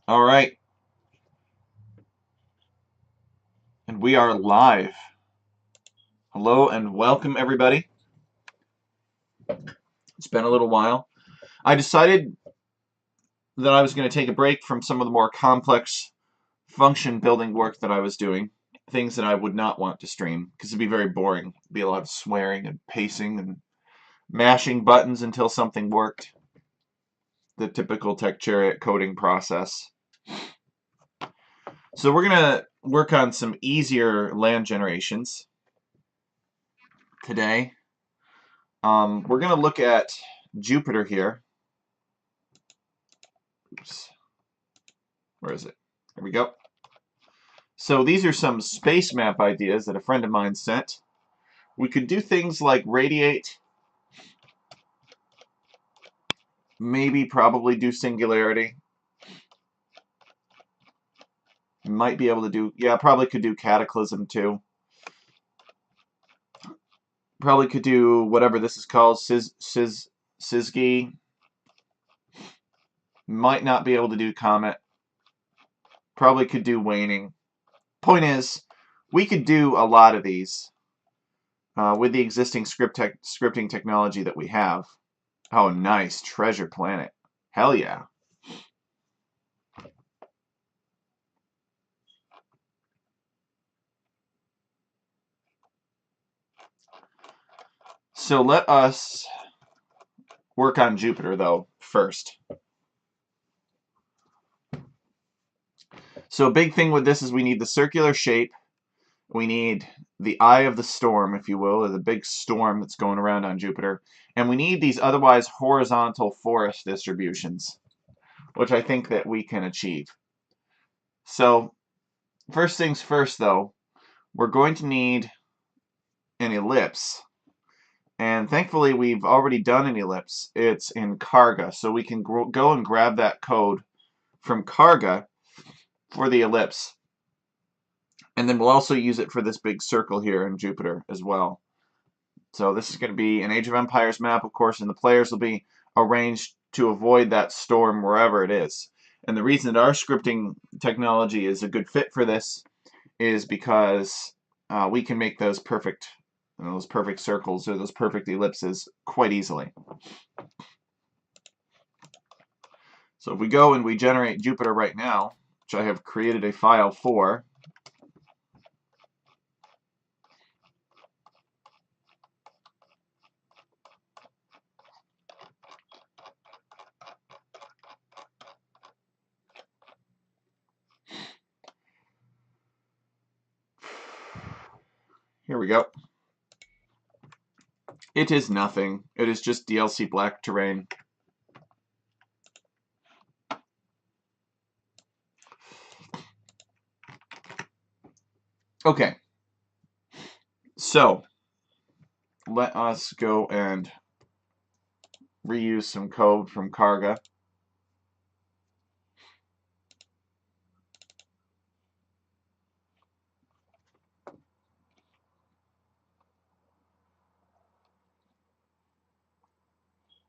All right, and we are live. Hello and welcome, everybody. It's been a little while. I decided that I was going to take a break from some of the more complex function building work that I was doing, things that I would not want to stream because it'd be very boring. It'd be a lot of swearing and pacing and mashing buttons until something worked. The typical tech chariot coding process. So we're going to work on some easier land generations today. We're going to look at Jupiter here. Oops. Where is it? There we go. So these are some space map ideas that a friend of mine sent. We could do things like radiate, maybe probably do singularity. Might be able to do, yeah, probably could do cataclysm too. Probably could do whatever this is called, Syzygy. Might not be able to do comet. Probably could do waning. Point is, we could do a lot of these with the existing scripting technology that we have. Oh, nice. Treasure planet. Hell yeah. So let us work on Jupiter, though, first. So a big thing with this is we need the circular shape. We need the eye of the storm, if you will, or the big storm that's going around on Jupiter. And we need these otherwise horizontal forest distributions, which I think that we can achieve. So first things first, though, we're going to need an ellipse. And thankfully, we've already done an ellipse. It's in Karga, so we can go and grab that code from Karga for the ellipse. And then we'll also use it for this big circle here in Jupiter as well. So this is going to be an Age of Empires map, of course, and the players will be arranged to avoid that storm wherever it is. And the reason that our scripting technology is a good fit for this is because we can make those perfect circles or those perfect ellipses quite easily. So if we go and we generate Jupiter right now, which I have created a file for, here we go. It is nothing. It is just DLC black terrain. Okay. So, let us go and reuse some code from Karga.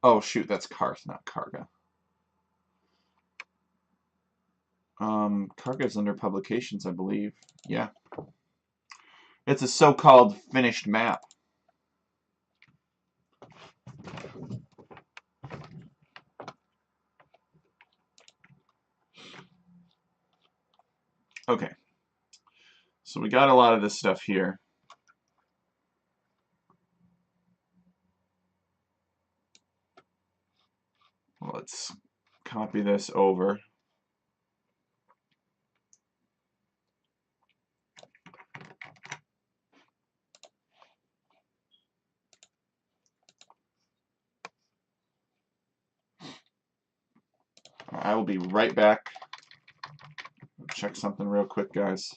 Oh shoot, that's Karth, not Karga. Karga's under publications, I believe. Yeah. It's a so-called finished map. Okay. So we got a lot of this stuff here. Let's copy this over. I will be right back. Check something real quick, guys.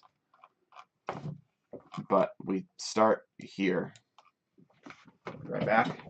But we start here. Right back.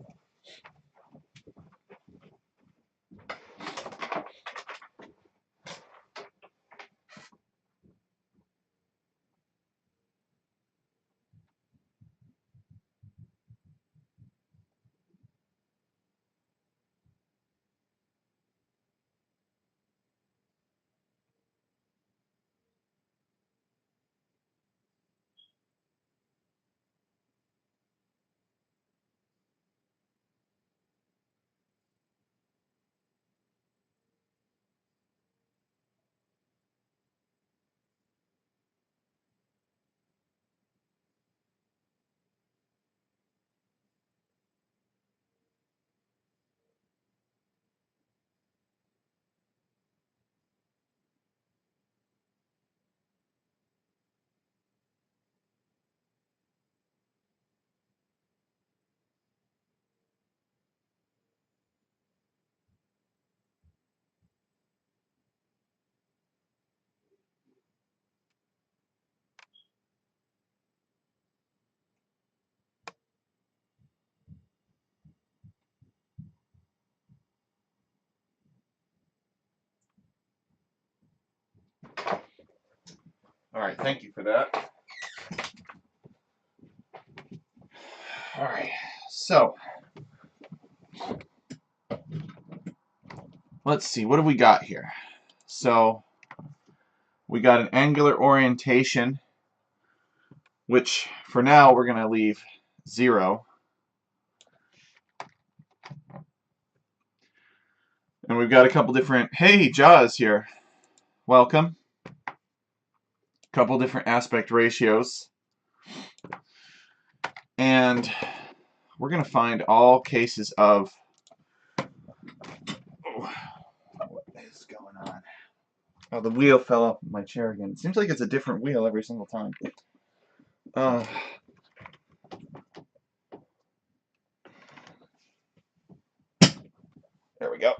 All right, thank you for that. All right, so let's see, what have we got here? So we got an angular orientation, which for now we're going to leave 0. And we've got a couple different, hey, Jaws here. Welcome. Couple different aspect ratios. And we're going to find all cases of... Oh, what is going on? Oh, the wheel fell off my chair again. It seems like it's a different wheel every single time. There we go.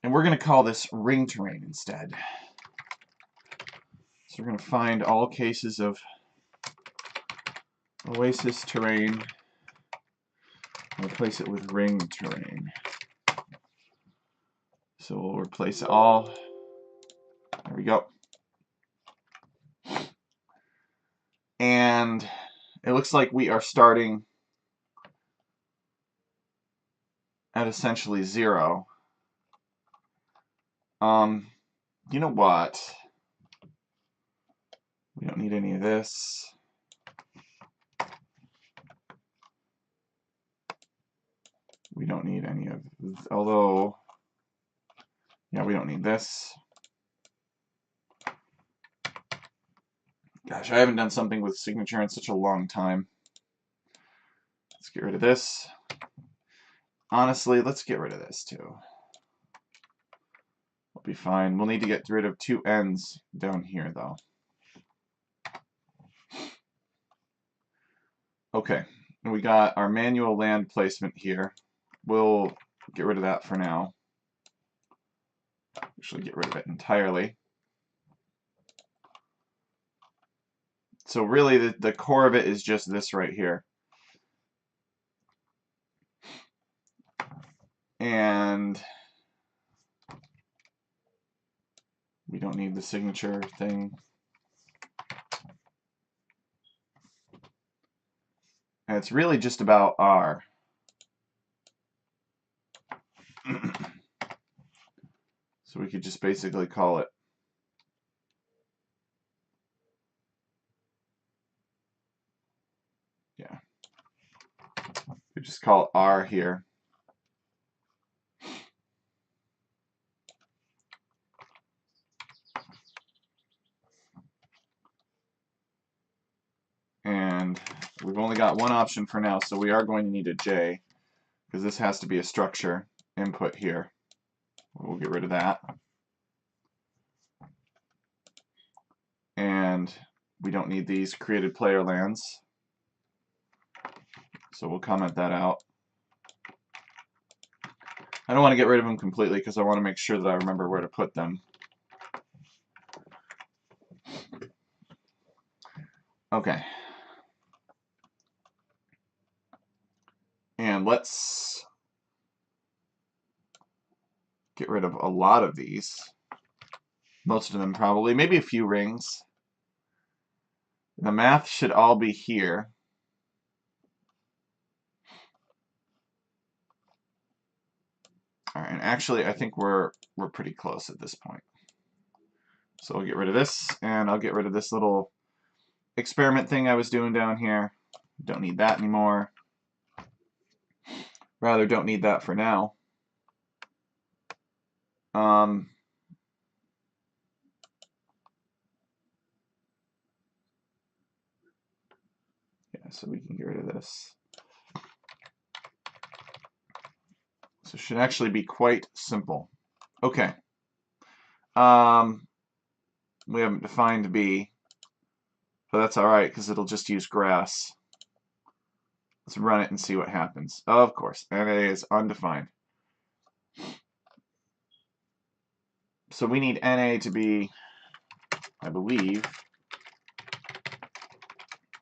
And we're going to call this ring terrain instead. So we're going to find all cases of oasis terrain and replace it with ring terrain. So we'll replace it all. There we go. And it looks like we are starting at essentially 0. You know what? We don't need any of this. We don't need any of, although, yeah, we don't need this. Gosh, I haven't done something with signature in such a long time. Let's get rid of this. Honestly, let's get rid of this too. We'll be fine. We'll need to get rid of 2 ends down here, though. Okay, and we got our manual land placement here. We'll get rid of that for now. Actually, get rid of it entirely. So really, the core of it is just this right here. And we don't need the signature thing. And it's really just about R. So we could just basically call it we just call it R here. And we've only got one option for now, so we are going to need a J, because this has to be a structure input here. We'll get rid of that. And we don't need these created player lands, so we'll comment that out. I don't want to get rid of them completely because I want to make sure that I remember where to put them. Okay. And let's get rid of a lot of these. Most of them probably. Maybe a few rings. The math should all be here. Alright, and actually I think we're pretty close at this point. So I'll get rid of this, and I'll get rid of this little experiment thing I was doing down here. Don't need that anymore. Rather, don't need that for now. Yeah, so we can get rid of this. So it should actually be quite simple. Okay. We haven't defined B, but that's alright because it'll just use grass. Let's run it and see what happens. Of course, NA is undefined. So we need NA to be, I believe,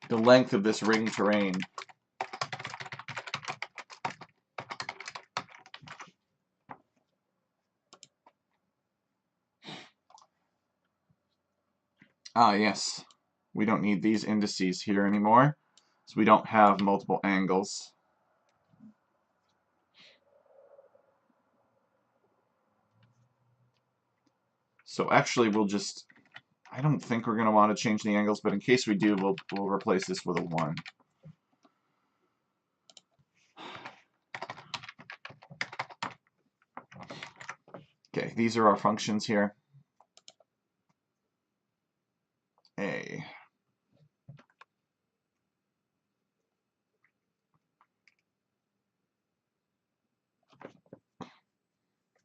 the length of this ring terrain. Ah, yes. We don't need these indices here anymore, so we don't have multiple angles. So actually, we'll just... I don't think we're going to want to change the angles, but in case we do, we'll replace this with a 1. Okay, these are our functions here. A.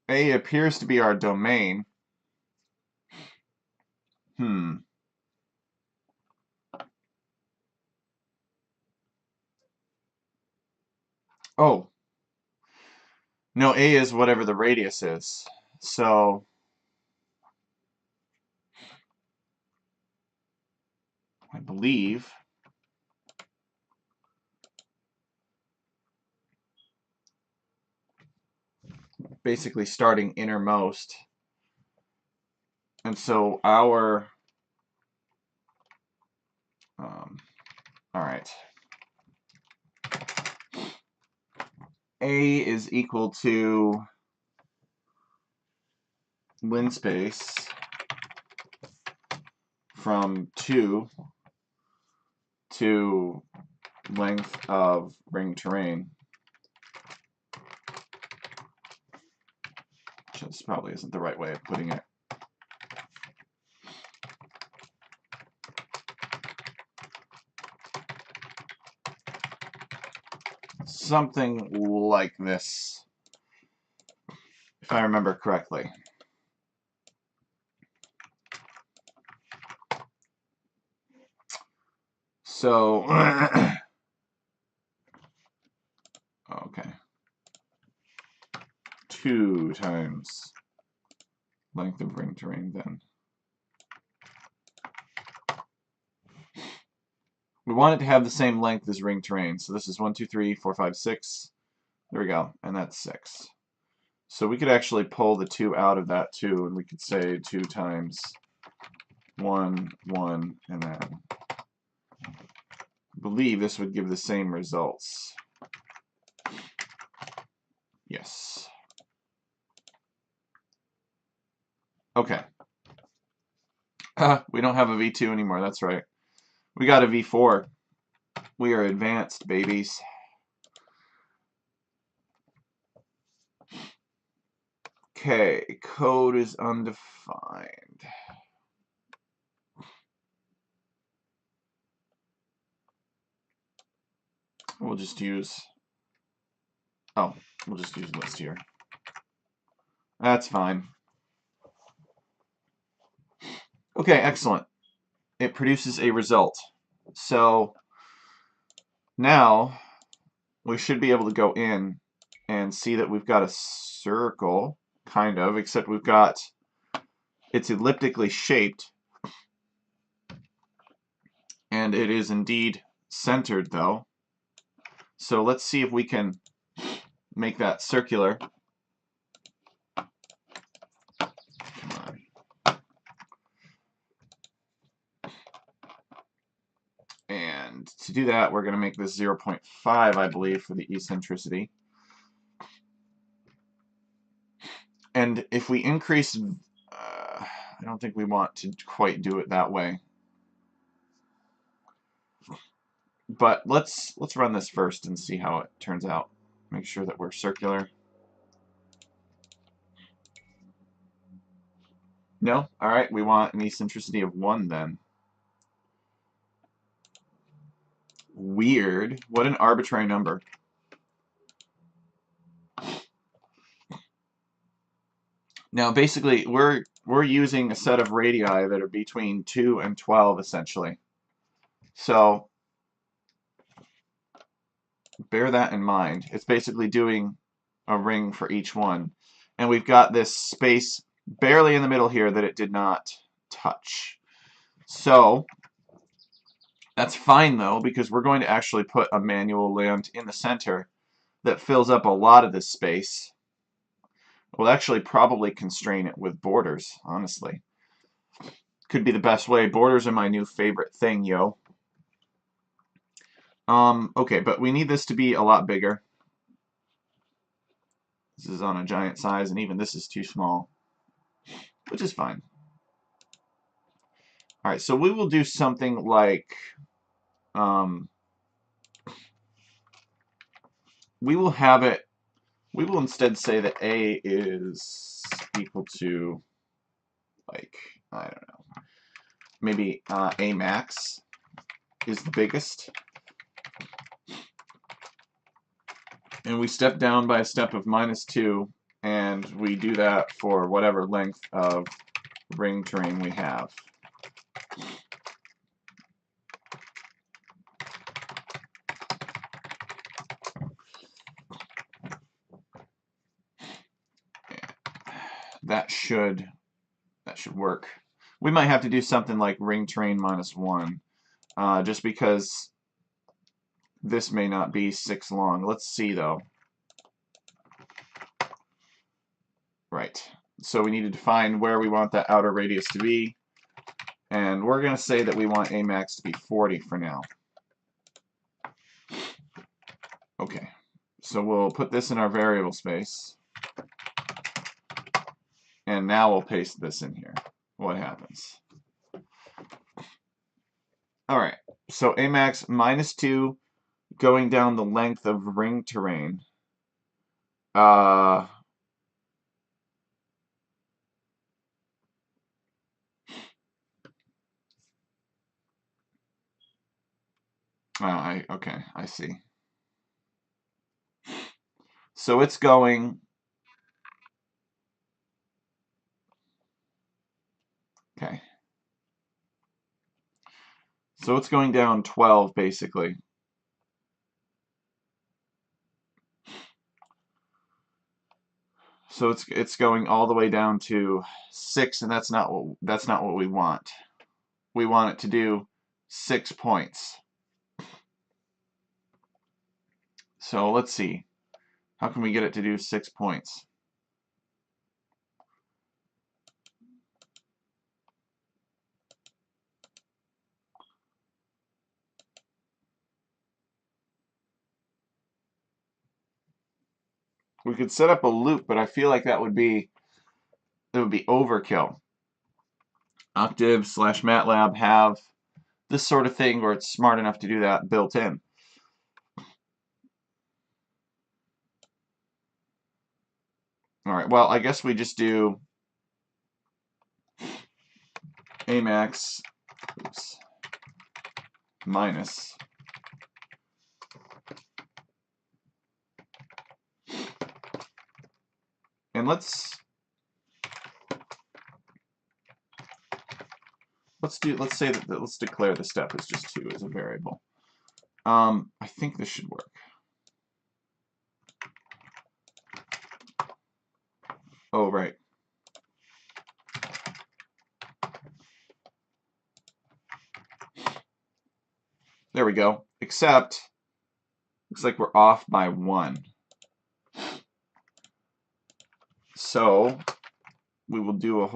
A appears to be our domain. Oh. No, A is whatever the radius is. So I believe basically starting innermost. And so our all right. A is equal to lin space from 2 to length of ring terrain. This probably isn't the right way of putting it. Something like this, if I remember correctly. So, okay. 2 times length of ring terrain then. We want it to have the same length as ring terrain. So this is 1, 2, 3, 4, 5, 6. There we go. And that's 6. So we could actually pull the 2 out of that too, and we could say 2 times 1, 1, and then I believe this would give the same results. Yes. Okay. We don't have a V2 anymore, that's right. We got a V4. We are advanced, babies. Okay, code is undefined. We'll just use... Oh, we'll just use list here. That's fine. Okay, excellent. It produces a result. So now we should be able to go in and see that we've got a circle, kind of, except we've got, it's elliptically shaped, and it is indeed centered though. So let's see if we can make that circular. Come on. And to do that, we're going to make this 0.5, I believe, for the eccentricity. And if we increase, I don't think we want to quite do it that way. But let's run this first and see how it turns out. Make sure that we're circular. No? Alright, we want an eccentricity of 1 then. Weird. What an arbitrary number. Now basically we're using a set of radii that are between 2 and 12 essentially. So bear that in mind. It's basically doing a ring for each one. And we've got this space barely in the middle here that it did not touch. So that's fine though, because we're going to actually put a manual land in the center that fills up a lot of this space. We'll actually probably constrain it with borders, honestly. Could be the best way. Borders are my new favorite thing, yo. Okay, but we need this to be a lot bigger. This is on a giant size, and even this is too small, which is fine. All right, so we will do something like, we will have it, we will instead say that A is equal to, like, I don't know, maybe A max is the biggest. And we step down by a step of -2, and we do that for whatever length of ring terrain we have. That should work. We might have to do something like ring terrain -1, just because this may not be 6 long. Let's see though. Right. So we need to define where we want that outer radius to be, and we're going to say that we want A max to be 40 for now. Okay. So we'll put this in our variable space. And now we'll paste this in here. What happens? Alright, so Amax -2 going down the length of ring terrain. Okay, I see. So it's going... Okay. So it's going down 12, basically. So it's going all the way down to 6, and that's not what we want. We want it to do 6 points. So let's see. How can we get it to do 6 points? We could set up a loop, but I feel like that would be overkill. Octave/MATLAB have this sort of thing where it's smart enough to do that built in. All right, well, I guess we just do Amax minus and let's declare the step as just 2 as a variable. I think this should work. Oh, right. There we go. Except, looks like we're off by 1. So, we will do a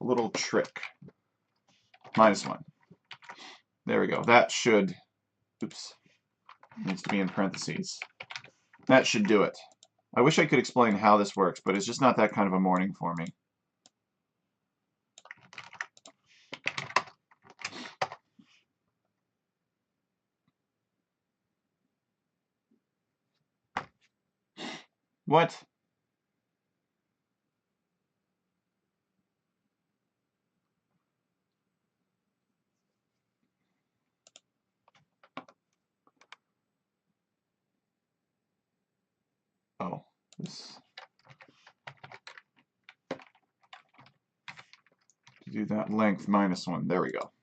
little trick. -1. There we go. That should, oops, needs to be in parentheses. That should do it. I wish I could explain how this works, but it's just not that kind of a morning for me. What? Oh, this. To do that length -1. There we go.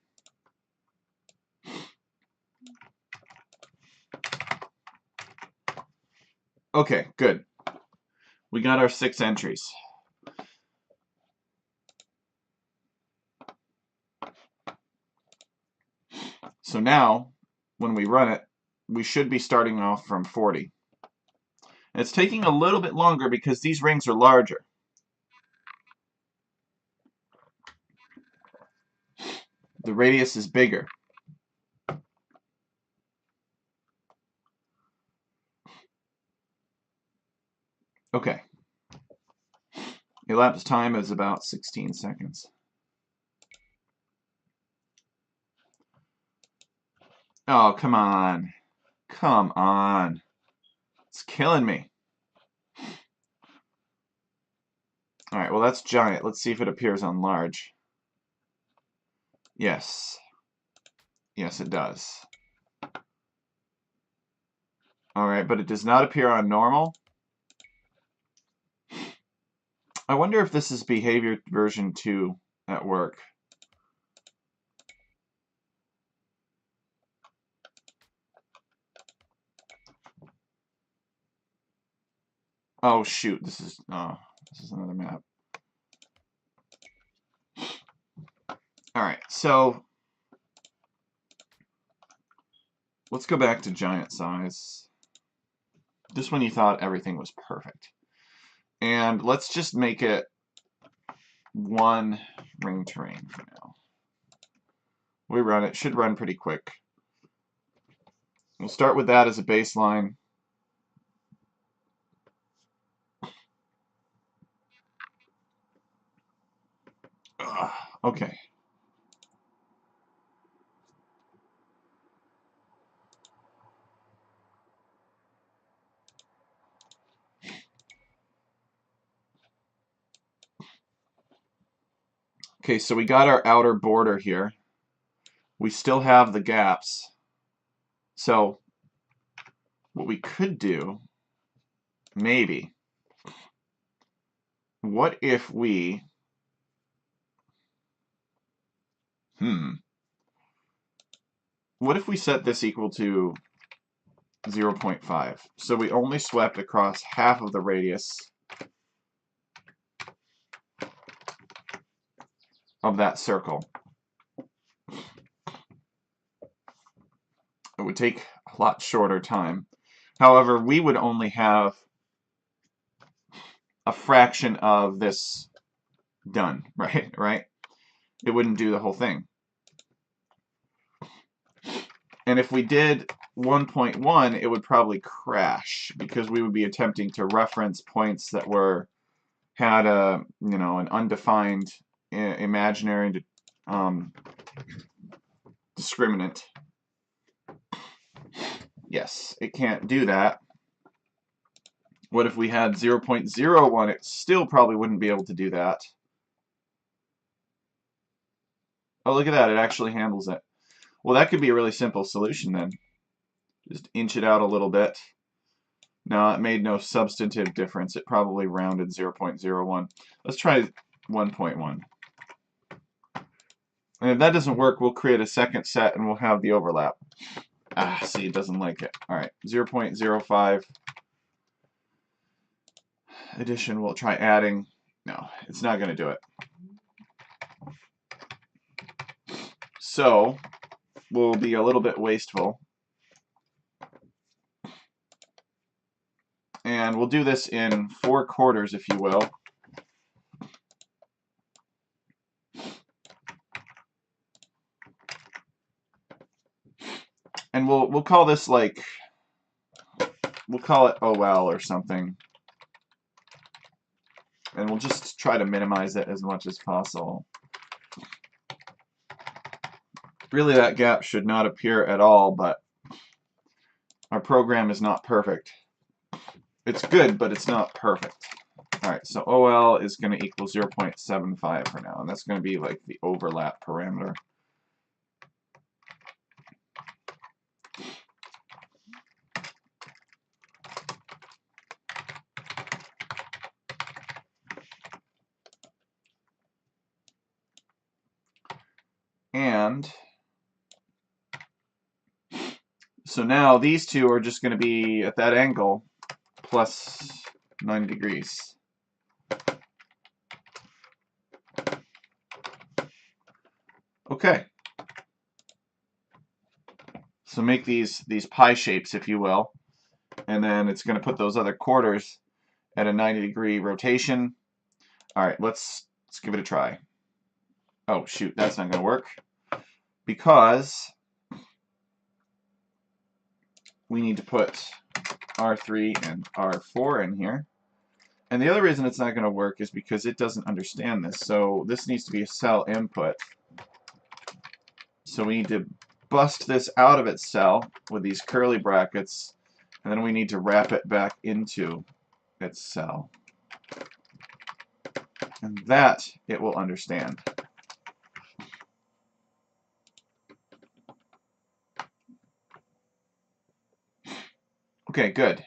Okay, good. We got our 6 entries. So now, when we run it, we should be starting off from 40. And it's taking a little bit longer because these rings are larger. The radius is bigger. Okay. Elapsed time is about 16 seconds. Oh, come on. Come on. It's killing me. Alright, well that's giant. Let's see if it appears on large. Yes. Yes, it does. Alright, but it does not appear on normal. I wonder if this is behavior version 2 at work. Oh shoot, this is another map. Alright, so let's go back to giant size. This one you thought everything was perfect. And let's just make it one ring terrain for now. We run it, should run pretty quick. We'll start with that as a baseline. Okay. Okay, so we got our outer border here. We still have the gaps. So what we could do, maybe, what if we, what if we set this equal to 0.5? So we only swept across half of the radius of that circle. It would take a lot shorter time. However, we would only have a fraction of this done, right? It wouldn't do the whole thing. And if we did 1.1, it would probably crash because we would be attempting to reference points that had a an undefined imaginary discriminant. Yes, it can't do that. What if we had 0.01? It still probably wouldn't be able to do that. Oh, look at that. It actually handles it. Well, that could be a really simple solution then. Just inch it out a little bit. No, it made no substantive difference. It probably rounded 0.01. Let's try 1.1. And if that doesn't work, we'll create a second set and we'll have the overlap. Ah, see, it doesn't like it. All right, 0.05 addition. We'll try adding. No, it's not going to do it. So we'll be a little bit wasteful. And we'll do this in 4 quarters, if you will. And we'll call this like, we'll call it OL or something. And we'll just try to minimize it as much as possible. Really, that gap should not appear at all, but our program is not perfect. It's good, but it's not perfect. Alright, so OL is going to equal 0.75 for now, and that's going to be like the overlap parameter. And so now these two are just going to be at that angle plus 90 degrees. Okay. So make these pie shapes, if you will, and then it's going to put those other quarters at a 90-degree rotation. All right, let's give it a try. Oh shoot, that's not going to work. because we need to put R3 and R4 in here. And the other reason it's not going to work is because it doesn't understand this. So this needs to be a cell input. So we need to bust this out of its cell with these curly brackets, and then we need to wrap it back into its cell. And that it will understand. Okay, good.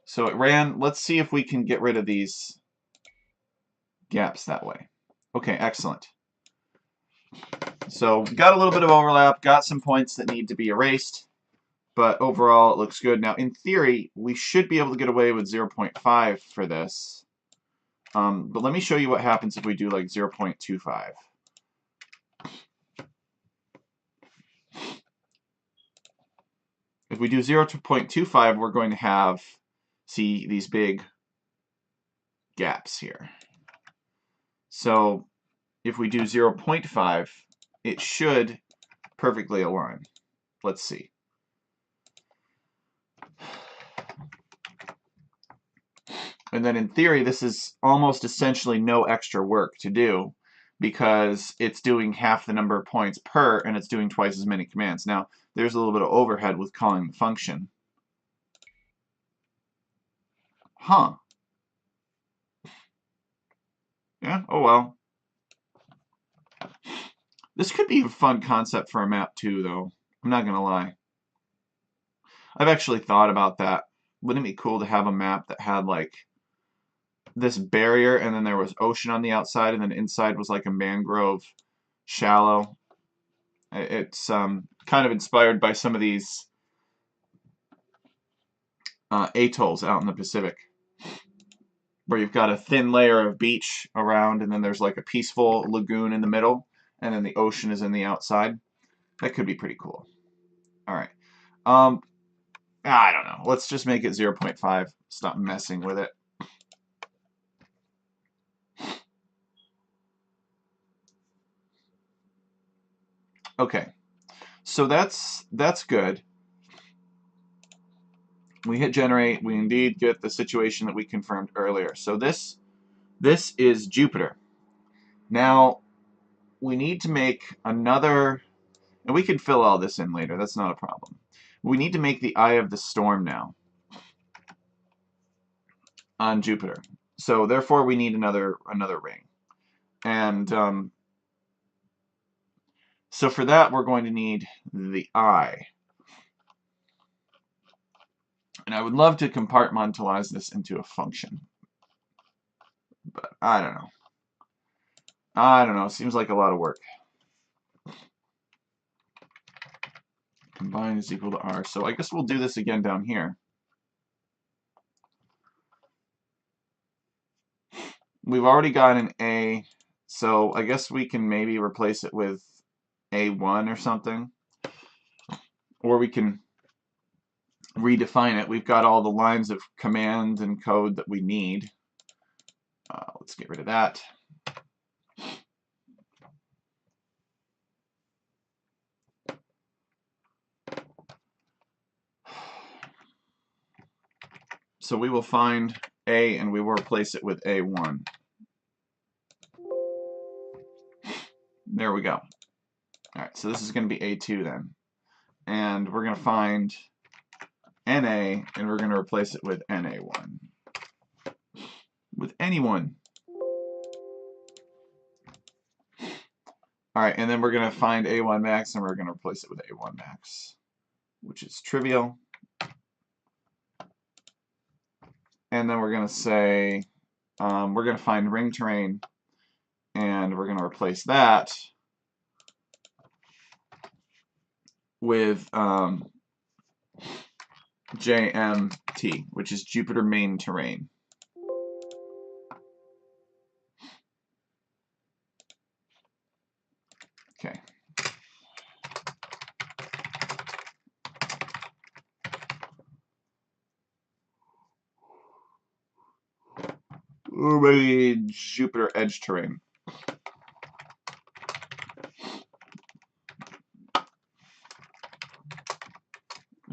So it ran. Let's see if we can get rid of these gaps that way. Okay, excellent. So got a little bit of overlap, got some points that need to be erased, but overall it looks good. Now, in theory, we should be able to get away with 0.5 for this. But let me show you what happens if we do like 0.25. If we do 0.25, we're going to see these big gaps here. So if we do 0.5, it should perfectly align. Let's see. And then in theory, this is almost essentially no extra work to do because it's doing half the number of points per, and it's doing twice as many commands. Now, there's a little bit of overhead with calling the function. Huh. Yeah, oh well. This could be a fun concept for a map too, though. I'm not gonna lie. I've actually thought about that. Wouldn't it be cool to have a map that had like this barrier and then there was ocean on the outside and then inside was like a mangrove shallow? It's kind of inspired by some of these atolls out in the Pacific, where you've got a thin layer of beach around and then there's like a peaceful lagoon in the middle and then the ocean is in the outside. That could be pretty cool. All right. I don't know. Let's just make it 0.5. Stop messing with it. Okay. So that's good. We hit generate. We indeed get the situation that we confirmed earlier. So this is Jupiter. Now we need to make another, and we can fill all this in later. That's not a problem. We need to make the eye of the storm now on Jupiter. So therefore we need another ring. And so for that we're going to need the eye. And I would love to compartmentalize this into a function. But I don't know. I don't know. Seems like a lot of work. Combine is equal to R. So I guess we'll do this again down here. We've already got an A, so I guess we can maybe replace it with A1 or something. Or we can redefine it. We've got all the lines of command and code that we need. Let's get rid of that. So we will find A and we will replace it with A1. There we go. All right, so this is going to be A2 then. And we're going to find NA and we're going to replace it with NA1. With anyone. All right, and then we're going to find A1 max and we're going to replace it with A1 max, which is trivial. And then we're going to say, we're going to find ring terrain, and we're going to replace that with JMT, which is Jupiter main terrain. Okay. Maybe Jupiter edge terrain.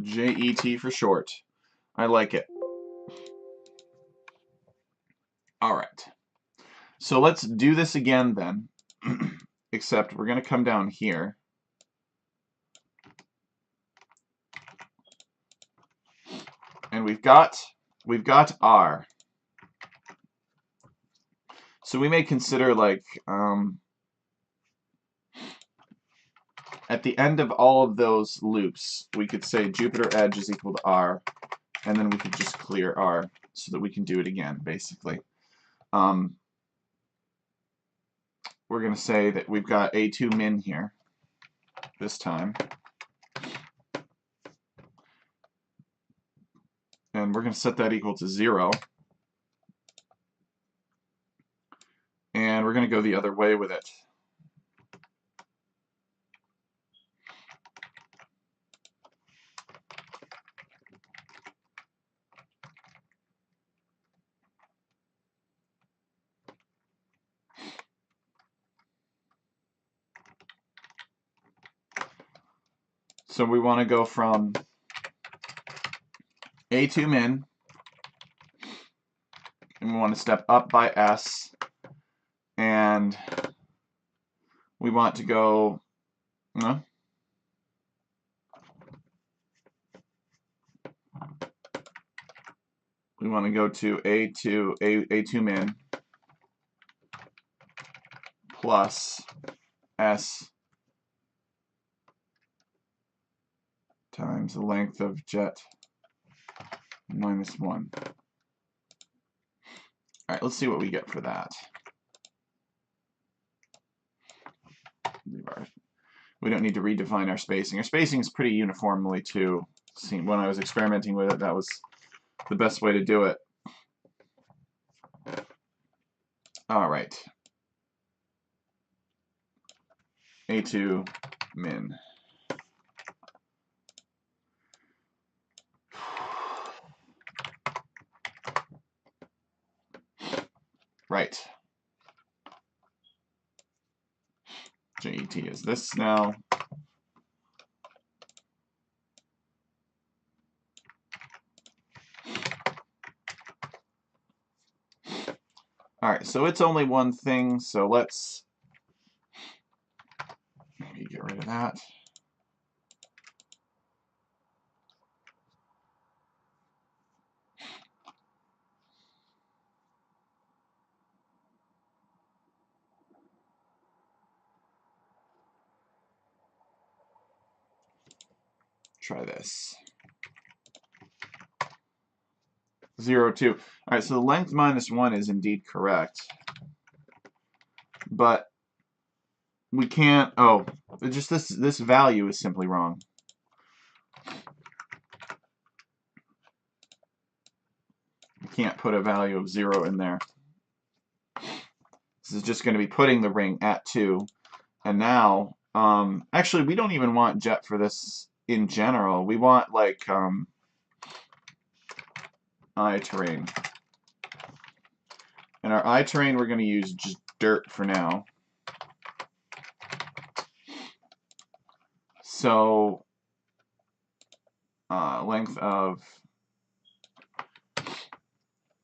JET for short. I like it. All right. So let's do this again then. Except we're going to come down here. And we've got R. So we may consider like at the end of all of those loops, we could say Jupiter edge is equal to R, and then we could just clear R so that we can do it again, basically. We're going to say that we've got A2 min here this time. And we're going to set that equal to 0. And we're going to go the other way with it. So we want to go from A2 min, and we want to step up by S, and we want to go, we want to go to A2 min plus S times the length of jet minus 1. All right, let's see what we get for that. We don't need to redefine our spacing. Our spacing is pretty uniformly too. When I was experimenting with it, that was the best way to do it. All right. A2 min. Right. JET is this now. All right, so it's only one thing, so let's maybe get rid of that. Try this. 0, 2. All right, so the length minus 1 is indeed correct. But we can't, just this value is simply wrong. We can't put a value of 0 in there. This is just going to be putting the ring at 2. And now, actually, we don't even want jet for this in general. We want, like, I terrain. And our I terrain, we're going to use just dirt for now. So, length of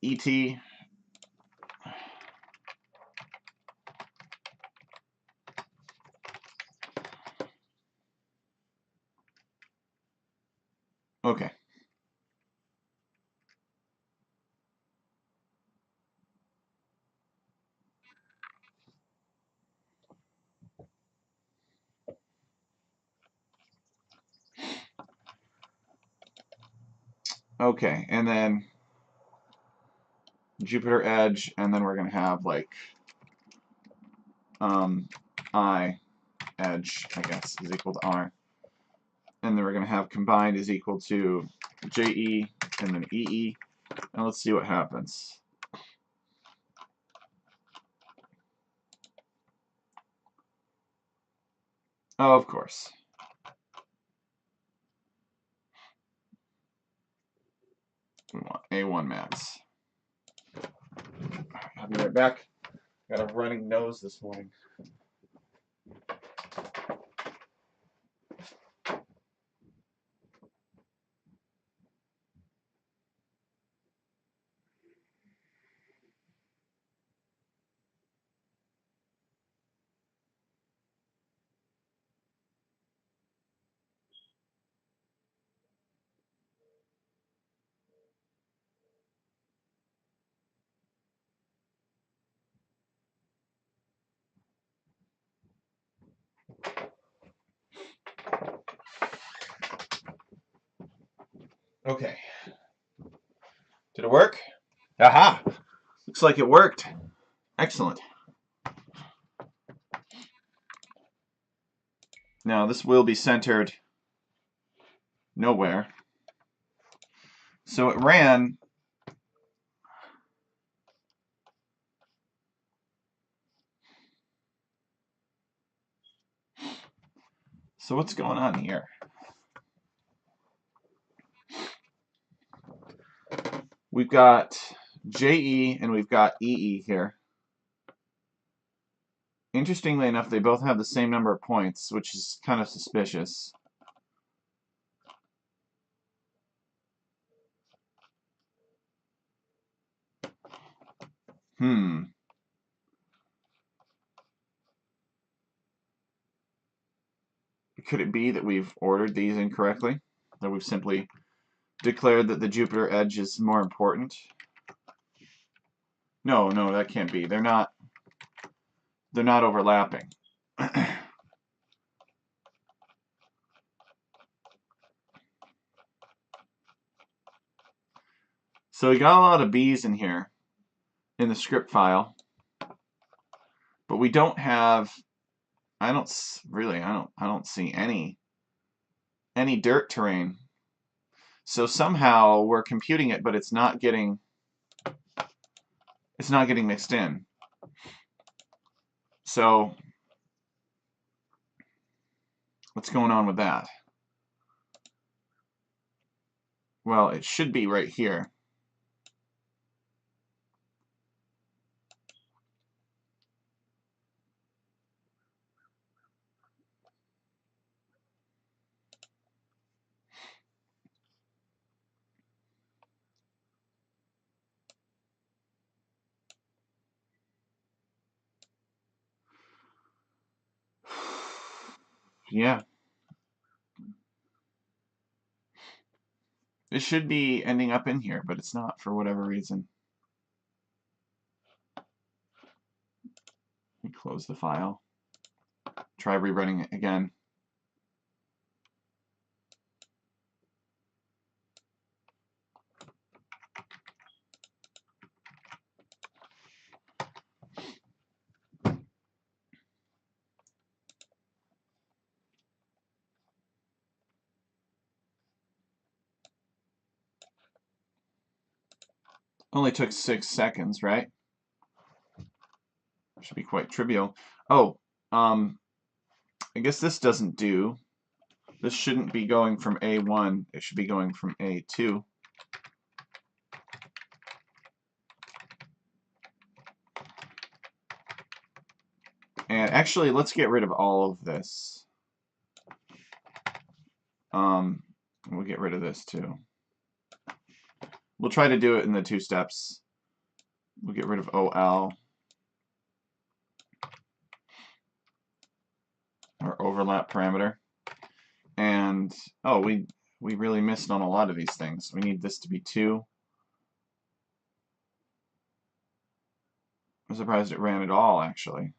ET okay. Okay, and then Jupiter edge, and then we're going to have like I edge, I guess, is equal to R. And then we're going to have combined is equal to JE and then EE. And let's see what happens. Oh, of course. We want A1 max. I'll be right back. Got a running nose this morning. Okay. Did it work? Aha! Looks like it worked. Excellent. Now this will be centered nowhere. So it ran. So what's going on here? We've got JE and we've got EE here. Interestingly enough, they both have the same number of points, which is kind of suspicious. Could it be that we've ordered these incorrectly? That we've simply declared that the Jupiter edge is more important? No, that can't be. They're not overlapping. So we got a lot of B's in here in the script file, but we don't have. I don't see any dirt terrain. So somehow we're computing it, but it's not getting mixed in. So what's going on with that? Well, it should be right here. Yeah. It should be ending up in here, but it's not for whatever reason. We close the file. Try rerunning it again. Only took 6 seconds, right? Should be quite trivial. Oh, I guess this doesn't do. This shouldn't be going from A1. It should be going from A2. And actually, let's get rid of all of this. We'll get rid of this too. We'll try to do it in the 2 steps. We'll get rid of OL. Our overlap parameter. And, oh, we really missed on a lot of these things. We need this to be 2. I'm surprised it ran at all, actually.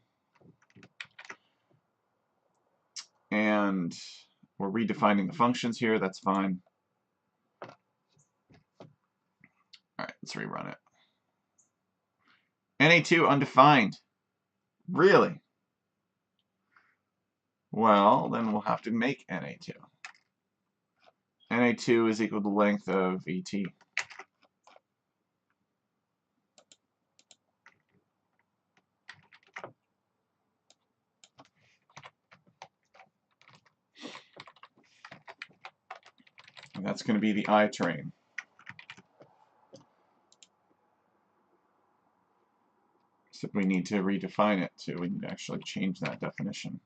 And we're redefining the functions here. That's fine. All right, let's rerun it. NA2 undefined. Really? Well, then we'll have to make NA2. NA2 is equal to length of ET. And that's going to be the I terrain. So we need to redefine it too. We need to actually change that definition.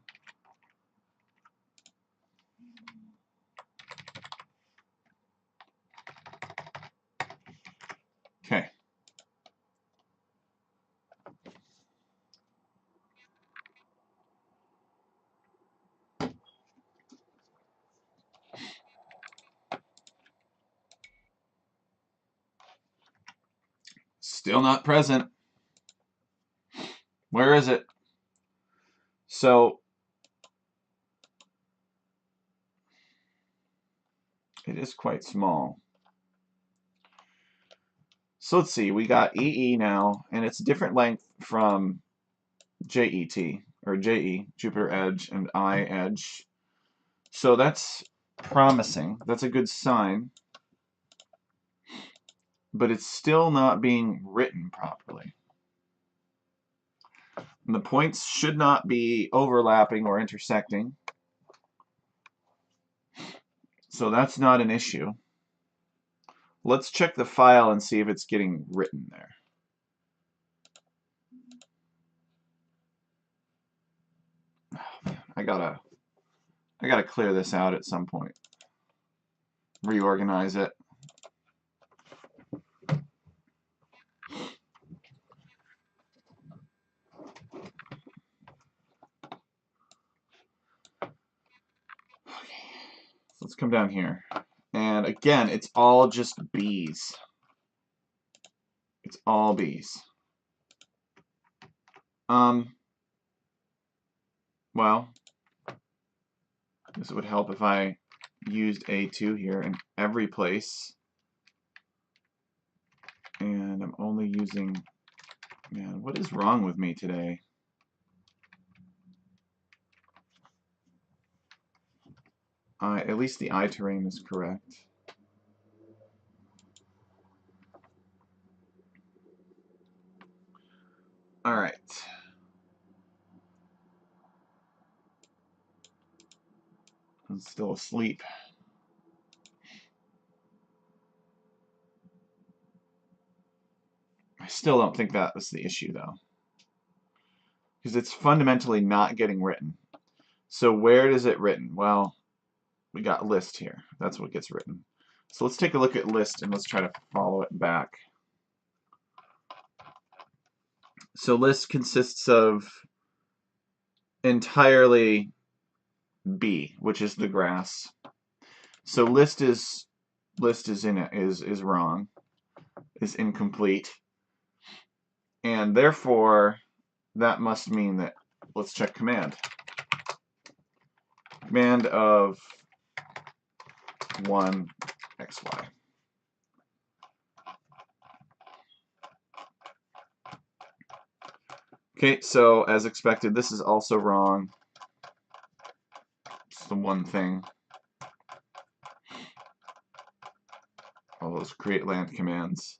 Okay. Still not present. Where is it? So it is quite small. So let's see, we got EE now, and it's a different length from JET, or JE, Jupiter Edge, and I Edge. So that's promising. That's a good sign. But it's still not being written properly. And the points should not be overlapping or intersecting. So that's not an issue. Let's check the file and see if it's getting written there. Oh, man, I gotta clear this out at some point. Reorganize it. Okay. Let's come down here. And again, it's all just B's. It's all B's. Well, this would help if I used A2 here in every place. And I'm only using, man, what is wrong with me today? At least the I terrain is correct. All right. I'm still asleep. I still don't think that was the issue, though. Because it's fundamentally not getting written. So where does it written? Well, we got list here. That's what gets written. So let's take a look at list and let's try to follow it back. So list consists of entirely B, which is the grass. So list is wrong, is incomplete, and therefore that must mean that, let's check command. Command of 1 xy. Okay, so as expected, this is also wrong. It's the one thing. All those create land commands.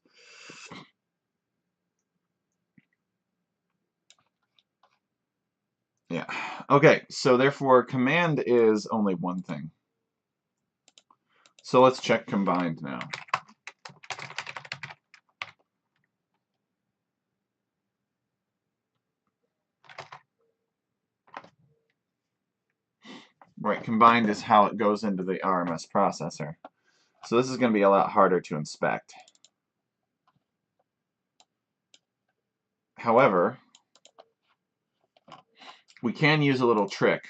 Yeah. Okay, so therefore command is only one thing. So let's check combined now. Right, combined is how it goes into the RMS processor. So this is going to be a lot harder to inspect. However, we can use a little trick.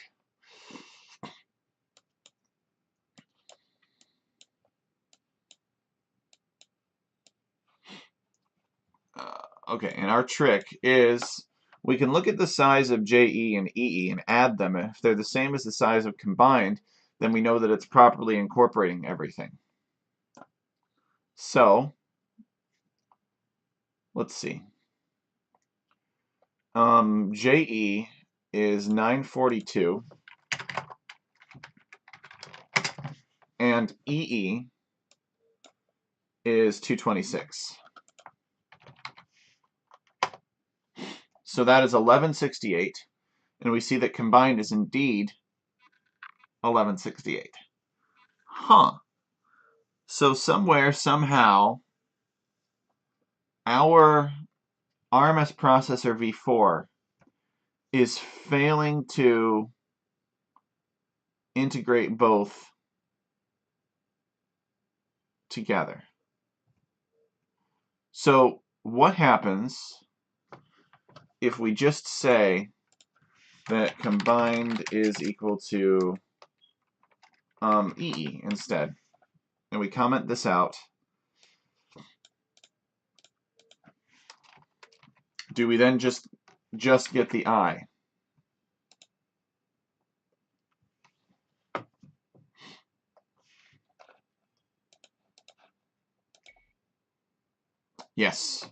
Okay, and our trick is we can look at the size of JE and EE and add them. If they're the same as the size of combined, then we know that it's properly incorporating everything. So, let's see. JE is 942, and EE is 226. So that is 1168, and we see that combined is indeed 1168. Huh. So somewhere, somehow, our RMS processor v4 is failing to integrate both together. So what happens if we just say that combined is equal to EE instead? And we comment this out. Do we then just get the I? Yes.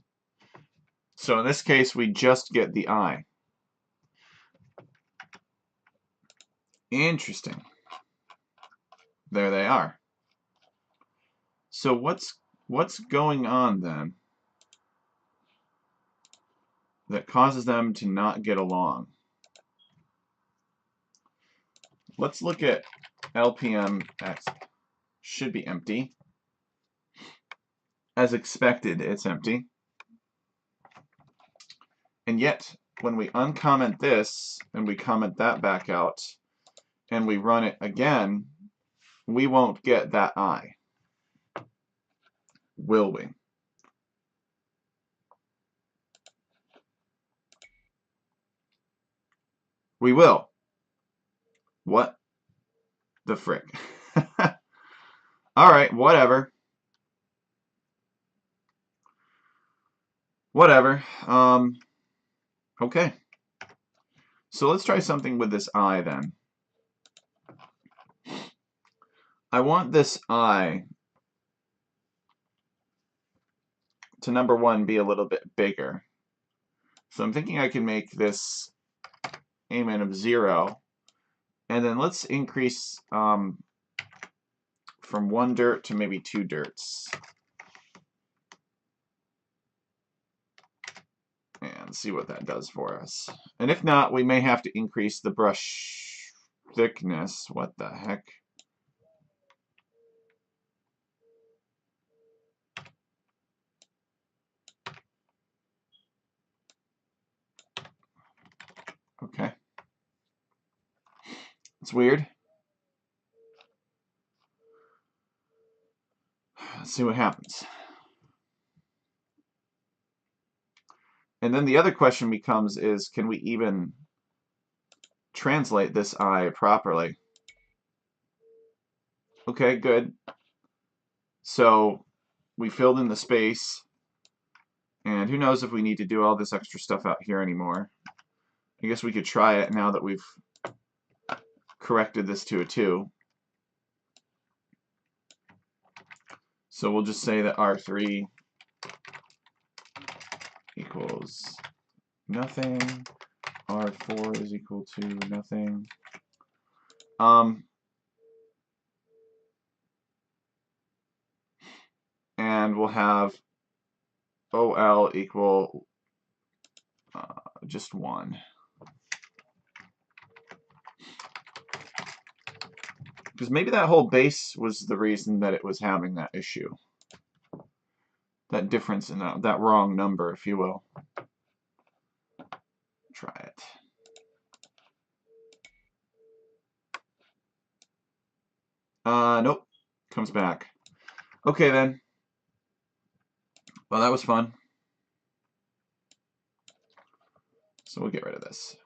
So in this case, we just get the I. Interesting. There they are. So what's going on then that causes them to not get along? Let's look at LPMX. Should be empty. As expected, it's empty. And yet, when we uncomment this and we comment that back out and we run it again, we won't get that I. Will we? We will. What the frick? Alright, whatever. Whatever. Okay. So let's try something with this I then. I want this I to, number one, be a little bit bigger. So I'm thinking I can make this a min of 0. And then let's increase from 1 dirt to maybe 2 dirts. And see what that does for us. And if not, we may have to increase the brush thickness. What the heck? Okay. It's weird. Let's see what happens. And then the other question becomes is, can we even translate this I properly? Okay, good. So we filled in the space, and who knows if we need to do all this extra stuff out here anymore. I guess we could try it now that we've corrected this to a 2. So we'll just say that R3 equals nothing. R4 is equal to nothing. And we'll have OL equal just 1. Because maybe that whole base was the reason that it was having that issue. That difference in that wrong number, if you will. Try it. Nope. Comes back. Okay, then. Well, that was fun. So we'll get rid of this.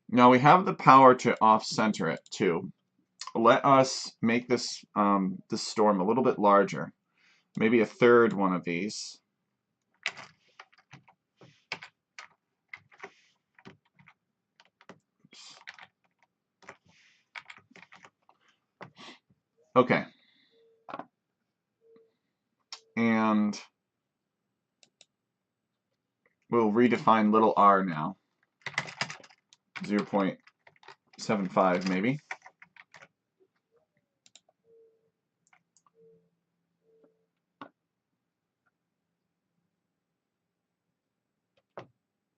Now we have the power to off-center it, too. Let us make this, this storm a little bit larger. Maybe a third one of these. Oops. Okay. And we'll redefine little r now. 0.75 maybe.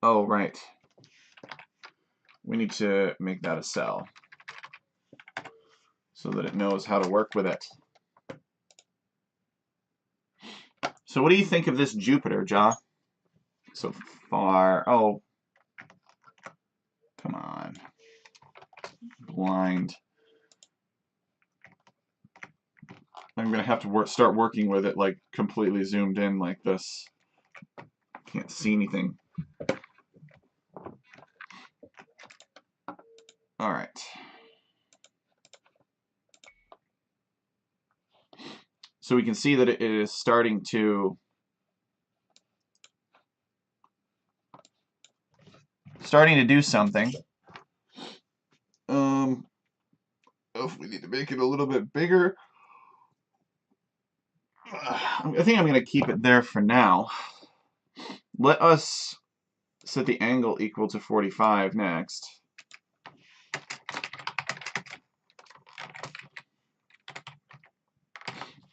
Oh, right. We need to make that a cell so that it knows how to work with it. So what do you think of this Jupiter, Ja? So far, oh, come on. Blind. I'm going to have to start working with it like completely zoomed in like this. Can't see anything. All right. So we can see that it is starting to do something. If we need to make it a little bit bigger, I think I'm going to keep it there for now. Let us set the angle equal to 45 next.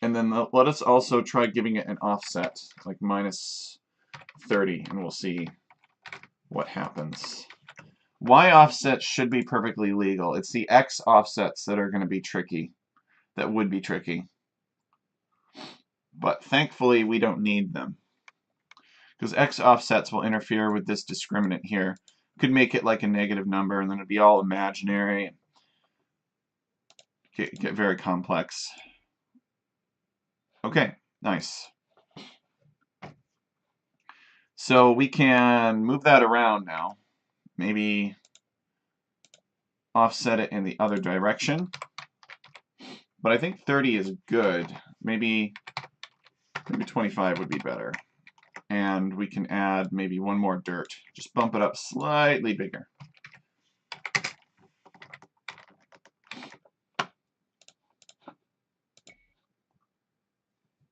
And then let us also try giving it an offset, like minus 30, and we'll see what happens. Y offsets should be perfectly legal. It's the X offsets that are going to be tricky, that would be tricky. But thankfully, we don't need them. Because X offsets will interfere with this discriminant here. Could make it like a negative number, and then it'd be all imaginary. Get very complex. Okay, nice. So we can move that around now. Maybe offset it in the other direction. But I think 30 is good. Maybe 25 would be better. And we can add maybe one more dirt. Just bump it up slightly bigger.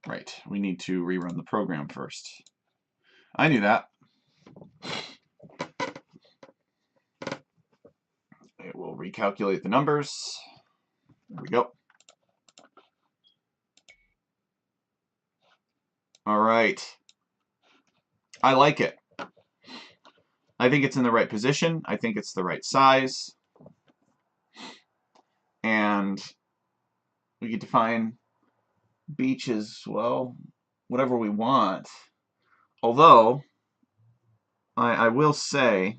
Right, we need to rerun the program first. I knew that. It will recalculate the numbers. There we go. All right. I like it. I think it's in the right position. I think it's the right size. And we can define beach as, well, whatever we want. Although, I will say,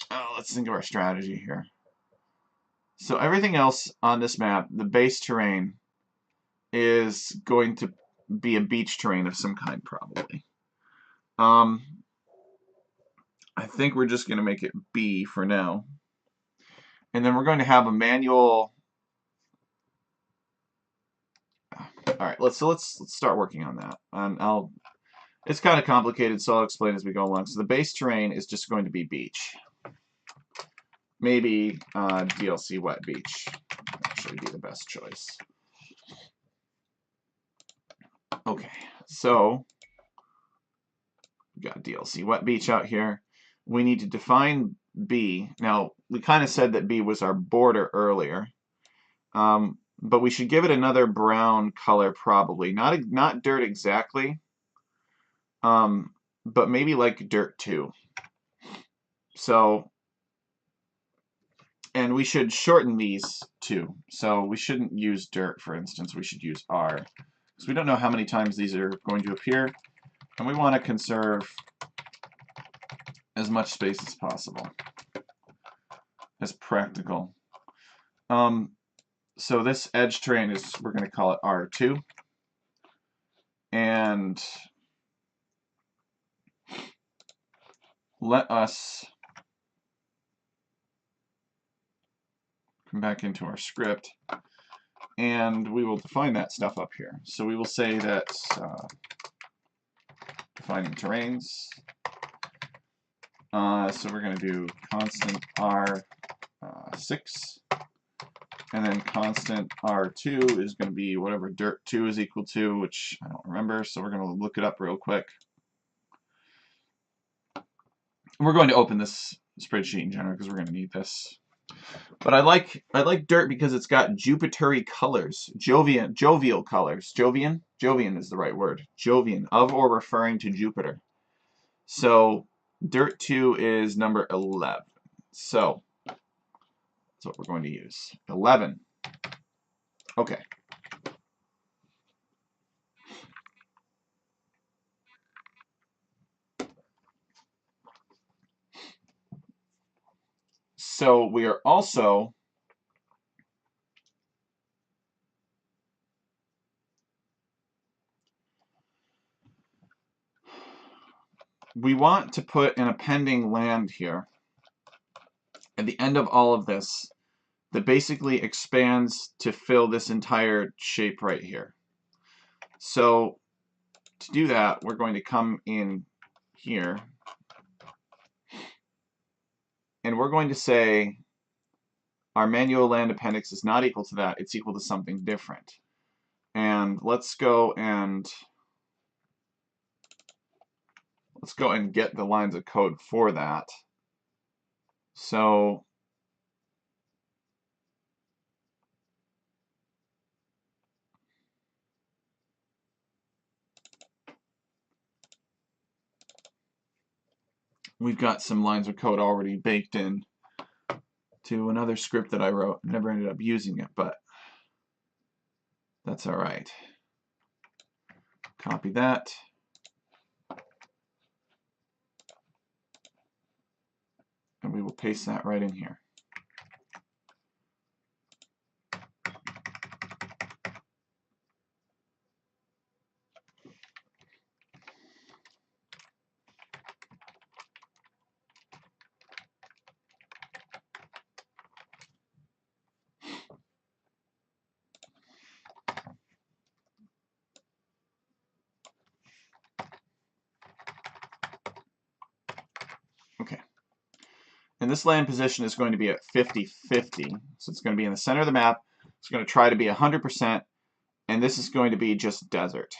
let's think of our strategy here. So everything else on this map, the base terrain, is going to be a beach terrain of some kind, probably. I think we're just going to make it B for now. And then we're going to have a manual. All right, let's start working on that. It's kind of complicated, so I'll explain as we go along. So the base terrain is just going to be beach. Maybe DLC wet beach would actually be the best choice. Okay, so we've got DLC wet beach out here. We need to define B. Now, we kind of said that B was our border earlier. But we should give it another brown color probably. Not dirt exactly, but maybe like dirt 2. So, and we should shorten these too. So we shouldn't use dirt, for instance. We should use R. Because we don't know how many times these are going to appear. And we want to conserve as much space as possible. As practical. So this edge terrain is, we're going to call it R2. And let us come back into our script, and we will define that stuff up here. So we will say that defining terrains. So we're going to do constant R6, and then constant R2 is going to be whatever dirt2 is equal to, which I don't remember, so we're going to look it up real quick. We're going to open this spreadsheet in general because we're going to need this. But I like dirt because it's got Jupiter-y colors, jovial colors. Jovian is the right word. Jovian, of or referring to Jupiter. So dirt 2 is number 11. So that's what we're going to use. 11. Okay. So we are also we want to put an appending land here at the end of all of this that basically expands to fill this entire shape right here. So to do that, we're going to come in here, and we're going to say our manual land appendix is not equal to that, it's equal to something different. And let's go and get the lines of code for that. So we've got some lines of code already baked in to another script that I wrote. Never ended up using it, but that's all right. Copy that. And we will paste that right in here. Okay. And this land position is going to be at 50-50. So it's going to be in the center of the map. It's going to try to be 100%. And this is going to be just desert.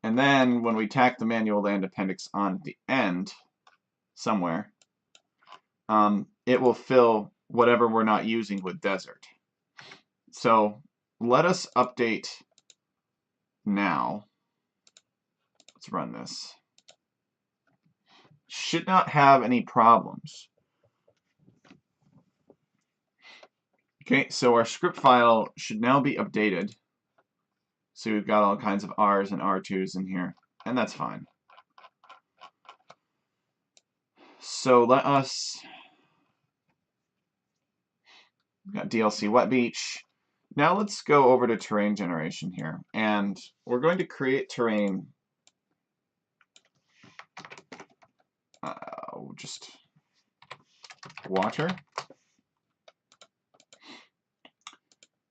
And then when we tack the manual land appendix on the end, somewhere, it will fill whatever we're not using with desert. So let us update now. Let's run this. Should not have any problems. Okay, so our script file should now be updated. So we've got all kinds of R's and R2's in here, and that's fine. So let us, we've got DLC Wet Beach. Now let's go over to terrain generation here, and we're going to create terrain. Just water.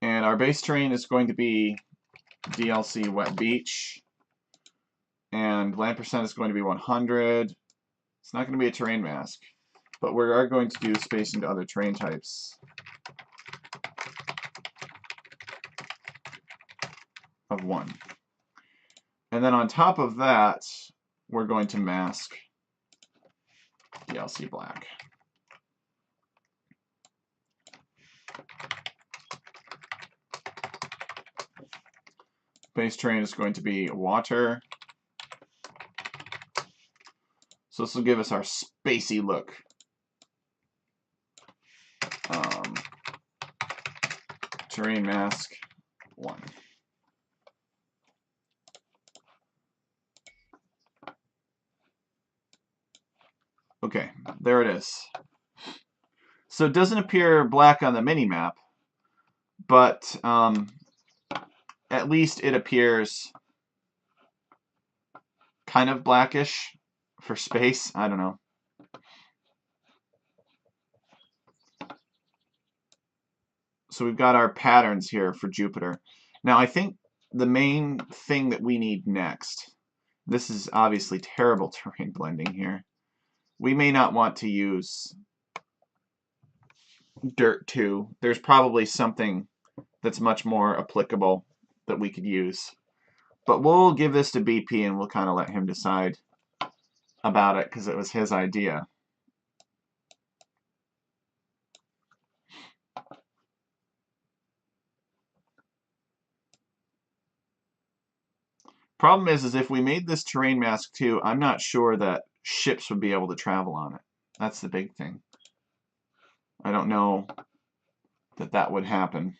And our base terrain is going to be DLC Wet Beach. And land percent is going to be 100. It's not going to be a terrain mask, but we are going to do spacing to other terrain types of 1. And then on top of that, we're going to mask DLC Black. Base terrain is going to be water. So this will give us our spacey look. Terrain mask 1. Okay, there it is. So it doesn't appear black on the mini-map, but at least it appears kind of blackish for space. I don't know. So we've got our patterns here for Jupiter. Now I think the main thing that we need next, this is obviously terrible terrain blending here. We may not want to use Dirt 2. There's probably something that's much more applicable that we could use. But we'll give this to BP and we'll kind of let him decide about it because it was his idea. Problem is if we made this terrain mask too, I'm not sure that ships would be able to travel on it. That's the big thing. I don't know that that would happen.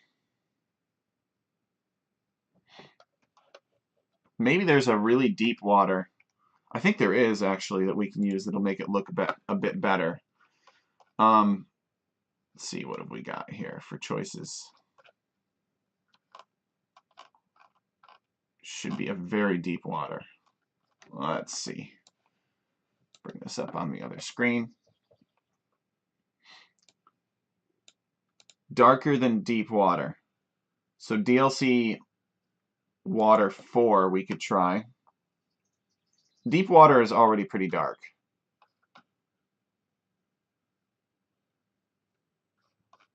Maybe there's a really deep water. I think there is actually that we can use that'll make it look a bit better. Let's see, what have we got here for choices? should be a very deep water. Let's see. Bring this up on the other screen. Darker than deep water. So DLC water 4 we could try. Deep water is already pretty dark.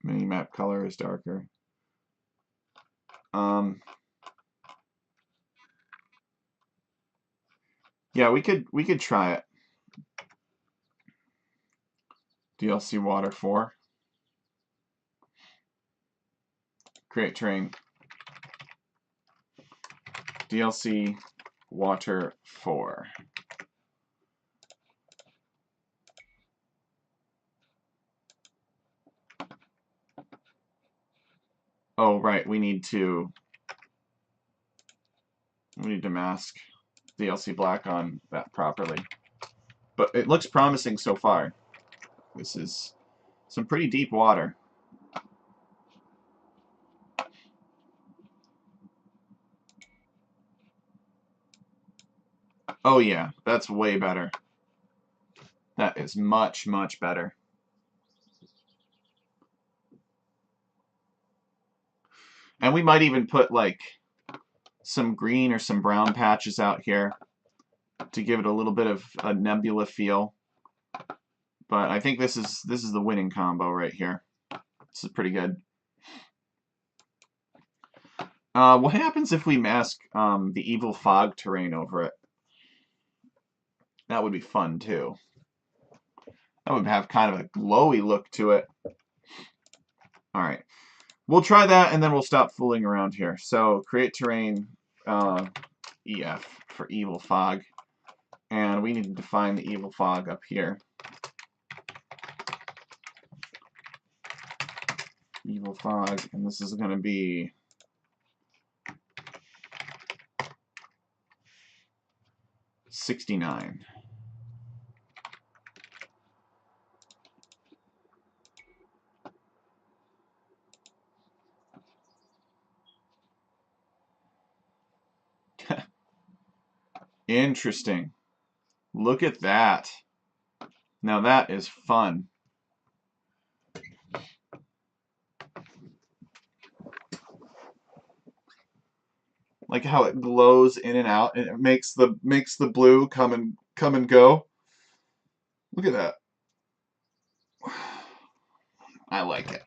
Minimap color is darker. Yeah, we could try it. DLC water 4. Create terrain. DLC water 4. Oh, right, we need to mask DLC black on that properly. But it looks promising so far. This is some pretty deep water. Oh yeah, that's way better. That is much, much better. And we might even put like some green or some brown patches out here to give it a little bit of a nebula feel. But I think this is the winning combo right here. This is pretty good. What happens if we mask the evil fog terrain over it? That would be fun too. That would have kind of a glowy look to it. Alright. We'll try that and then we'll stop fooling around here. So create terrain EF for evil fog. And we need to define the evil fog up here. Evil fog, and this is going to be 69. Interesting. Look at that. Now that is fun. Like how it glows in and out, and it makes the blue come and go. Look at that. I like it.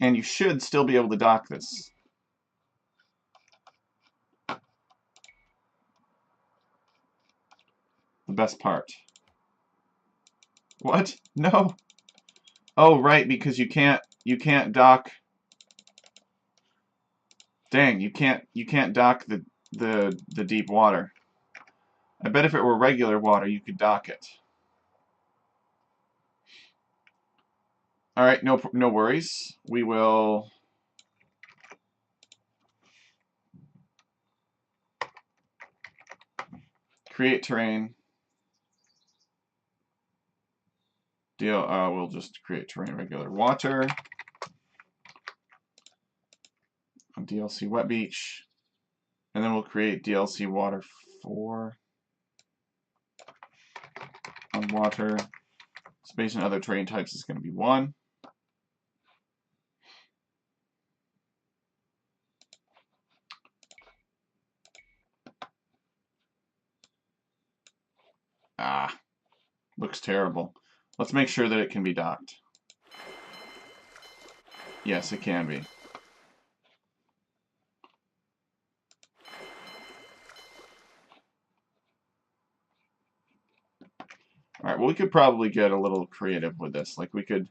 And you should still be able to dock this. The best part. What? No. Oh, right, because you can't dock. Dang, you can't dock the deep water. I bet if it were regular water, you could dock it. All right, no worries. We will create terrain. We'll just create terrain regular water on DLC wet beach, and then we'll create DLC water 4 on water. Space and other terrain types is going to be 1. Ah, looks terrible. Let's make sure that it can be docked. Yes, it can be. All right, well, we could probably get a little creative with this. Like we could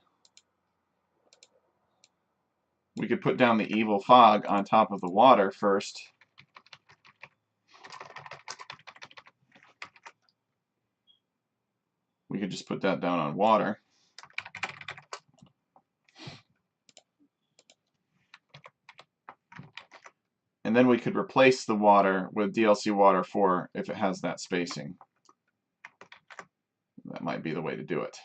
put down the evil fog on top of the water first. We could just put that down on water. And then we could replace the water with DLC water 4 if it has that spacing. That might be the way to do it.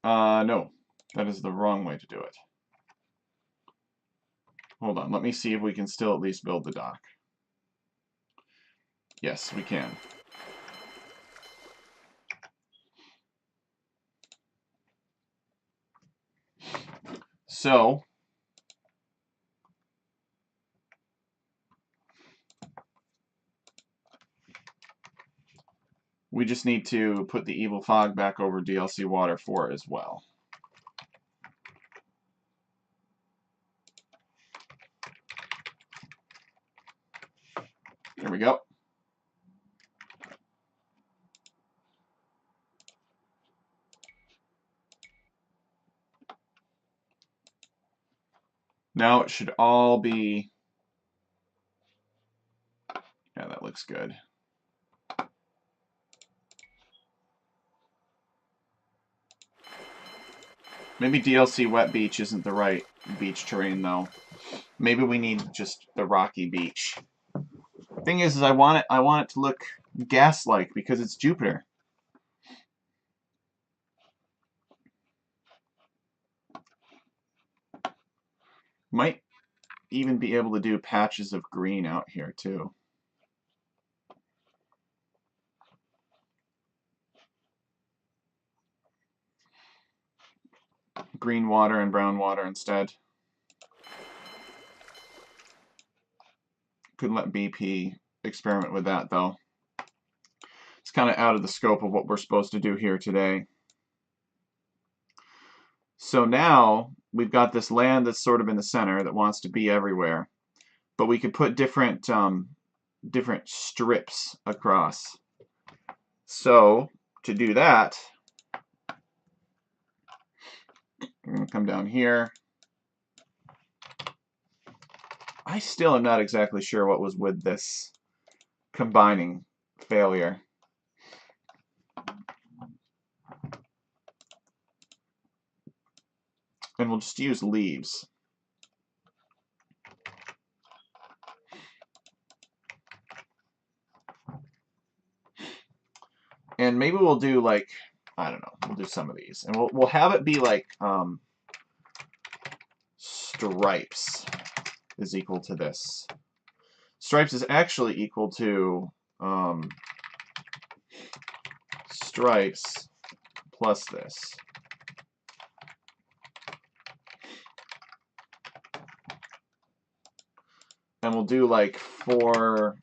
No. That is the wrong way to do it. Hold on, let me see if we can still at least build the dock. Yes, we can. So, we just need to put the evil fog back over DLC Water 4 as well. There we go. Now it should all be... Yeah, that looks good. Maybe DLC Wet Beach isn't the right beach terrain, though. Maybe we need just the rocky beach. Thing is I want it to look gas-like because it's Jupiter. Might even be able to do patches of green out here too. Green water and brown water instead. Could let BP experiment with that though. It's kind of out of the scope of what we're supposed to do here today. So now we've got this land that's sort of in the center that wants to be everywhere, but we could put different different strips across. So to do that, I'm going to come down here. I still am not exactly sure what was with this combining failure. And we'll just use leaves. And maybe we'll do like, I don't know, we'll do some of these. And we'll have it be like stripes is equal to this. Stripes is actually equal to stripes plus this. And we'll do like 4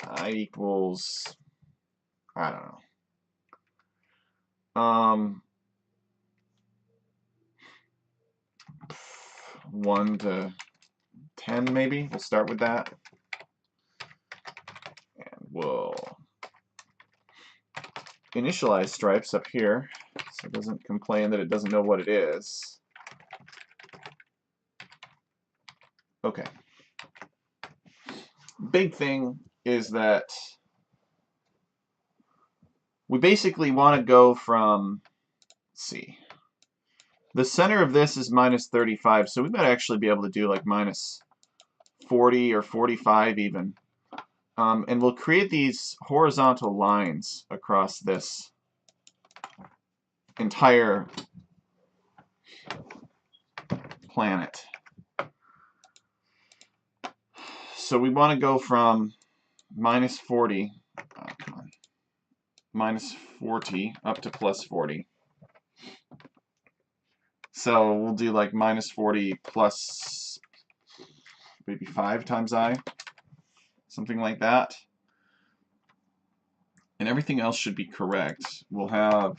I equals, I don't know. 1 to 10 maybe. We'll start with that. And we'll initialize stripes up here so it doesn't complain that it doesn't know what it is. Okay. Big thing is that we basically want to go from, let's see, the center of this is minus 35, so we might actually be able to do like minus 40 or 45 even. And we'll create these horizontal lines across this entire planet. So we want to go from minus 40, come on, minus 40 up to plus 40. So we'll do like minus 40 plus maybe 5 times I, something like that. And everything else should be correct. We'll have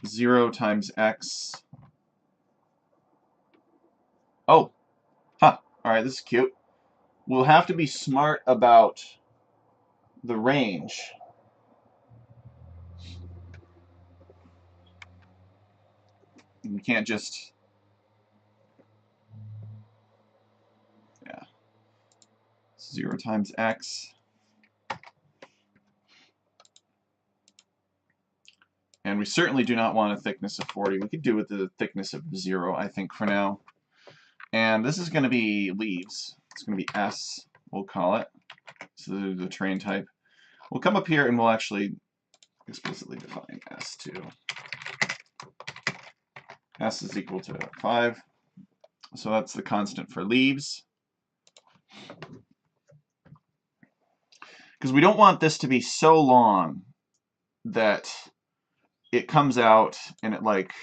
0 times x. Oh, huh, alright, this is cute. We'll have to be smart about the range. We can't just, yeah, 0 times x. And we certainly do not want a thickness of 40. We could do with the thickness of 0, I think, for now. And this is going to be leaves. It's going to be S, we'll call it. So the terrain type. We'll come up here and we'll actually explicitly define S too. S is equal to 5. So that's the constant for leaves. Because we don't want this to be so long that it comes out and it like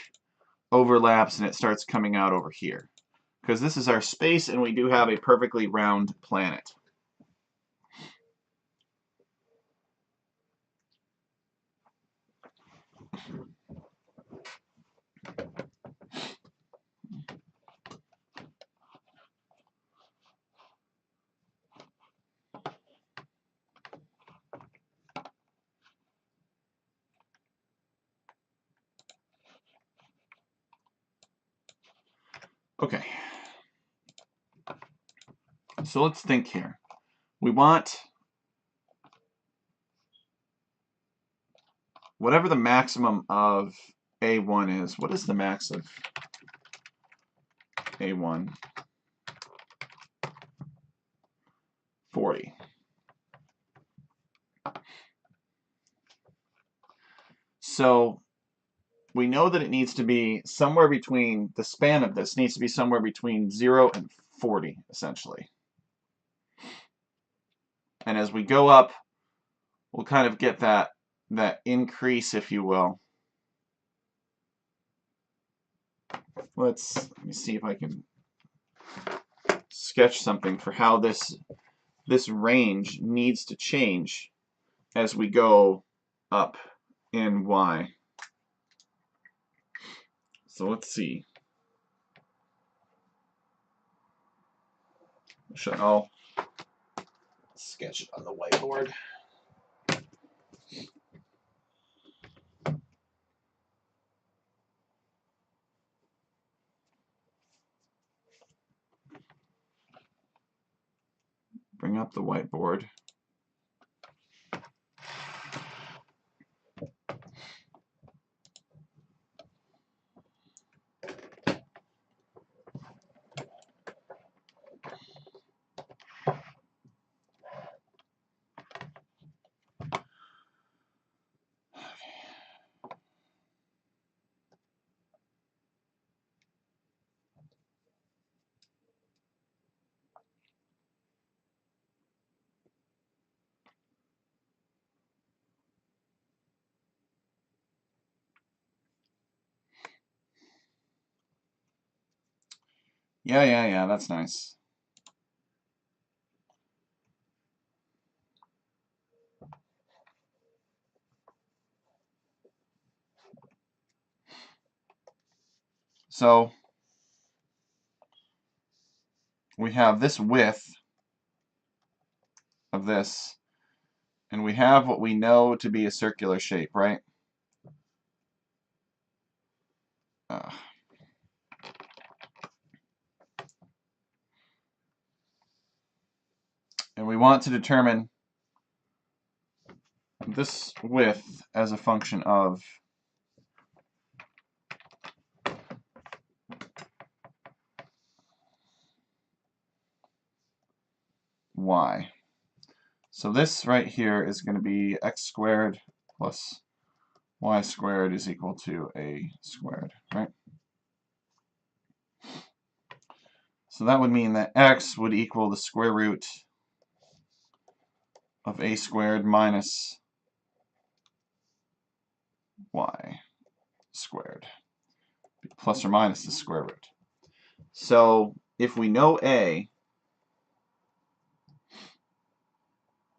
overlaps and it starts coming out over here. Because this is our space and we do have a perfectly round planet. Okay. So let's think here. We want whatever the maximum of A1 is. What is the max of A1? 40. So we know that it needs to be somewhere between, the span of this needs to be somewhere between 0 and 40, essentially. And as we go up, we'll kind of get that increase, if you will. Let me see if I can sketch something for how this range needs to change as we go up in Y. So let's see. I'll sketch it on the whiteboard. Bring up the whiteboard. Yeah, that's nice. So we have this width of this, and we have what we know to be a circular shape, right? And we want to determine this width as a function of y. So this right here is going to be x squared plus y squared is equal to a squared, right? So that would mean that x would equal the square root of a squared minus y squared, plus or minus the square root. So if we know a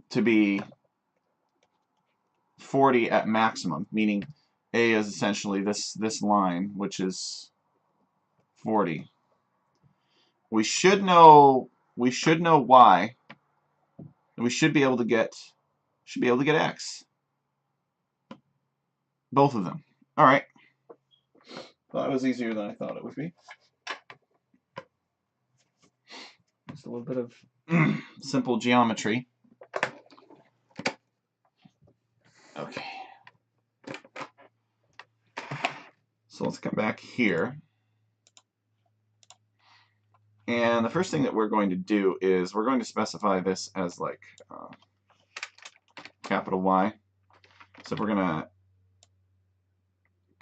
to be 40 at maximum, meaning a is essentially this line, which is 40. We should know y, and we should be able to get x. Both of them. All right. Well, that was easier than I thought it would be. Just a little bit of simple geometry. Okay. So let's come back here. And the first thing that we're going to do is we're going to specify this as like capital Y. So we're going to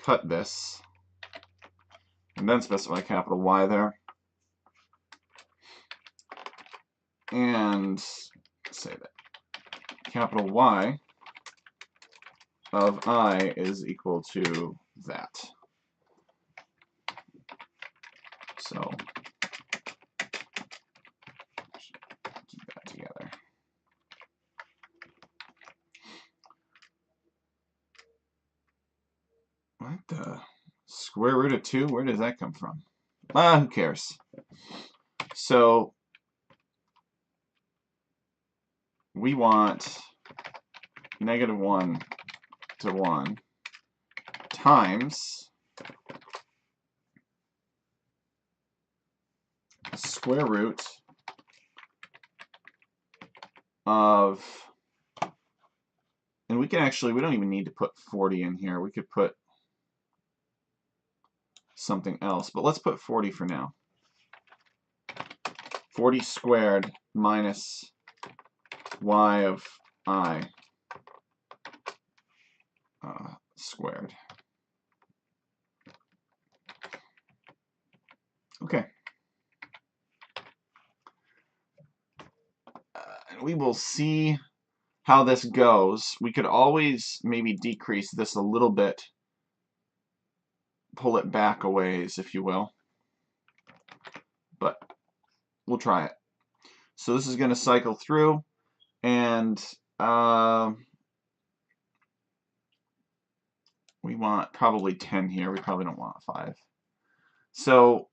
cut this And then specify capital Y there. And say that capital Y of I is equal to that. So keep that together. What the? Square root of 2? Where does that come from? Who cares? So we want -1 to 1 times the square root of, and we can actually, we don't even need to put 40 in here. We could put something else, but let's put 40 for now. 40 squared minus y of I squared. Okay. We will see how this goes. We could always maybe decrease this a little bit, pull it back a ways, if you will. But we'll try it. So this is going to cycle through, and we want probably 10 here. We probably don't want 5. So,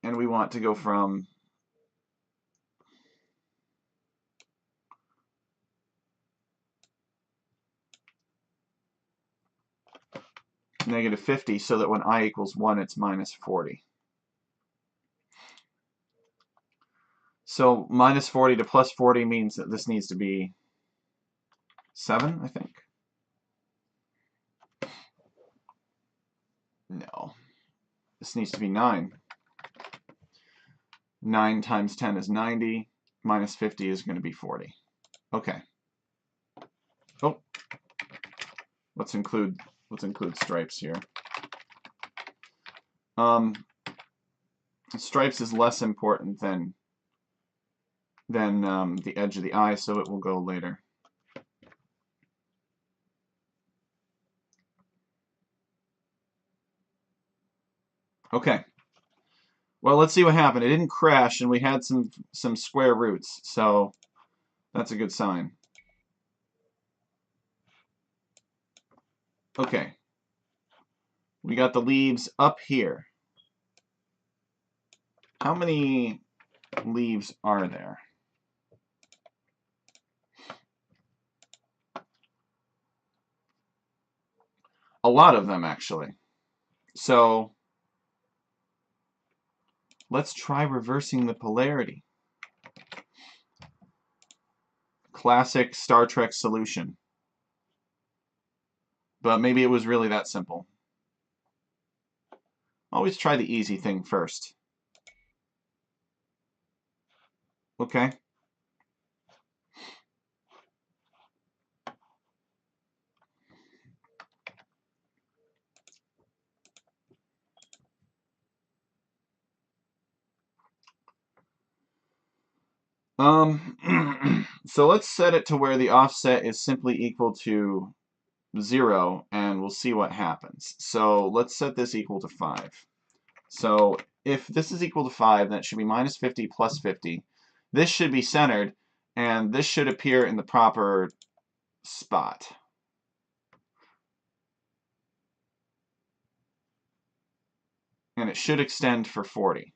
and we want to go from -50, so that when I equals 1, it's -40. So -40 to +40 means that this needs to be 7, I think. No. This needs to be 9. 9 times 10 is 90. -50 is going to be 40. Okay. Oh. Let's include stripes here. Stripes is less important than the edge of the eye, so it will go later. Okay. Well, let's see what happened. It didn't crash, and we had some square roots, so that's a good sign. Okay. We got the leaves up here. How many leaves are there? A lot of them, actually. So let's try reversing the polarity. Classic Star Trek solution. But maybe it was really that simple. Always try the easy thing first. Okay. So let's set it to where the offset is simply equal to 0, and we'll see what happens. So let's set this equal to 5. So if this is equal to 5, then it should be -50 plus 50. This should be centered, and this should appear in the proper spot. And it should extend for 40.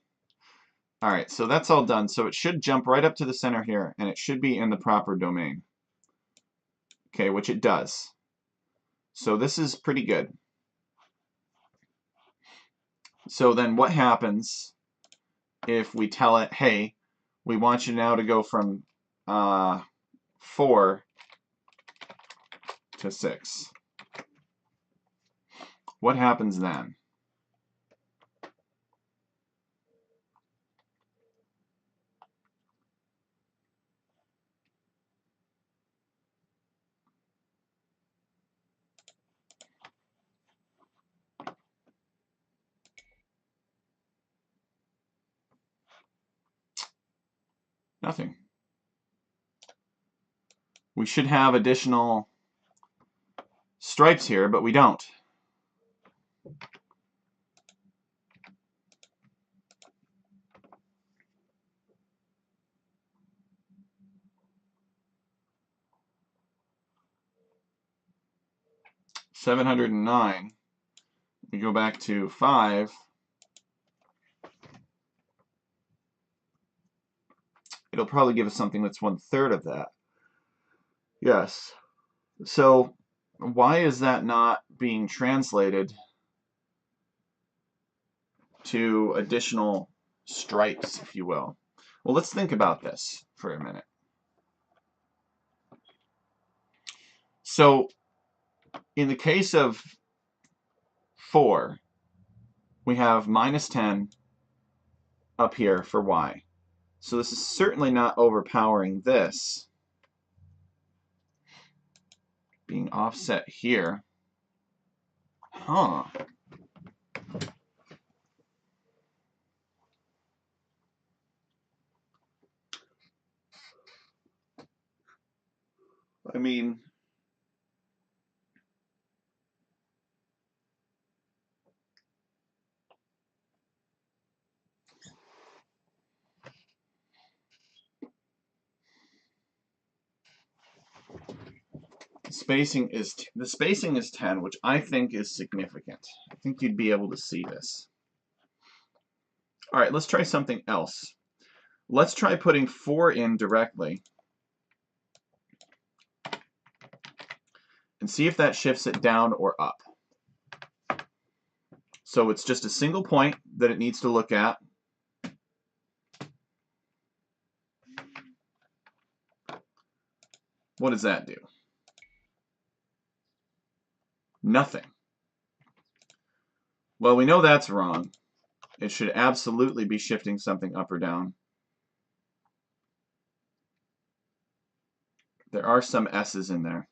All right, so that's all done. So it should jump right up to the center here, and it should be in the proper domain. Okay, which it does. So this is pretty good. So then what happens if we tell it, hey, we want you now to go from 4 to 6? What happens then? Nothing. We should have additional stripes here, but we don't. $709. We go back to 5. It'll probably give us something that's 1/3 of that. Yes. So why is that not being translated to additional stripes, if you will? Well, let's think about this for a minute. So in the case of 4, we have -10 up here for y. So this is certainly not overpowering this being offset here. Huh. I mean, the spacing is 10, which I think is significant. I think you'd be able to see this. All right, let's try something else. Let's try putting 4 in directly and see if that shifts it down or up. So it's just a single point that it needs to look at. What does that do? Nothing. Well, we know that's wrong. It should absolutely be shifting something up or down. There are some S's in there.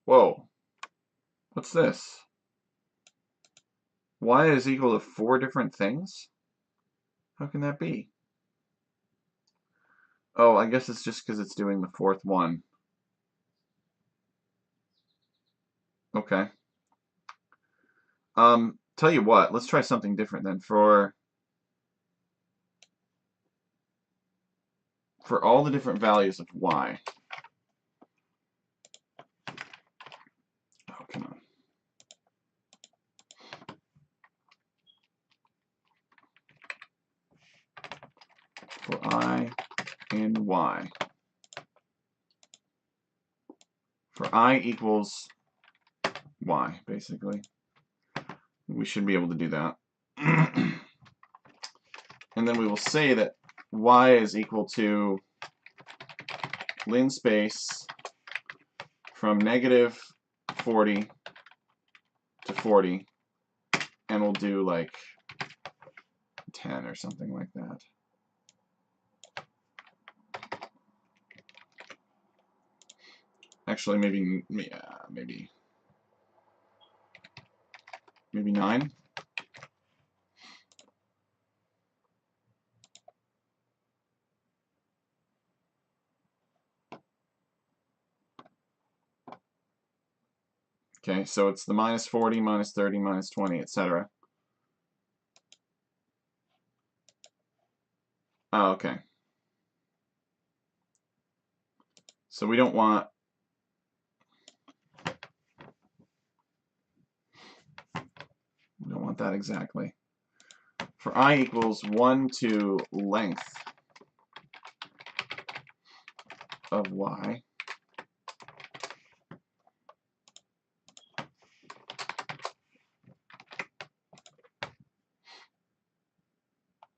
Whoa. What's this? Y is equal to 4 different things? How can that be? Oh, I guess it's just because it's doing the 4th one. Okay. Tell you what, let's try something different then. For all the different values of y. Oh, come on. For I and y. For I equals y, basically. We should be able to do that. And then we will say that y is equal to ln space from -40 to 40, and we'll do like 10 or something like that. Actually, maybe 9. Okay, so it's the -40, -30, -20, etc. Oh, okay. So we don't want that exactly. For I equals 1 to length of y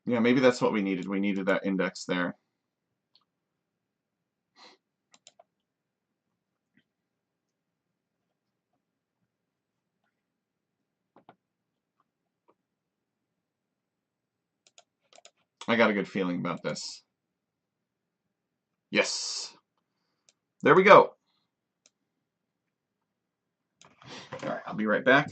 yeah, maybe that's what we needed. We needed that index there. I got a good feeling about this. Yes. There we go. All right, I'll be right back.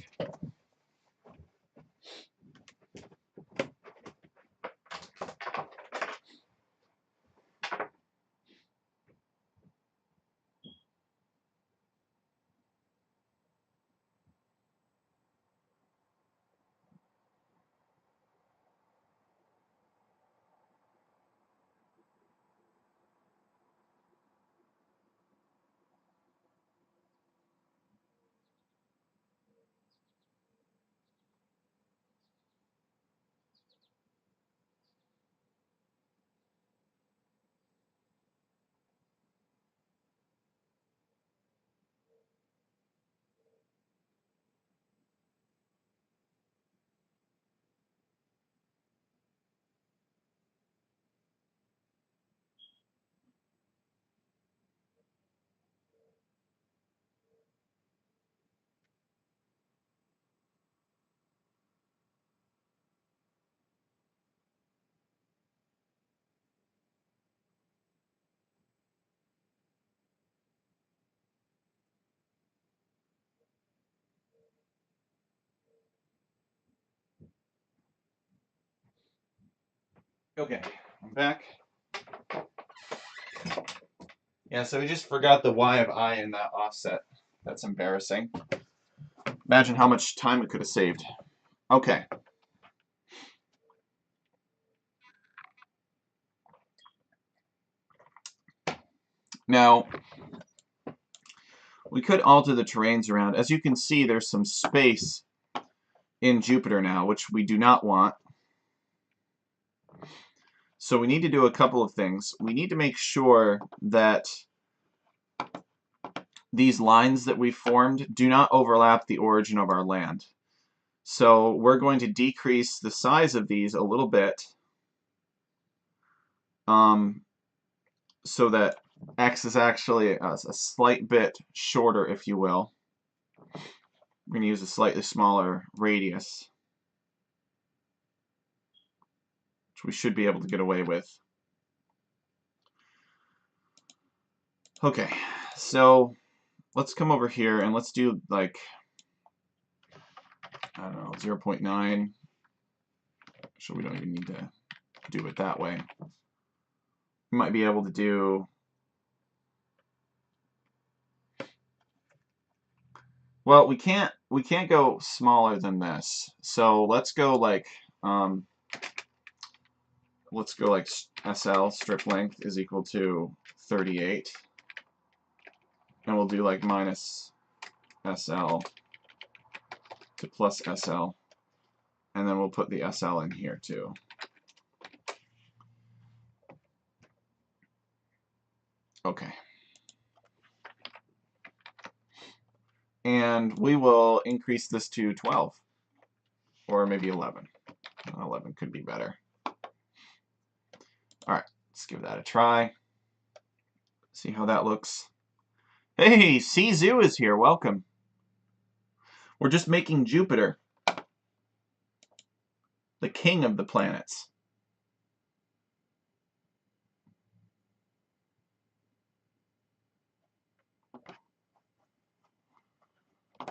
Okay, I'm back. Yeah, so we just forgot the y of I in that offset. That's embarrassing. Imagine how much time it could have saved. Okay. Now, we could alter the terrains around. As you can see, there's some space in Jupiter now, which we do not want. So we need to do a couple of things. We need to make sure that these lines that we formed do not overlap the origin of our land. So we're going to decrease the size of these a little bit so that x is actually a slight bit shorter, if you will. We're going to use a slightly smaller radius, which we should be able to get away with. Okay, so let's come over here and let's do like, I don't know, 0.9. So we don't even need to do it that way. We might be able to do, well, we can't go smaller than this. So let's go like SL, strip length, is equal to 38. And we'll do like minus SL to plus SL. And then we'll put the SL in here too. Okay. And we will increase this to 12. Or maybe 11. 11 could be better. Alright, let's give that a try. See how that looks. Hey, C-Zoo is here. Welcome. We're just making Jupiter the king of the planets.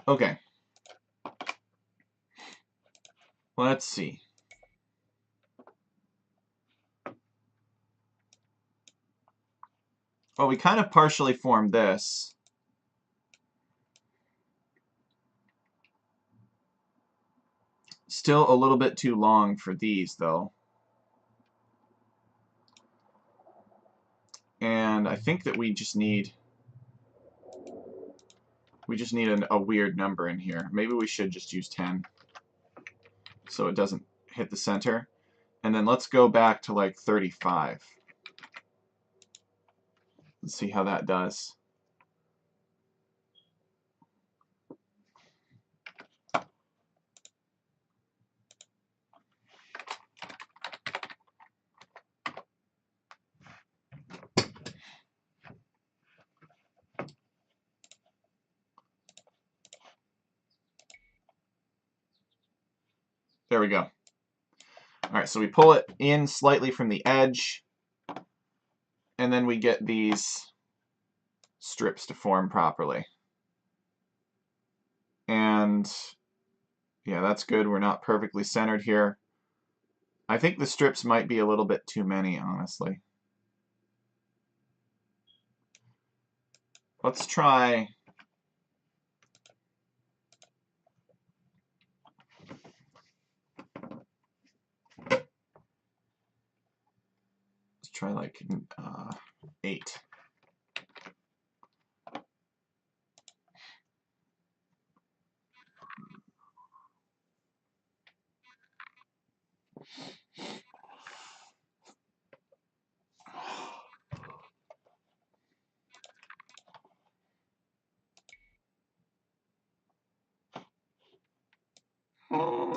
Okay. Let's see. Well, we kind of partially formed this. Still a little bit too long for these, though. And I think that we just need a weird number in here. Maybe we should just use 10 so it doesn't hit the center. And then let's go back to like 35. Let's see how that does. There we go. All right, so we pull it in slightly from the edge, and then we get these strips to form properly. And yeah, that's good. We're not perfectly centered here. I think the strips might be a little bit too many, honestly. Let's try... Let's try like 8.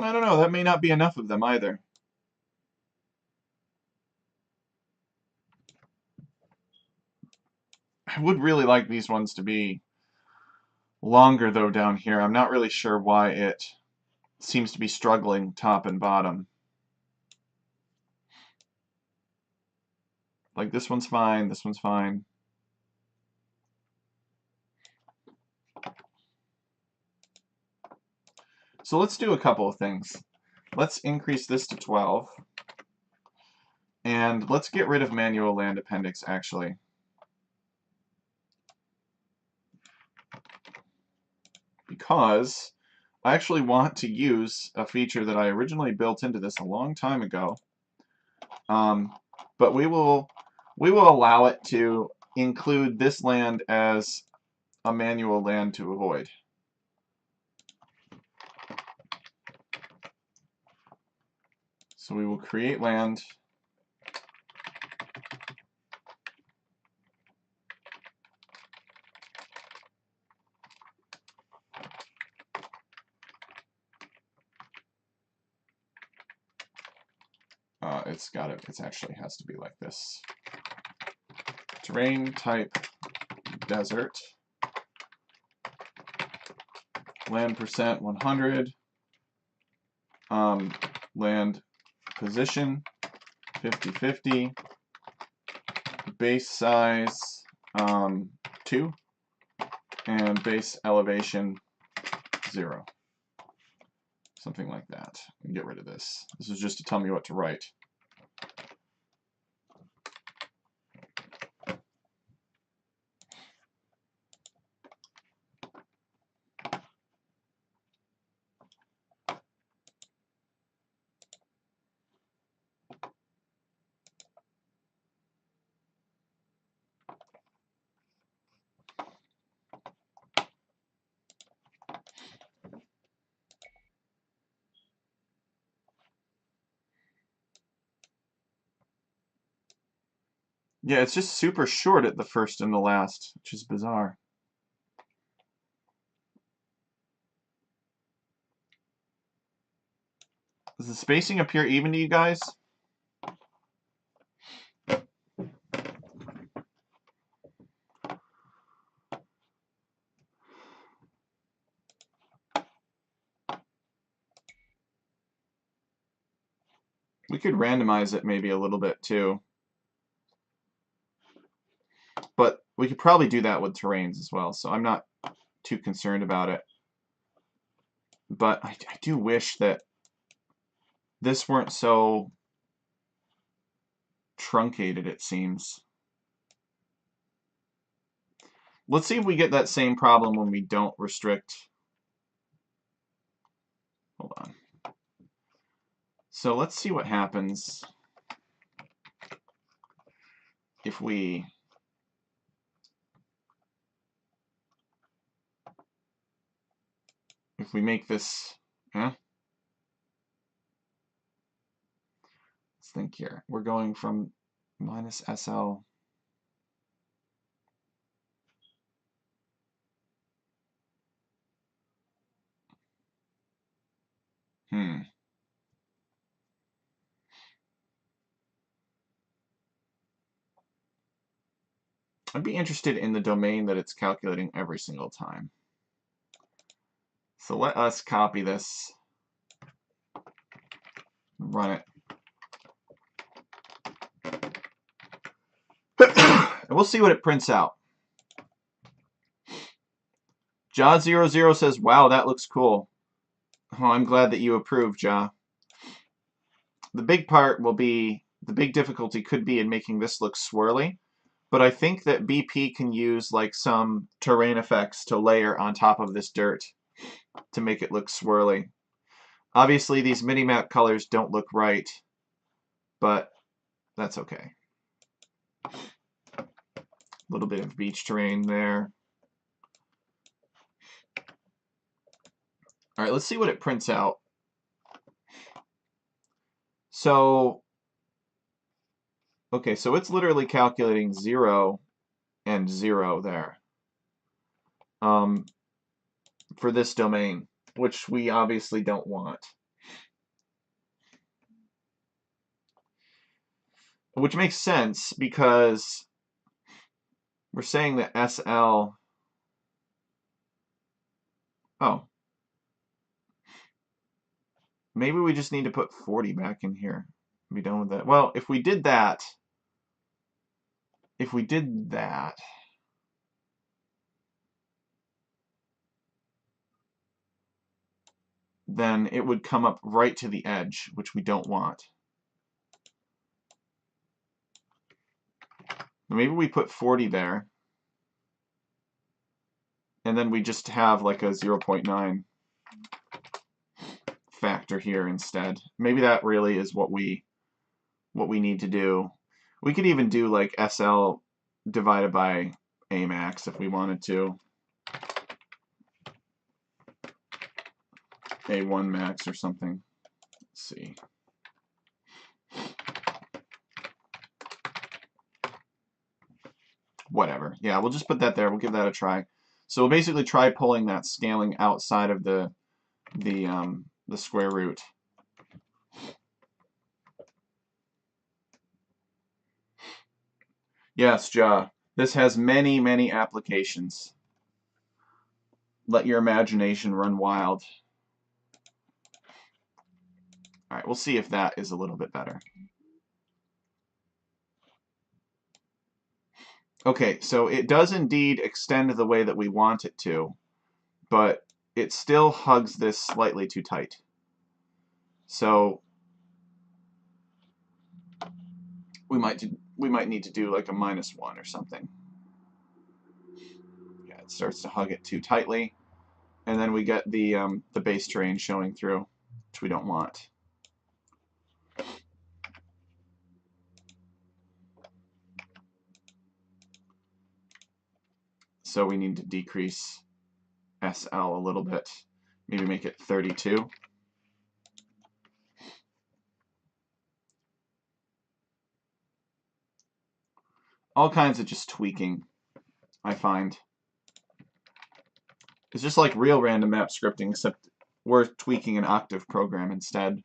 I don't know, that may not be enough of them either. I would really like these ones to be longer though down here. I'm not really sure why it seems to be struggling top and bottom. Like this one's fine, this one's fine. So let's do a couple of things. Let's increase this to 12. And let's get rid of manual land appendix, actually. Because I actually want to use a feature that I originally built into this a long time ago. But we will allow it to include this land as a manual land to avoid. So we will create land. It actually has to be like this. Terrain type desert. Land percent 100. Land position 50-50. Base size 2. And base elevation 0. Something like that. And get rid of this. This is just to tell me what to write. Yeah, it's just super short at the first and the last, which is bizarre. Does the spacing appear even to you guys? We could randomize it maybe a little bit too. But we could probably do that with terrains as well, so I'm not too concerned about it. But I do wish that this weren't so truncated, it seems. Let's see if we get that same problem when we don't restrict. Hold on. So let's see what happens if we make this, let's think here. We're going from minus SL. I'd be interested in the domain that it's calculating every single time. So let us copy this, run it. And we'll see what it prints out. Ja00 says, wow, that looks cool. Oh, I'm glad that you approve, Ja. The big part will be, the big difficulty could be in making this look swirly, but I think that BP can use like some terrain effects to layer on top of this dirt to make it look swirly. Obviously, these mini-map colors don't look right, but that's okay. A little bit of beach terrain there. All right, let's see what it prints out. So, okay, so it's literally calculating 0 and 0 there for this domain, which we obviously don't want. Which makes sense because we're saying that SL... Oh. Maybe we just need to put 40 back in here. Be done with that. Well, if we did that... then it would come up right to the edge, which we don't want. Maybe we put 40 there, and then we just have like a 0.9 factor here instead. Maybe that really is what we need to do. We could even do like SL divided by A max if we wanted to. A1 max or something. Let's see. Whatever. Yeah, we'll just put that there. We'll give that a try. So we'll basically try pulling that scaling outside of the square root. Yes, Ja. This has many, many applications. Let your imagination run wild. All right, we'll see if that is a little bit better. Okay, so it does indeed extend the way that we want it to, but it still hugs this slightly too tight. So we might need to do like a -1 or something. Yeah, it starts to hug it too tightly, and then we get the base terrain showing through, which we don't want. So we need to decrease SL a little bit. Maybe make it 32. All kinds of just tweaking, I find. It's just like real random map scripting, except we're tweaking an Octave program instead.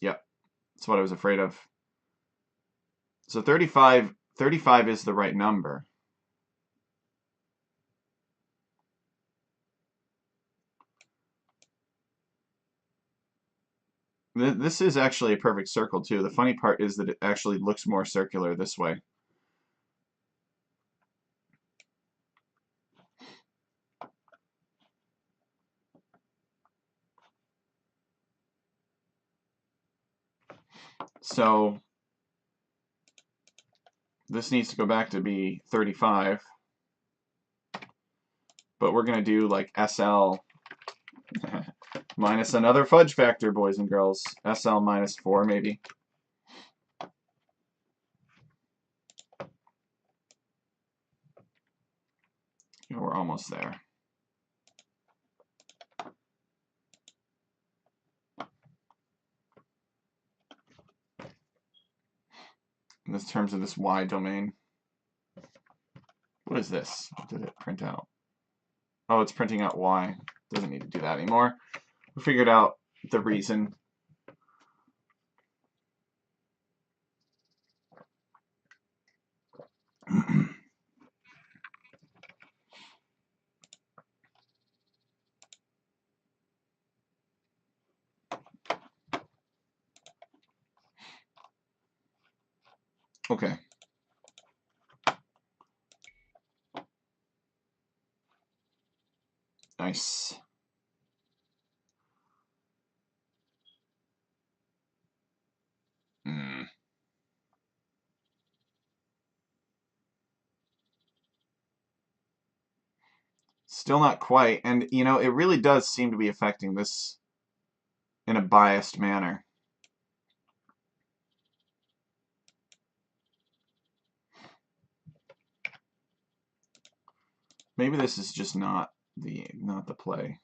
Yep, that's what I was afraid of. So 35 is the right number. This is actually a perfect circle too. The funny part is that it actually looks more circular this way. So this needs to go back to be 35. But we're going to do like SL minus another fudge factor, boys and girls. SL -4 maybe. Yeah, we're almost there. In terms of this Y domain. What is this? What did it print out? Oh, it's printing out Y. Doesn't need to do that anymore. We figured out the reason. Okay. Nice. Still not quite, and you know, it really does seem to be affecting this in a biased manner. Maybe this is just not the play.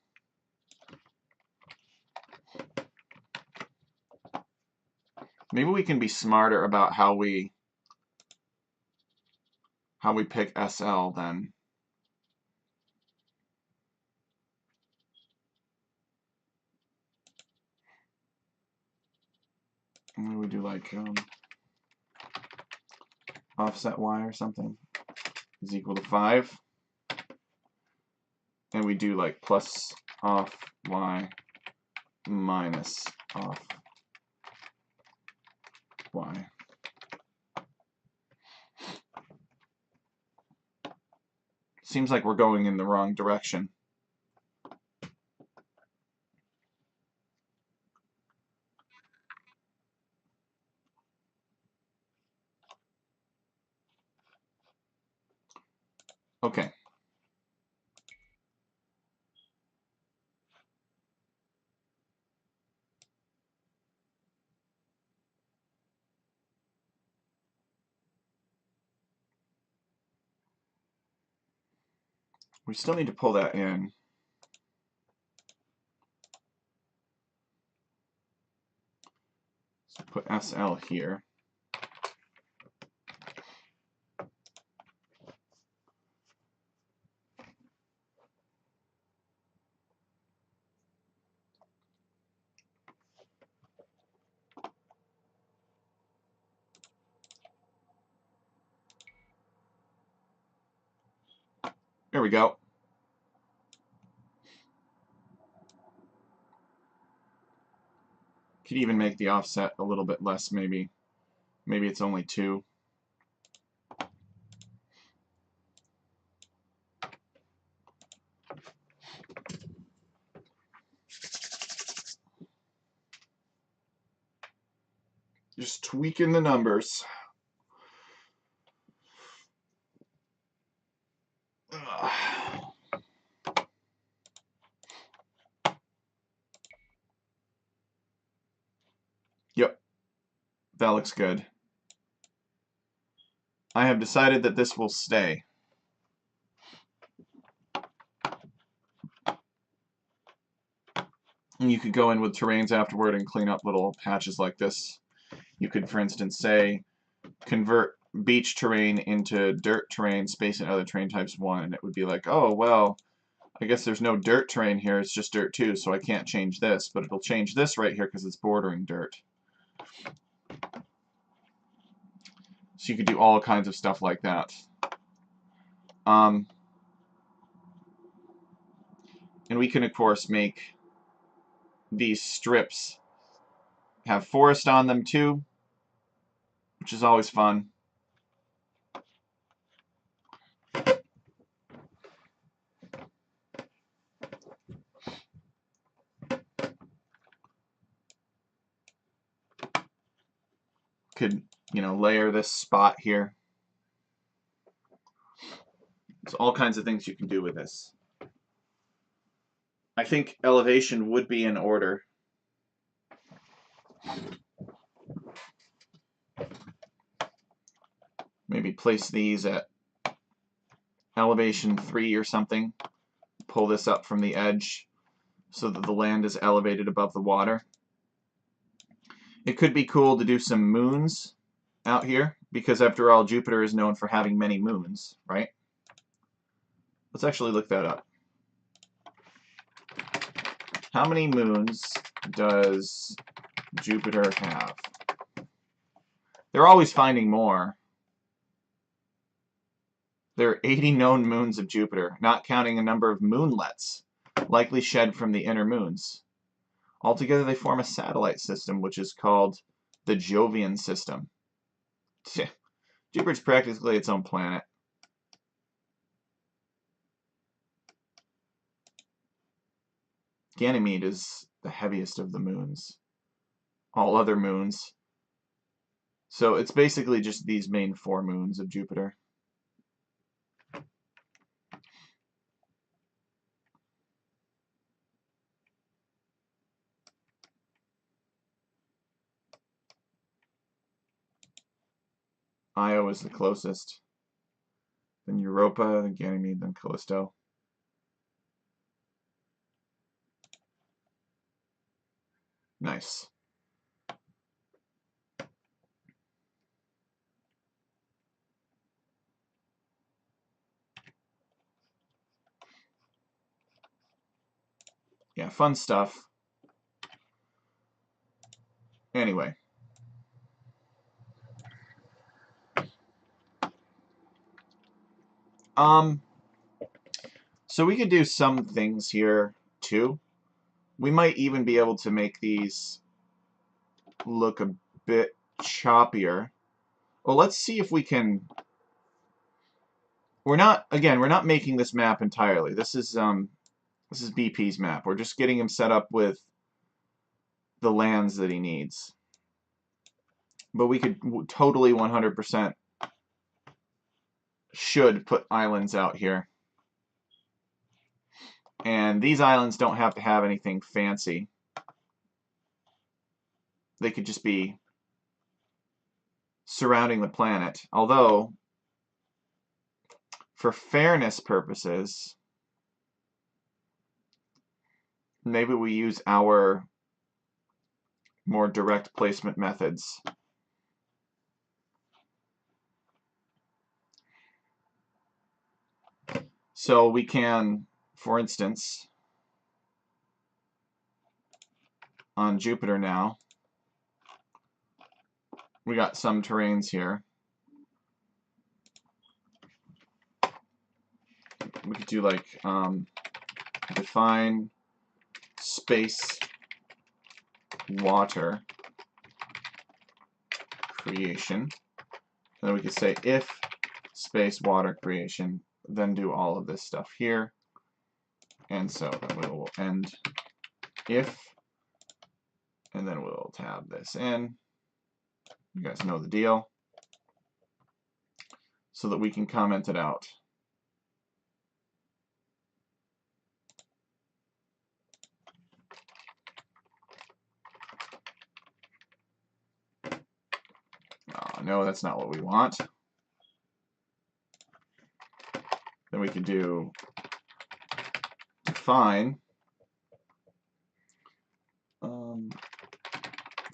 Maybe we can be smarter about how we pick SL then. Maybe we do like offset Y or something is equal to 5. And we do like plus off Y minus off Y. Seems like we're going in the wrong direction. Okay. We still need to pull that in. So put SL here. There we go. Could even make the offset a little bit less, maybe. Maybe it's only 2. Just tweaking the numbers. Yep, that looks good. I have decided that this will stay. And you could go in with terrains afterward and clean up little patches like this. You could, for instance, say, convert beach terrain into dirt terrain, space and other terrain types 1. And it would be like, oh, well, I guess there's no dirt terrain here, it's just dirt 2, so I can't change this, but it'll change this right here because it's bordering dirt. So you could do all kinds of stuff like that. And we can, of course, make these strips have forest on them too, which is always fun. Could, you know, layer this spot here. There's all kinds of things you can do with this. I think elevation would be in order. Maybe place these at elevation 3 or something. Pull this up from the edge so that the land is elevated above the water. It could be cool to do some moons out here, because after all, Jupiter is known for having many moons, right? Let's actually look that up. How many moons does Jupiter have? They're always finding more. There are 80 known moons of Jupiter, not counting a number of moonlets, likely shed from the inner moons. Altogether, they form a satellite system, which is called the Jovian system. Jupiter's practically its own planet. Ganymede is the heaviest of the moons. All other moons. So it's basically just these main 4 moons of Jupiter. Io is the closest. Then Europa, then Ganymede, then Callisto. Nice. Yeah, fun stuff. Anyway. So we could do some things here, too. We might even be able to make these look a bit choppier. Well, let's see if we can... we're not making this map entirely. This is BP's map. We're just getting him set up with the lands that he needs. But we could totally 100% should put islands out here. And these islands don't have to have anything fancy. They could just be surrounding the planet. Although, for fairness purposes, maybe we use our more direct placement methods. So we can, for instance, on Jupiter now, we got some terrains here. We could do like define space water creation. And then we could say if space water creation, then do all of this stuff here. And so then we will end if, and then we'll tab this in. You guys know the deal. So that we can comment it out. Oh, no, that's not what we want. Then we can do define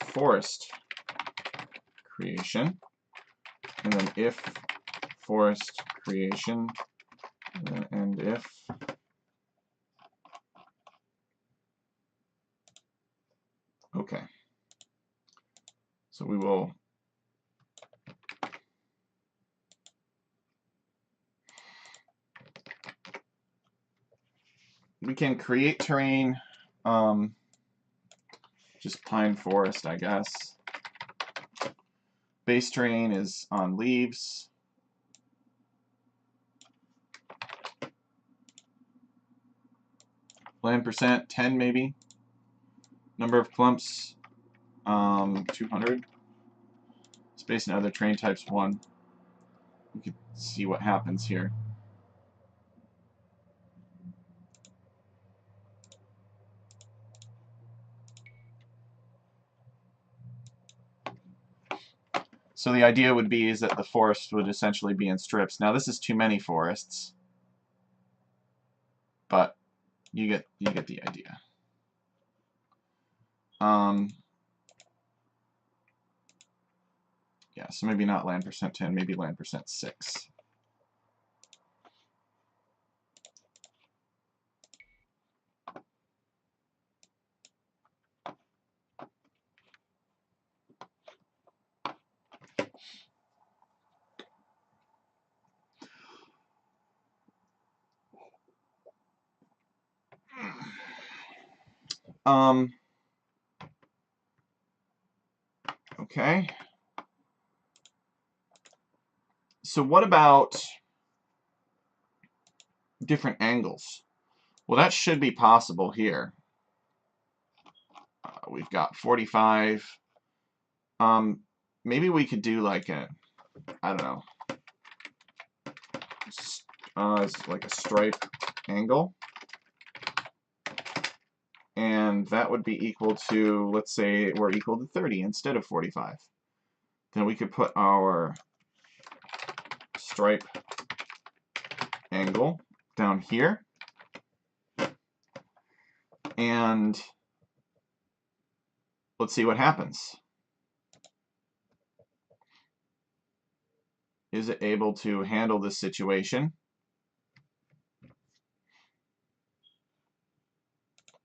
forest creation, and then if forest creation, and if okay. So we will we can create terrain, just pine forest, I guess. Base terrain is on leaves. Land percent 10 maybe. Number of clumps 200. Space and other terrain types 1. We could see what happens here. So the idea would be is that the forest would essentially be in strips. Now this is too many forests, but you get the idea. Yeah, so maybe not land percent 10, maybe land percent 6. Okay. So what about different angles? Well, that should be possible here. We've got 45. Maybe we could do like a, I don't know, it's like a stripe angle. And that would be equal to, let's say we're equal to 30 instead of 45. Then we could put our stripe angle down here. And let's see what happens. Is it able to handle this situation?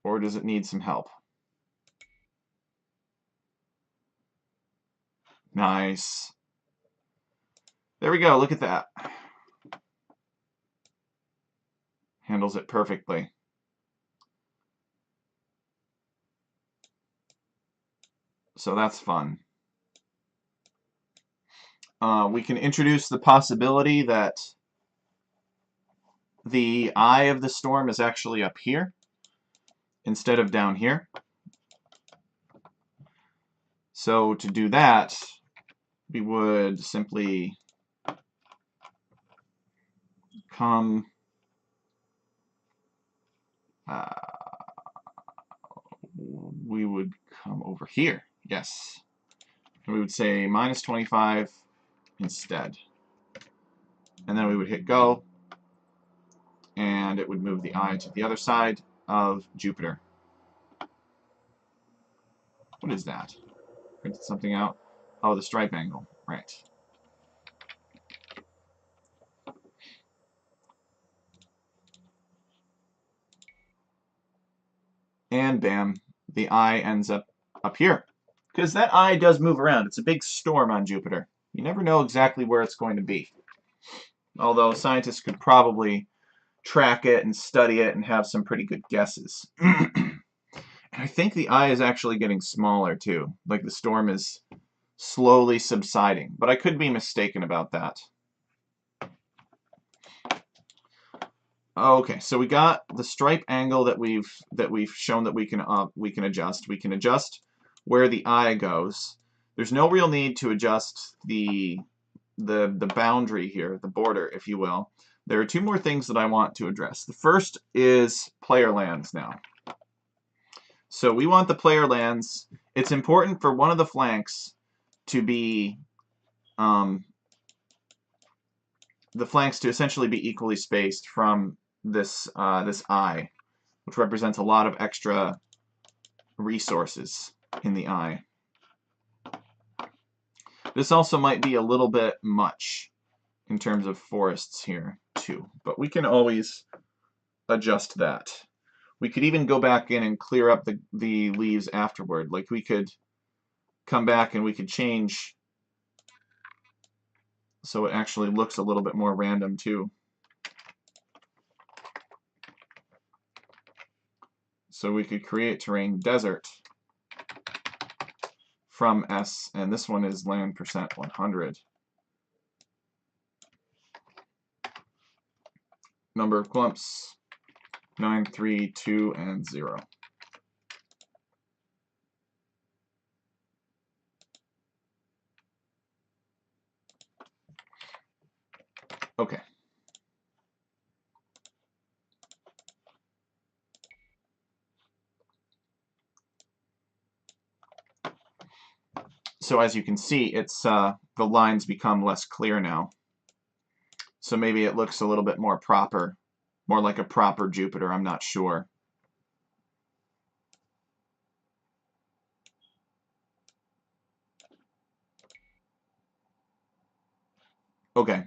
Or does it need some help? Nice. There we go, look at that. Handles it perfectly. So that's fun. We can introduce the possibility that the eye of the storm is actually up here instead of down here. So to do that, we would simply come we would come over here, yes. And we would say minus 25 instead. And then we would hit go, and it would move the eye to the other side of Jupiter. What is that? Printed something out. Oh, the stripe angle, right. And bam, the eye ends up here. Because that eye does move around. It's a big storm on Jupiter. You never know exactly where it's going to be. Although scientists could probably track it and study it and have some pretty good guesses. And I think the eye is actually getting smaller too. Like the storm is slowly subsiding. But I could be mistaken about that. Okay, so we got the stripe angle that we've shown that we can adjust. We can adjust where the eye goes. There's no real need to adjust the boundary here, the border, if you will. There are two more things that I want to address. The first is player lands now. So we want the player lands. It's important for one of the flanks to be the flanks to essentially be equally spaced from this eye, which represents a lot of extra resources in the eye. This also might be a little bit much in terms of forests here too, but we can always adjust that. We could even go back in and clear up the leaves afterward. Like we could come back and we could change so it actually looks a little bit more random too. So we could create terrain desert from S, and this one is land percent 100. Number of clumps 9, 3, 2, and 0. Okay. So as you can see, it's the lines become less clear now. So maybe it looks a little bit more proper, more like a proper Jupiter, I'm not sure. Okay.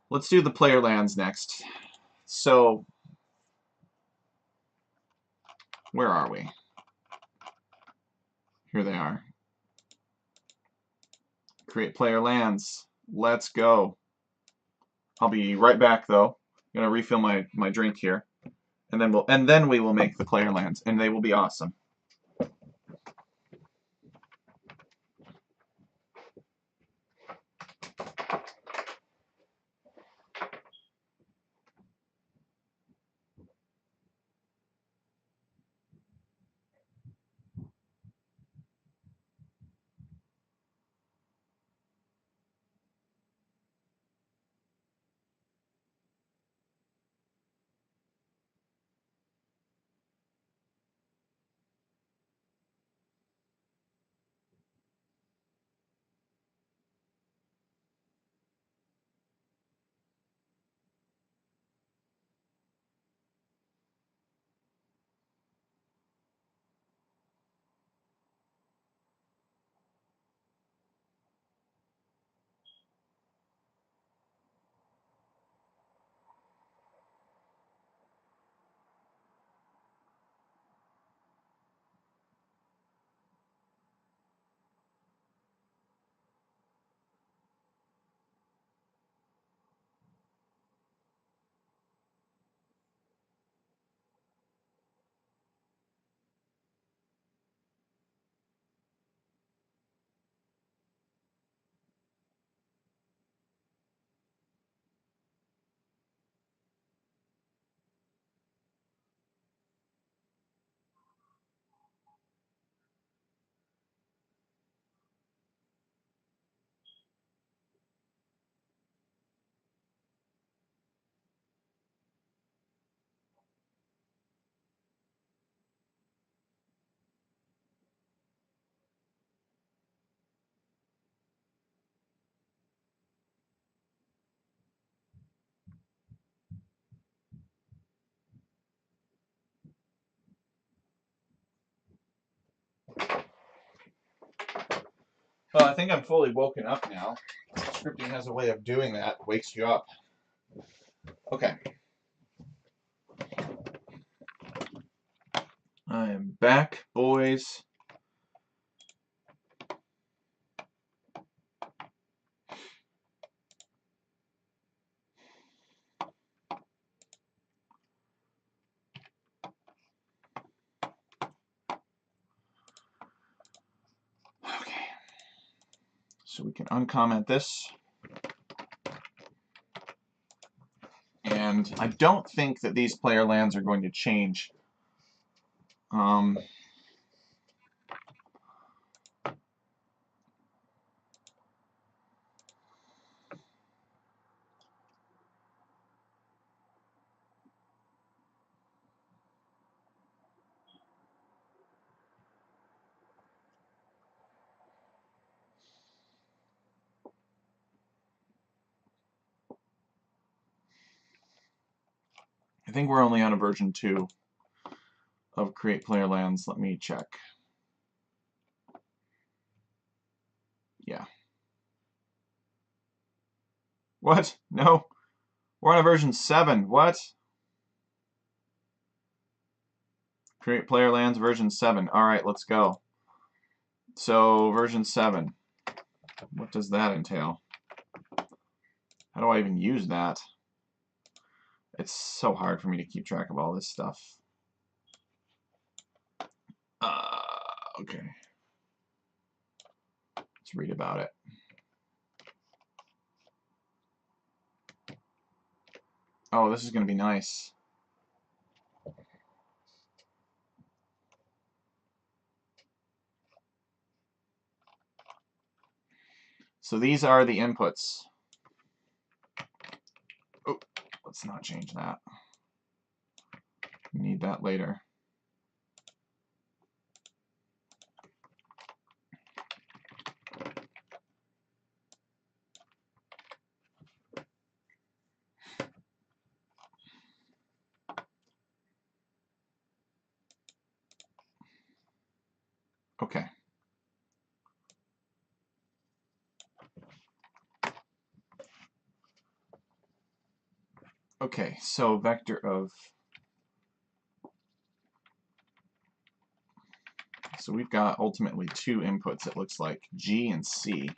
Let's do the player lands next. So, where are we? Here they are. Create player lands. Let's go. I'll be right back though. I'm gonna refill my drink here, and then we will make the player lands, and they will be awesome. Well, I think I'm fully woken up now. Scripting has a way of doing that, wakes you up. Okay. I am back, boys. Okay. So we can uncomment this. And I don't think that these player lands are going to change. I think we're only on a version 2 of Create Player Lands. Let me check. Yeah. What? No. We're on a version 7. What? Create Player Lands version 7. Alright, let's go. So, version 7. What does that entail? How do I even use that? It's so hard for me to keep track of all this stuff. Okay. Let's read about it. Oh, this is going to be nice. So these are the inputs. Oh, let's not change that. We need that later. Okay. Okay, so vector of... So we've got ultimately 2 inputs, it looks like, G and C.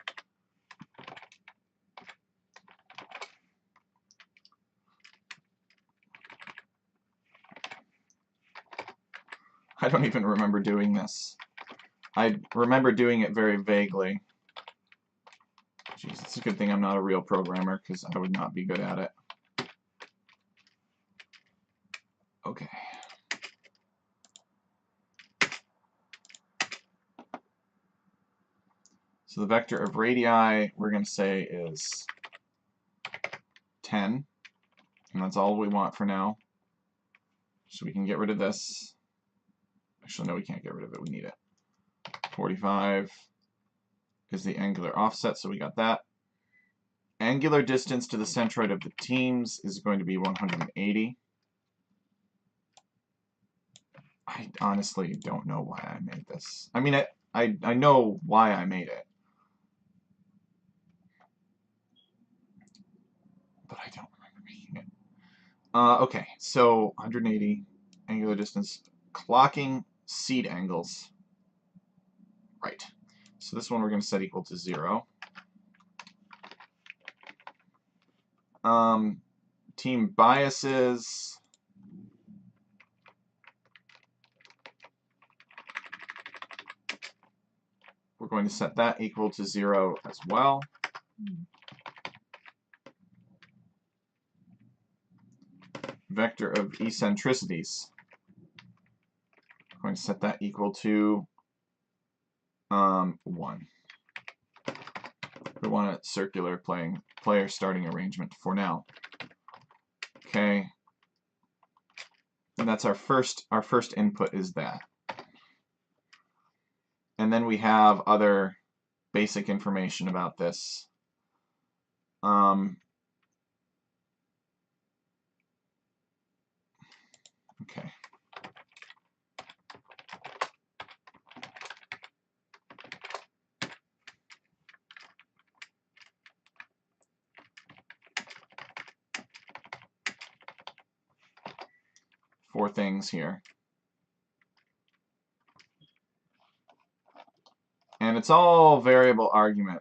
I don't even remember doing this. I remember doing it very vaguely. Jeez, it's a good thing I'm not a real programmer, because I would not be good at it. Okay. So the vector of radii, we're going to say, is 10. And that's all we want for now. So we can get rid of this. Actually, no, we can't get rid of it. We need it. 45 is the angular offset, so we got that. Angular distance to the centroid of the teams is going to be 180. I honestly don't know why I made this. I mean, I know why I made it. But I don't remember making it. Okay, so 180 angular distance. Clocking seed angles. Right. So this one we're going to set equal to 0. Team biases. We're going to set that equal to 0 as well. Vector of eccentricities. We're going to set that equal to 1. We want a circular player starting arrangement for now. Okay. And that's our first input is that. And then we have other basic information about this. Okay. Four things here. And it's all variable argument,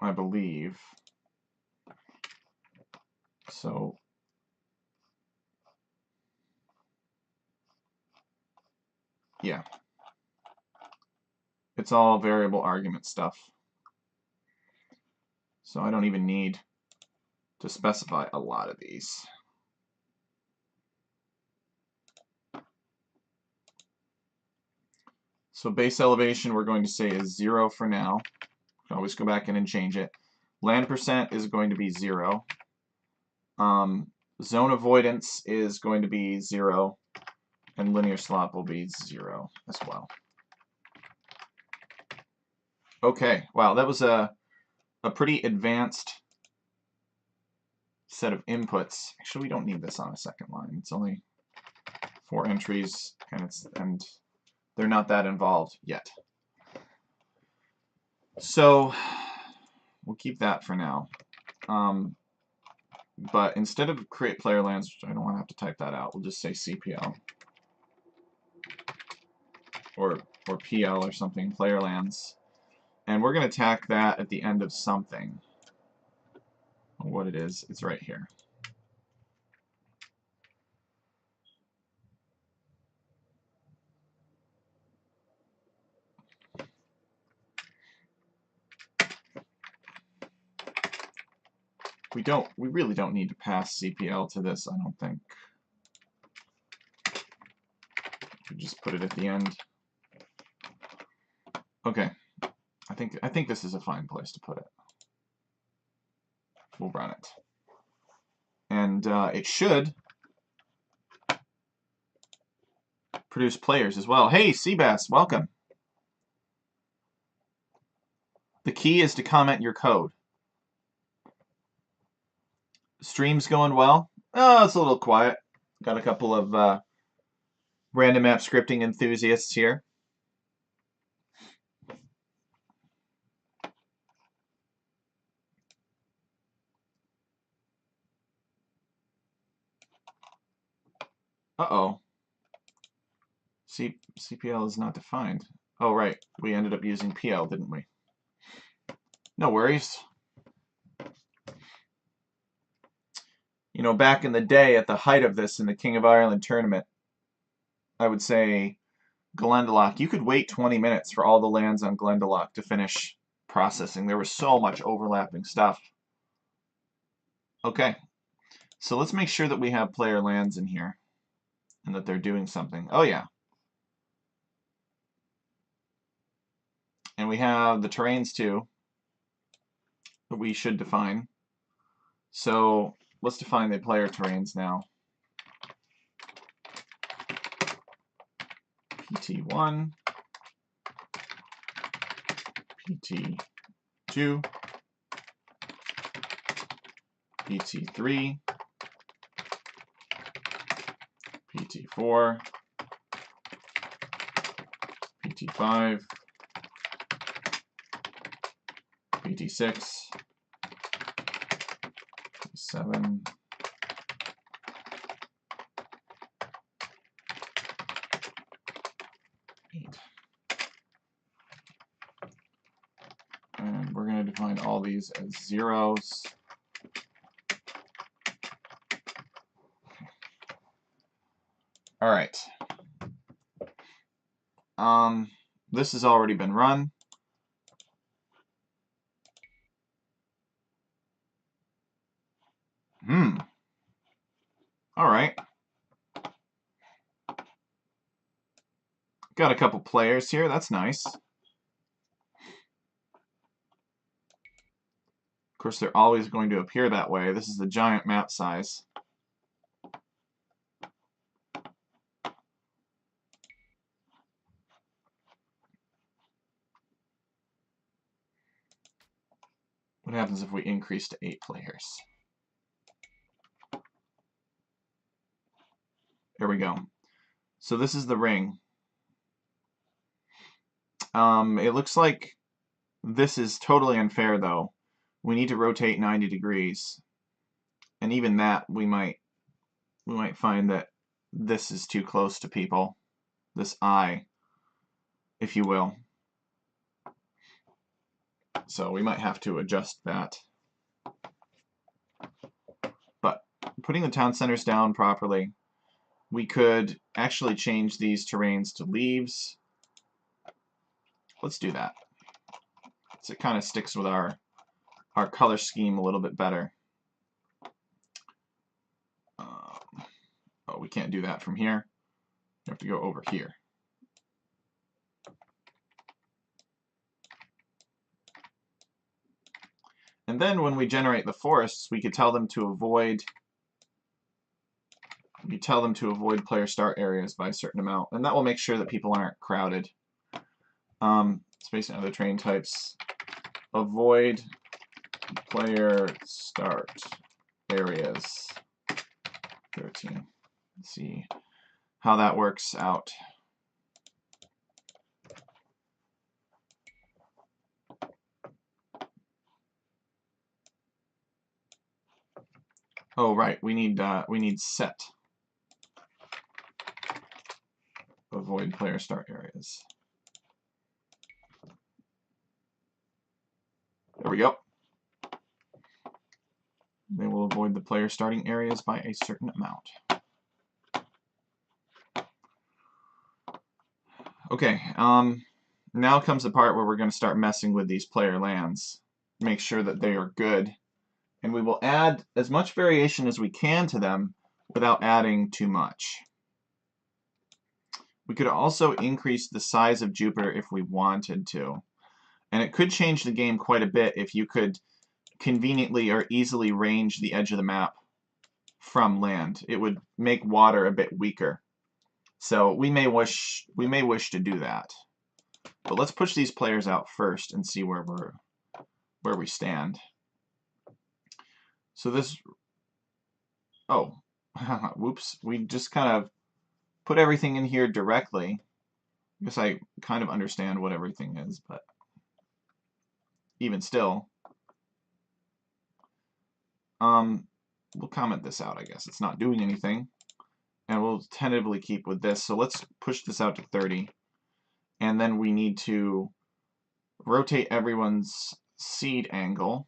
I believe. So yeah. It's all variable argument stuff. So I don't even need to specify a lot of these. So base elevation we're going to say is 0 for now. You can always go back in and change it. Land percent is going to be 0. Zone avoidance is going to be 0. And linear slop will be 0 as well. Okay, wow, that was a pretty advanced set of inputs. Actually, we don't need this on a second line. It's only 4 entries, and they're not that involved yet. So we'll keep that for now. But instead of create player lands, which I don't want to have to type that out, we'll just say CPL or PL or something, player lands. And we're going to tack that at the end of something. What it is, it's right here. We really don't need to pass CPL to this, I don't think. We just put it at the end. Okay. I think this is a fine place to put it. We'll run it. And it should produce players as well. Hey, Seabass, welcome. The key is to comment your code. Stream's going well. Oh, it's a little quiet. Got a couple of random map scripting enthusiasts here. Uh-oh. CPL is not defined. Oh, right. We ended up using PL, didn't we? No worries. You know, back in the day, at the height of this in the King of Ireland tournament, I would say Glendalough. You could wait 20 minutes for all the lands on Glendalough to finish processing. There was so much overlapping stuff. Okay, so let's make sure that we have player lands in here and that they're doing something. Oh yeah. And we have the terrains too that we should define. So let's define the player terrains now. PT1, PT2, PT3, PT4, PT5, PT6, PT7, and we're going to define all these as zeros. All right. This has already been run. All right. Got a couple players here. That's nice. Of course, they're always going to appear that way. This is the giant map size. What happens if we increase to 8 players? There we go. So this is the ring. It looks like this is totally unfair, though. We need to rotate 90 degrees, and even that we might find that this is too close to people. This eye, if you will. So we might have to adjust that. But putting the town centers down properly, we could actually change these terrains to leaves. Let's do that. So it kind of sticks with our color scheme a little bit better. Oh, we can't do that from here. We have to go over here. And then when we generate the forests, we could tell them to avoid player start areas by a certain amount, and that will make sure that people aren't crowded. Space and other terrain types. Avoid player start areas. 13. Let's see how that works out. Oh right, we need set. Avoid player start areas. There we go. They will avoid the player starting areas by a certain amount. Okay, now comes the part where we're going to start messing with these player lands. Make sure that they are good. And we will add as much variation as we can to them without adding too much. We could also increase the size of Jupiter if we wanted to. And it could change the game quite a bit if you could conveniently or easily range the edge of the map from land. It would make water a bit weaker. So we may wish to do that. But let's push these players out first and see where we stand. So this, oh, whoops, we just kind of put everything in here directly. I guess I kind of understand what everything is, but even still, we'll comment this out, I guess. It's not doing anything, and we'll tentatively keep with this. So let's push this out to 30, and then we need to rotate everyone's seed angle.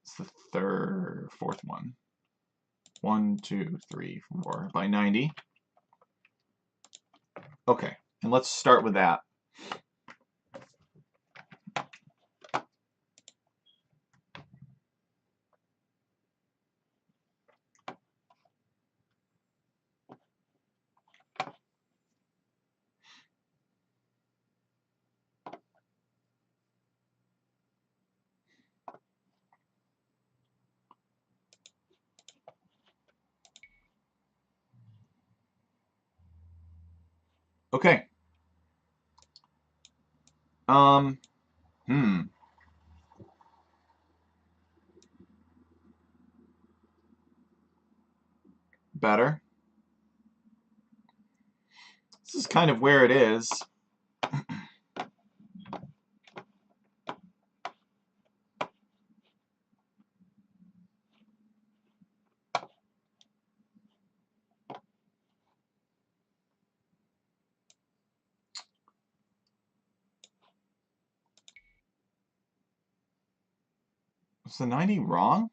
It's the fourth one. 1, 2, 3, 4 by 90. Okay, and let's start with that. Okay. Um, hmm. Better. This is kind of where it is. Is the 90 wrong?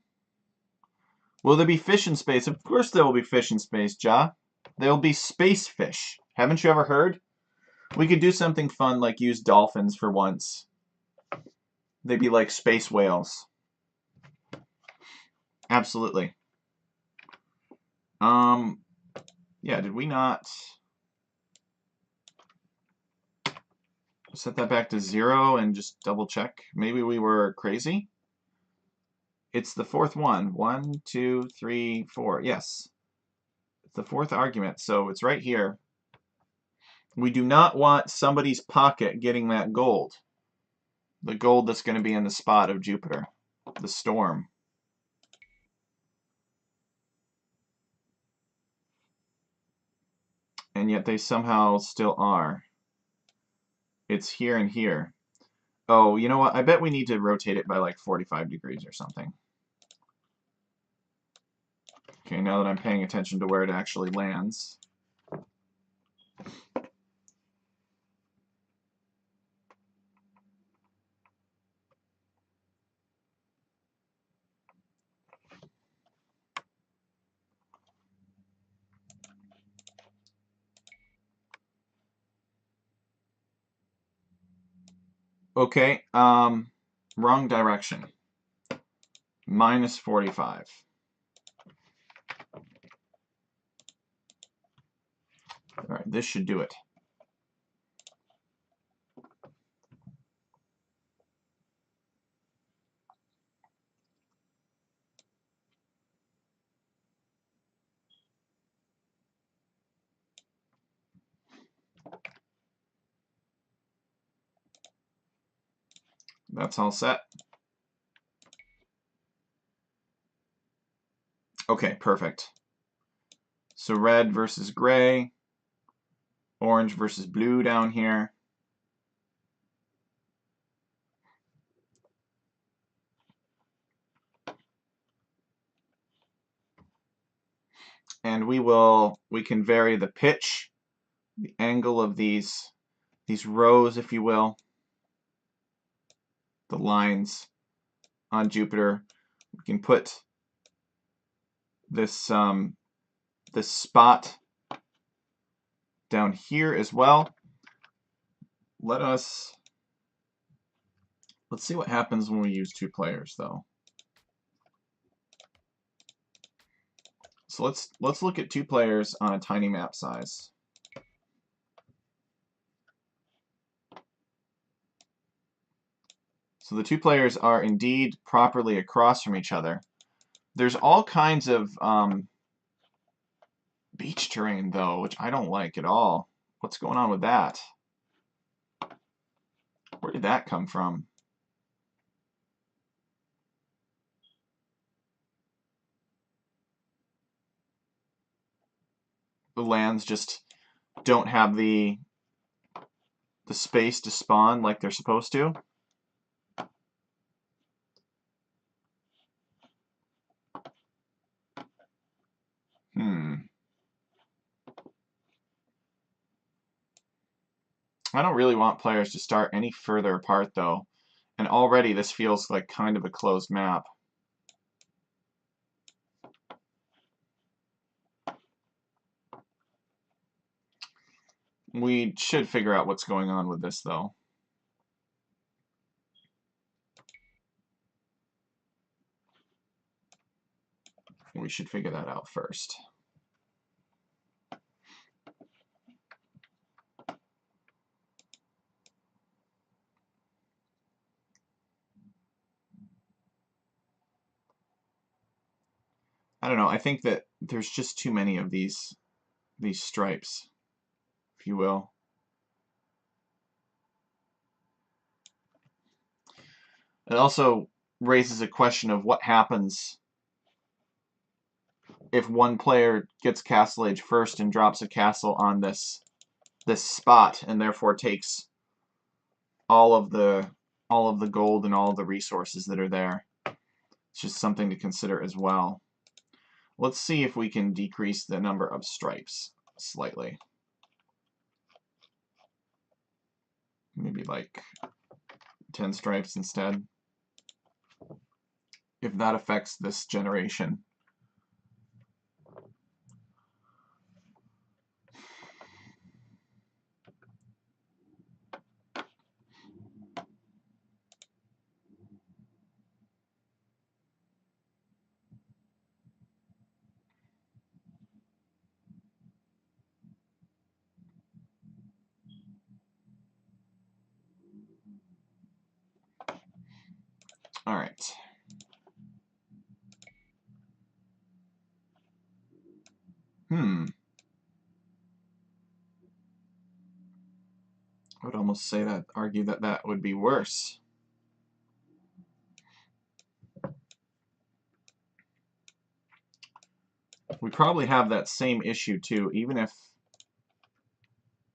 Will there be fish in space? Of course there will be fish in space, Ja. There'll be space fish. Haven't you ever heard? We could do something fun like use dolphins for once. They'd be like space whales. Absolutely. Yeah, did we not set that back to 0 and just double check? Maybe we were crazy? It's the fourth one. 1, 2, 3, 4. Yes. It's the fourth argument, so it's right here. We do not want somebody's pocket getting that gold. The gold that's going to be in the spot of Jupiter. The storm. And yet they somehow still are. It's here and here. Oh, you know what? I bet we need to rotate it by like 45 degrees or something. Okay, now that I'm paying attention to where it actually lands. Okay, wrong direction. Minus 45. All right, this should do it. That's all set. Okay, perfect. So red versus gray, orange versus blue down here. And we can vary the pitch, the angle of these rows, if you will, the lines on Jupiter. We can put this this spot down here as well. Let's see what happens when we use 2 players, though. So let's look at 2 players on a tiny map size. So the 2 players are indeed properly across from each other. There's all kinds of beach terrain, though, which I don't like at all. What's going on with that? Where did that come from? The lands just don't have the space to spawn like they're supposed to. I don't really want players to start any further apart, though. And already this feels like kind of a closed map. We should figure out what's going on with this, though. We should figure that out first. I don't know. I think that there's just too many of these stripes, if you will. It also raises a question of what happens if one player gets Castle Age first and drops a castle on this spot and therefore takes all of the gold and all of the resources that are there. It's just something to consider as well. Let's see if we can decrease the number of stripes slightly. Maybe like 10 stripes instead. If that affects this generation. All right. I would almost argue that that would be worse. We probably have that same issue too, even if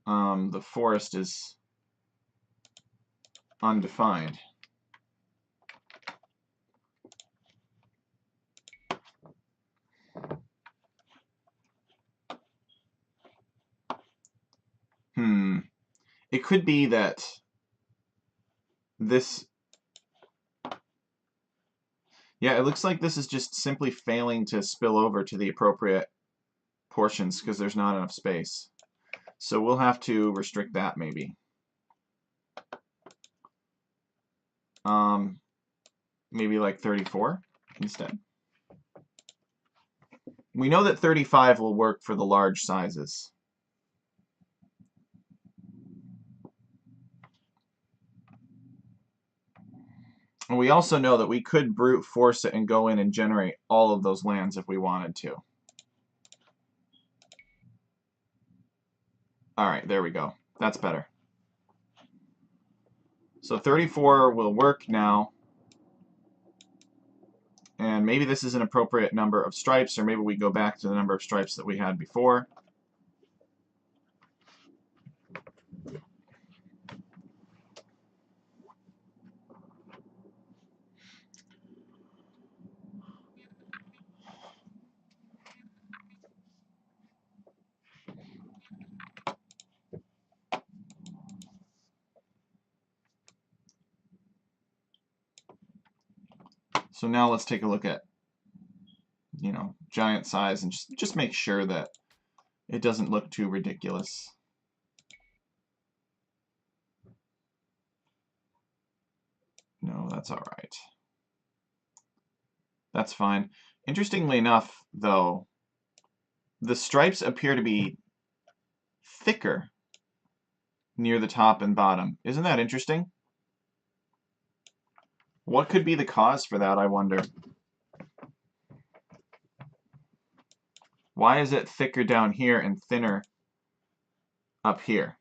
the forest is undefined. It could be that this... Yeah, it looks like this is just simply failing to spill over to the appropriate portions because there's not enough space. So we'll have to restrict that maybe. Maybe like 34 instead. We know that 35 will work for the large sizes. And we also know that we could brute force it and go in and generate all of those lands if we wanted to. Alright, there we go. That's better. So 34 will work now. And maybe this is an appropriate number of stripes, or maybe we go back to the number of stripes that we had before. So now let's take a look at, giant size and just make sure that it doesn't look too ridiculous. No, that's all right. That's fine. Interestingly enough, though, the stripes appear to be thicker near the top and bottom. Isn't that interesting? What could be the cause for that, I wonder? Why is it thicker down here and thinner up here?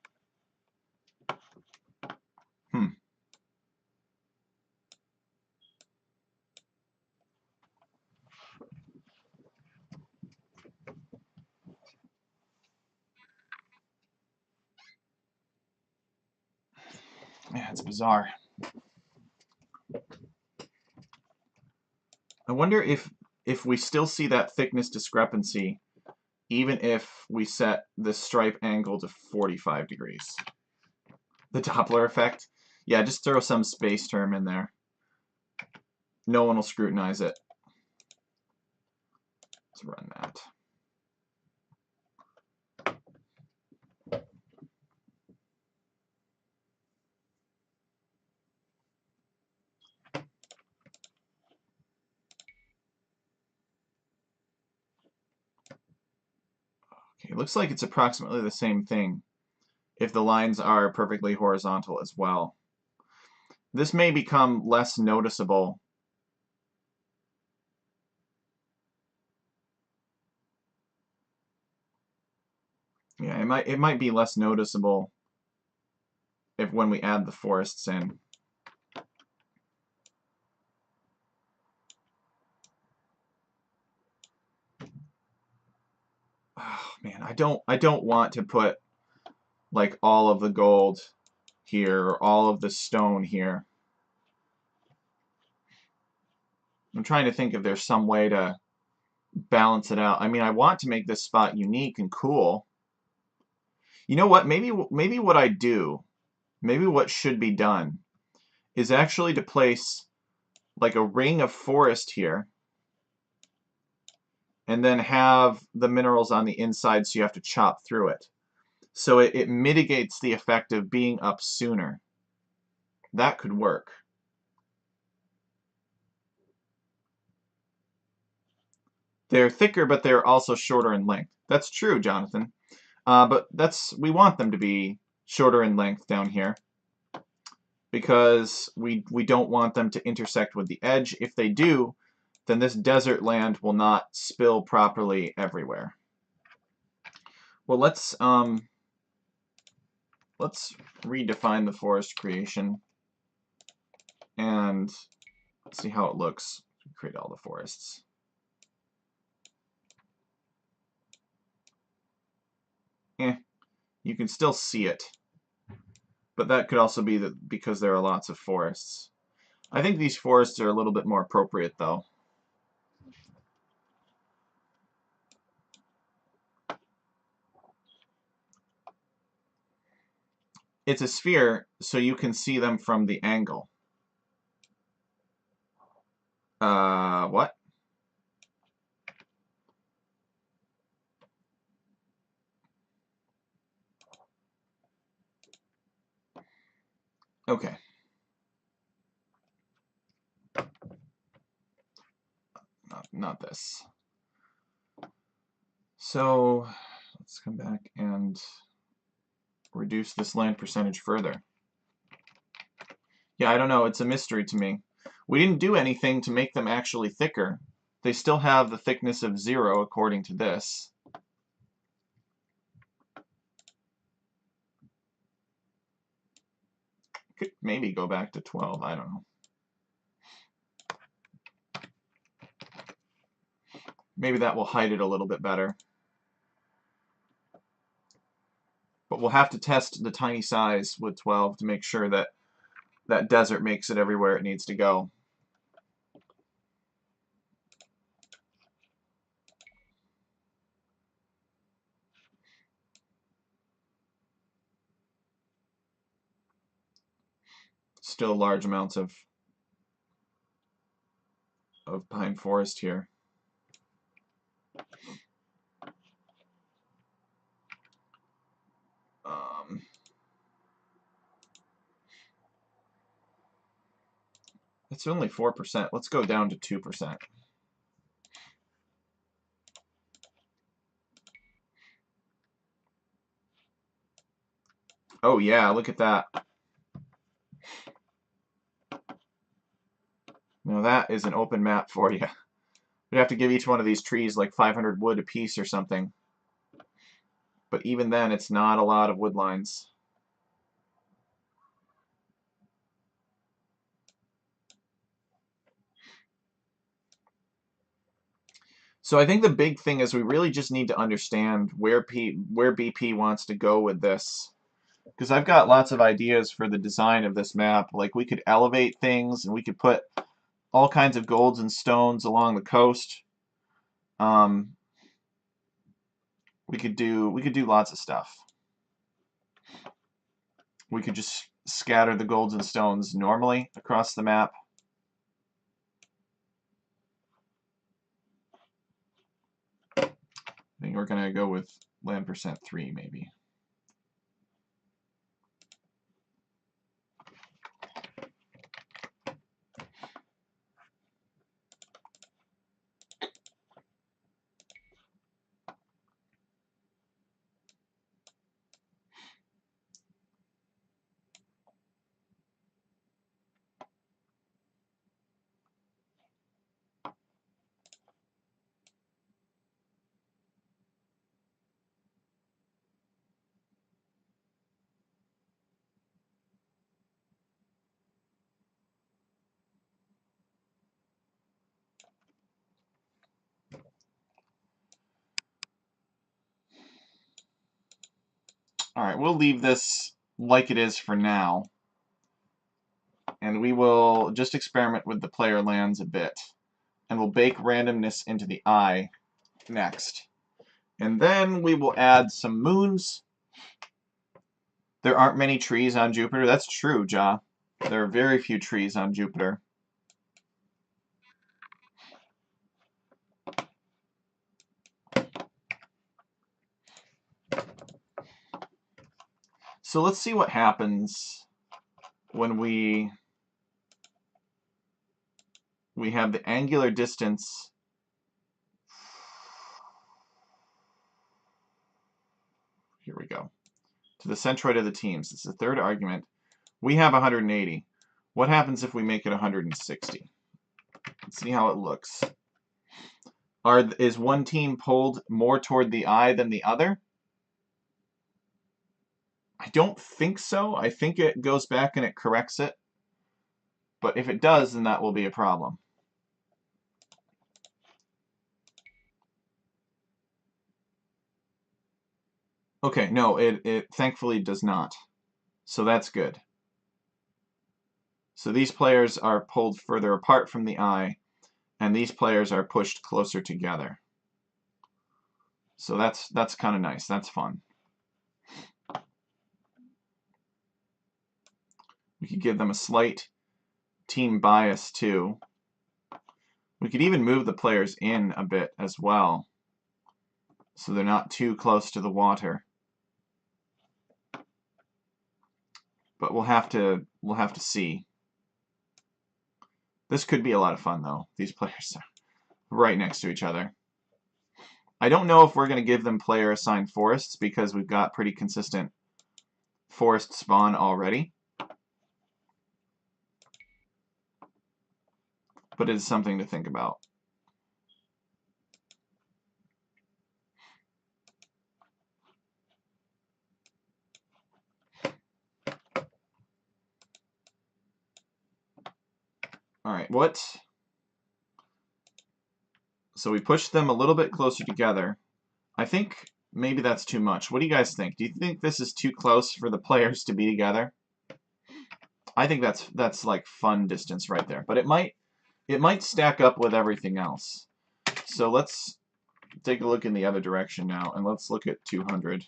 Yeah, it's bizarre. I wonder if we still see that thickness discrepancy even if we set the stripe angle to 45 degrees. The Doppler effect? Yeah, just throw some space term in there. No one will scrutinize it. Let's run that. It looks like it's approximately the same thing if the lines are perfectly horizontal as well. This may become less noticeable. Yeah, it might be less noticeable if when we add the forests in. Oh man, I don't want to put like all of the gold here or all of the stone here. I'm trying to think if there's some way to balance it out. I mean, I want to make this spot unique and cool. You know what? Maybe what I do, maybe what should be done is actually to place like a ring of forest here and then have the minerals on the inside so you have to chop through it. So it mitigates the effect of being up sooner. That could work. They're thicker, but they're also shorter in length. That's true, Jonathan. But we want them to be shorter in length down here because we don't want them to intersect with the edge. If they do, then this desert land will not spill properly everywhere. Well, let's redefine the forest creation and see how it looks. Create all the forests. You can still see it, but that could also be because there are lots of forests. I think these forests are a little bit more appropriate, though. It's a sphere, so you can see them from the angle. What? Okay. Not this. So, let's come back and reduce this land percentage further. Yeah, I don't know. It's a mystery to me. We didn't do anything to make them actually thicker. They still have the thickness of 0 according to this. Could maybe go back to 12. I don't know. Maybe that will hide it a little bit better. But we'll have to test the tiny size with 12 to make sure that that desert makes it everywhere it needs to go. Still large amounts of pine forest here. It's only 4%. Let's go down to 2%. Oh yeah, look at that. Now that is an open map for you. We'd have to give each one of these trees like 500 wood a piece or something. But even then, it's not a lot of wood lines. So I think the big thing is we really just need to understand where BP wants to go with this. Because I've got lots of ideas for the design of this map. Like we could elevate things and we could put all kinds of golds and stones along the coast. We could do lots of stuff. We could just scatter the golds and stones normally across the map. I think we're gonna go with land percent 3 maybe. Alright, we'll leave this like it is for now. And we will just experiment with the player lands a bit. And we'll bake randomness into the eye next. And then we will add some moons. There aren't many trees on Jupiter. That's true, Ja. There are very few trees on Jupiter. So let's see what happens when we have the angular distance. Here we go. To the centroid of the teams. This is the third argument. We have 180. What happens if we make it 160? Let's see how it looks. Is one team pulled more toward the eye than the other? I don't think so. I think it goes back and it corrects it. But if it does, then that will be a problem. Okay, no, it thankfully does not. So that's good. So these players are pulled further apart from the eye, and these players are pushed closer together. So that's kind of nice. That's fun. We could give them a slight team bias too. We could even move the players in a bit as well, so they're not too close to the water. But we'll have to see. This could be a lot of fun though. These players are right next to each other. I don't know if we're going to give them player assigned forests because we've got pretty consistent forest spawn already. But it's something to think about. Alright, what? So we pushed them a little bit closer together. I think maybe that's too much. What do you guys think? Do you think this is too close for the players to be together? I think that's like fun distance right there. But it might stack up with everything else. So let's take a look in the other direction now, and let's look at 200.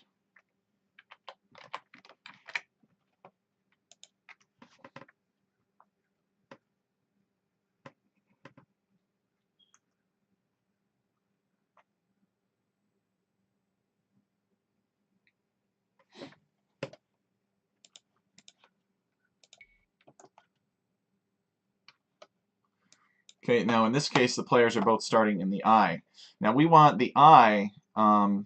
Okay, now in this case, the players are both starting in the eye. Now we want the eye to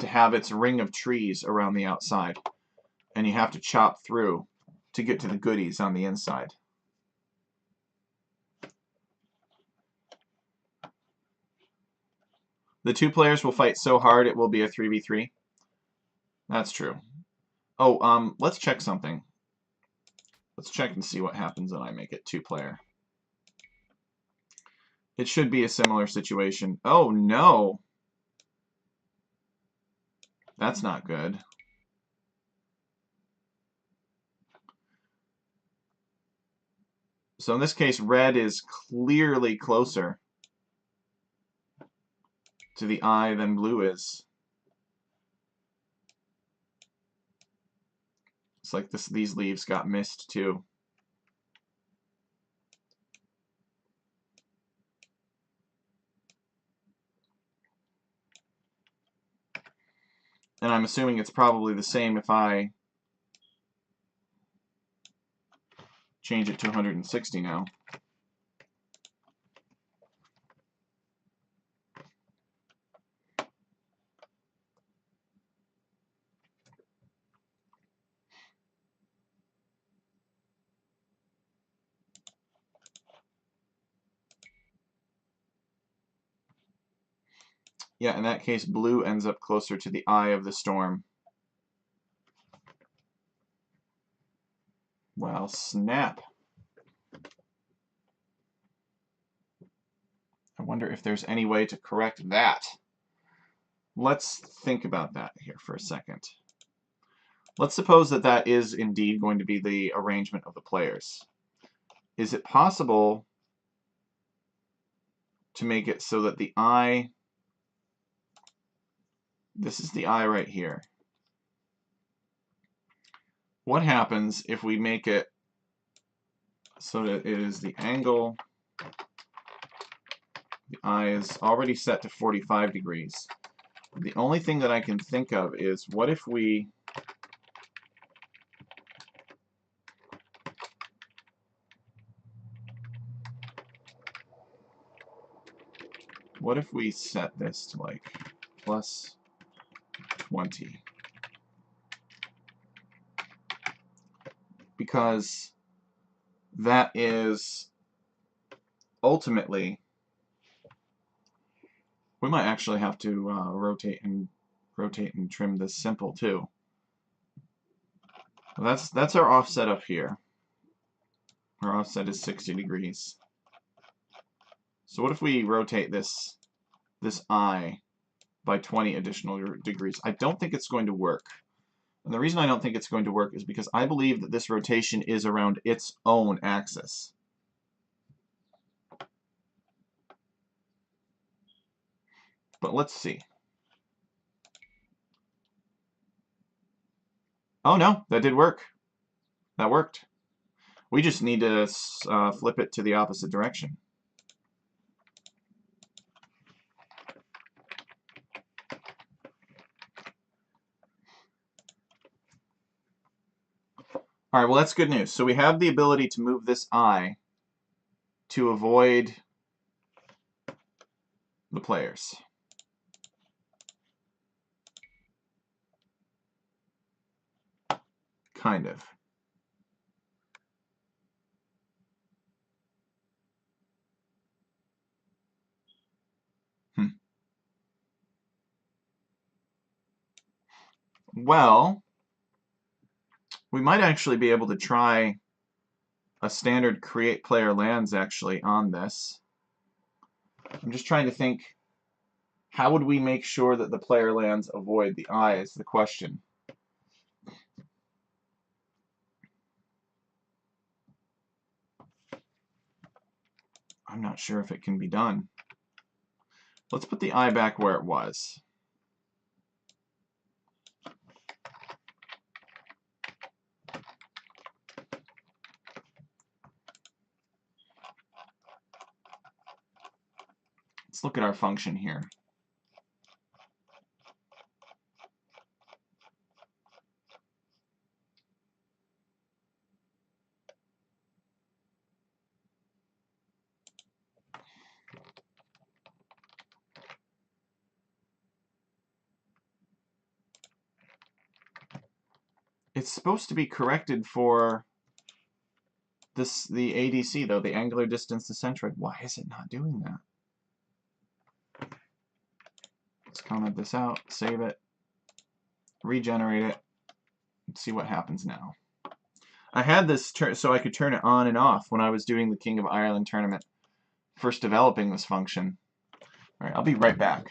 have its ring of trees around the outside. And you have to chop through to get to the goodies on the inside. The two players will fight so hard it will be a 3v3. That's true. Oh, let's check something. Let's check and see what happens when I make it two-player. It should be a similar situation. Oh, no! That's not good. So in this case, red is clearly closer to the eye than blue is. It's like these leaves got missed too. And I'm assuming it's probably the same if I change it to 160 now. Yeah, in that case, blue ends up closer to the eye of the storm. Well, snap. I wonder if there's any way to correct that. let's think about that here for a second. Let's suppose that that is indeed going to be the arrangement of the players. Is it possible to make it so that the eye, this is the eye right here. What happens if we make it so that it is the angle, the eye is already set to 45 degrees. The only thing that I can think of is what if we set this to like plus 20? Because that is ultimately, we might actually have to rotate and trim this simple too. Well, that's our offset up here. Our offset is 60 degrees. So what if we rotate this eye by 20 additional degrees? I don't think it's going to work. And the reason I don't think it's going to work is because I believe that this rotation is around its own axis. But let's see. Oh no, that did work. That worked. We just need to flip it to the opposite direction. All right, well, that's good news. So we have the ability to move this eye to avoid the players. Kind of. Well, we might actually be able to try a standard create player lands actually on this. I'm just trying to think, how would we make sure that the player lands avoid the eye is the question. I'm not sure if it can be done. Let's put the eye back where it was. Let's look at our function here. It's supposed to be corrected for the ADC, though, the angular distance to centroid. Why is it not doing that? Let's comment this out, save it, regenerate it, and see what happens now. I had this so I could turn it on and off when I was doing the King of Ireland tournament, first developing this function. All right, I'll be right back.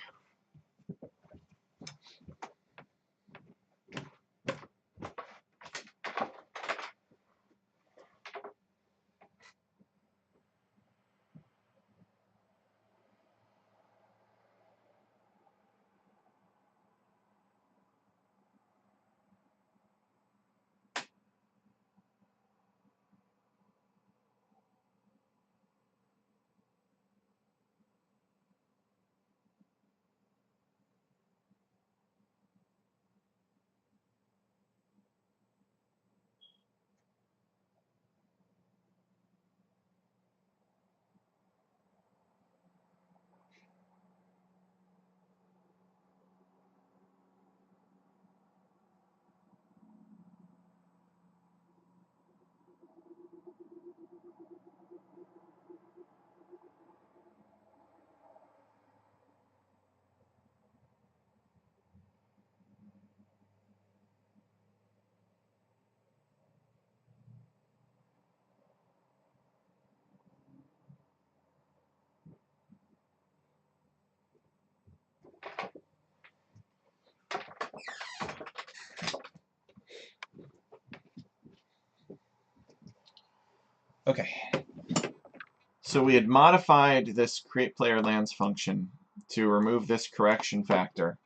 Okay. So we had modified this create player lands function to remove this correction factor.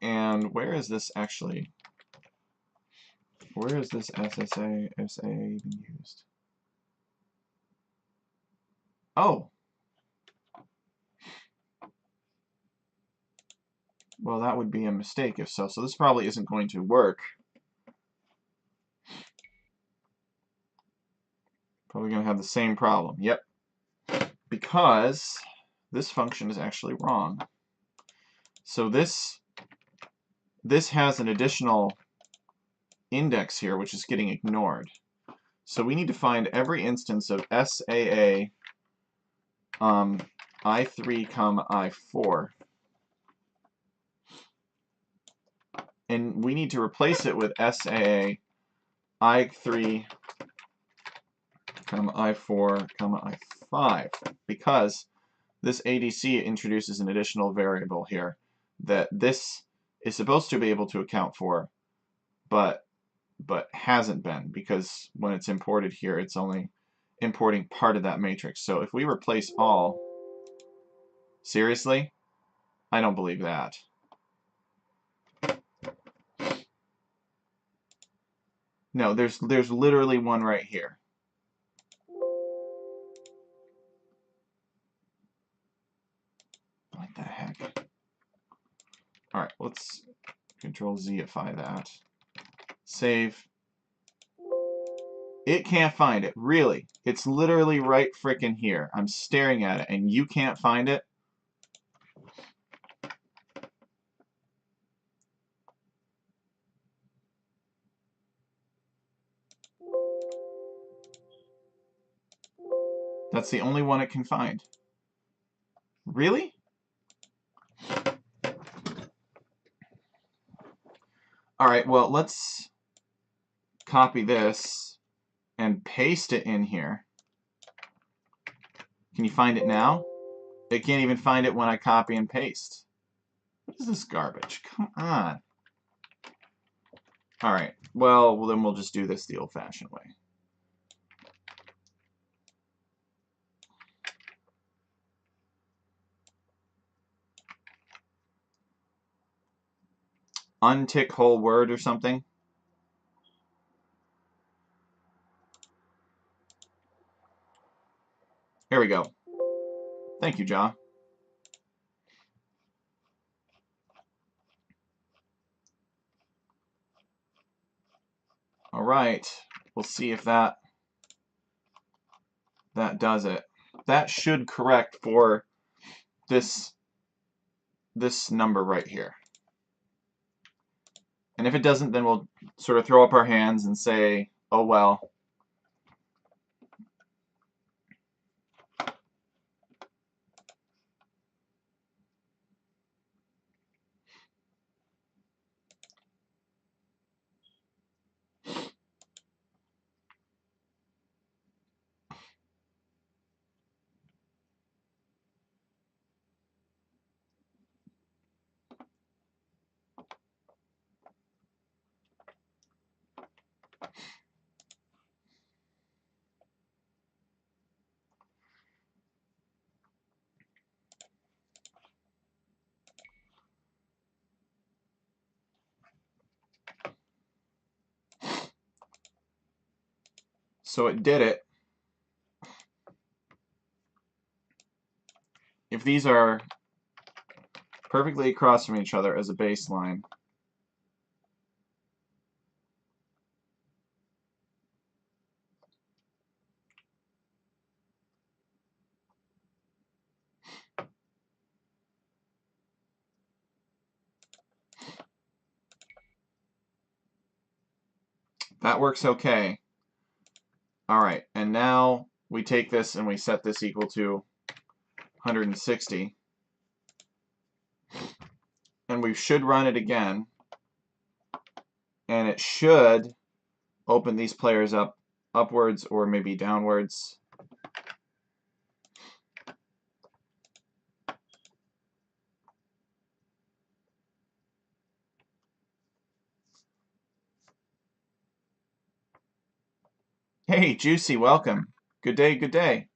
And where is this actually? Where is this SA being used? Oh. Well, that would be a mistake if so. So this probably isn't going to work. Probably going to have the same problem. Yep. Because this function is actually wrong. So this has an additional index here, which is getting ignored. So we need to find every instance of SAA I3, I4. And we need to replace it with SAA I3, I4, I5, because this ADC introduces an additional variable here that this is supposed to be able to account for, but hasn't been, because when it's imported here, it's only importing part of that matrix. So if we replace all, seriously? I don't believe that. No, there's literally one right here. What the heck? Alright, let's Control-Zify that. Save. It can't find it. Really. It's literally right frickin' here. I'm staring at it, and you can't find it? That's the only one it can find. Really? Alright, well, let's copy this and paste it in here. Can you find it now? It can't even find it when I copy and paste. What is this garbage? Come on. Alright, well, then we'll just do this the old-fashioned way. Untick whole word or something. Here we go. Thank you, John. Alright, we'll see if that does it. That should correct for this number right here. And if it doesn't, then we'll sort of throw up our hands and say, oh well. So it did it. If these are perfectly across from each other as a baseline, that works okay. Alright, and now we take this and we set this equal to 160. And we should run it again. And it should open these players up upwards or maybe downwards. Hey, Juicy, welcome. Good day, good day.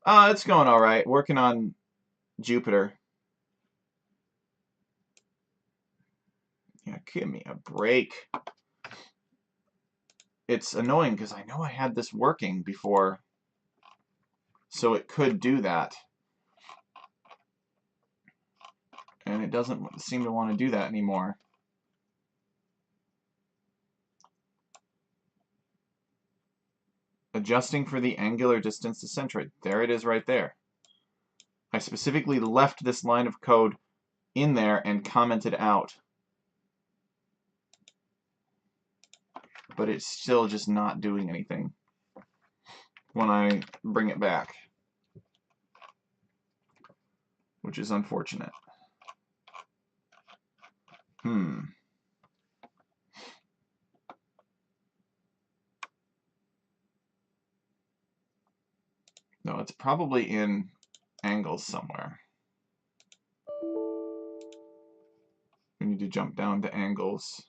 It's going all right. Working on Jupiter. Yeah, give me a break. It's annoying because I know I had this working before, so it could do that. And it doesn't seem to want to do that anymore. Adjusting for the angular distance to centroid. There it is right there. I specifically left this line of code in there and commented out. But it's still just not doing anything when I bring it back, which is unfortunate. No, it's probably in angles somewhere. We need to jump down to angles.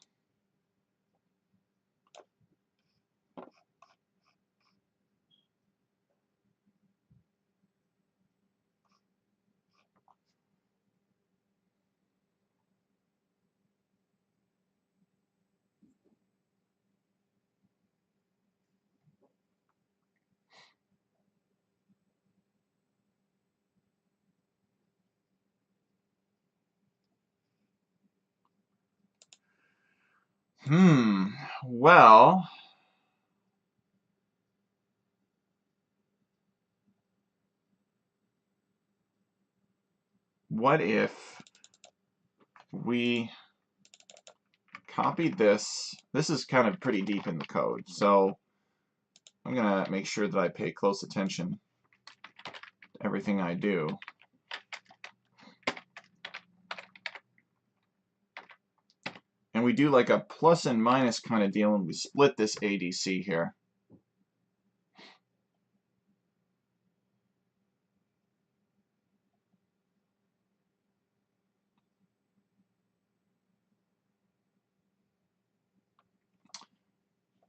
Well, what if we copied this? This is kind of pretty deep in the code, so I'm going to make sure that I pay close attention to everything I do. And we do like a plus and minus kind of deal, and we split this ADC here.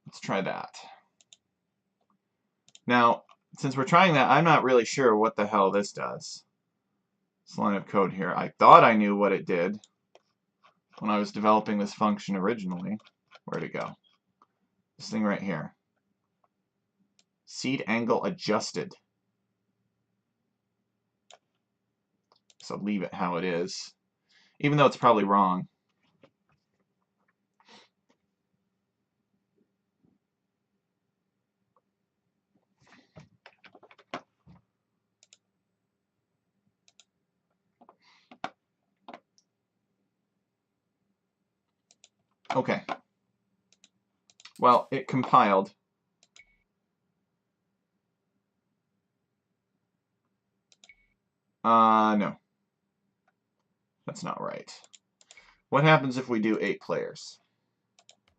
Let's try that. Now, since we're trying that, I'm not really sure what the hell this does. This line of code here. I thought I knew what it did when I was developing this function originally. Where'd it go? This thing right here. Seed angle adjusted. So leave it how it is, even though it's probably wrong. Okay. Well, it compiled. No. That's not right. What happens if we do 8 players?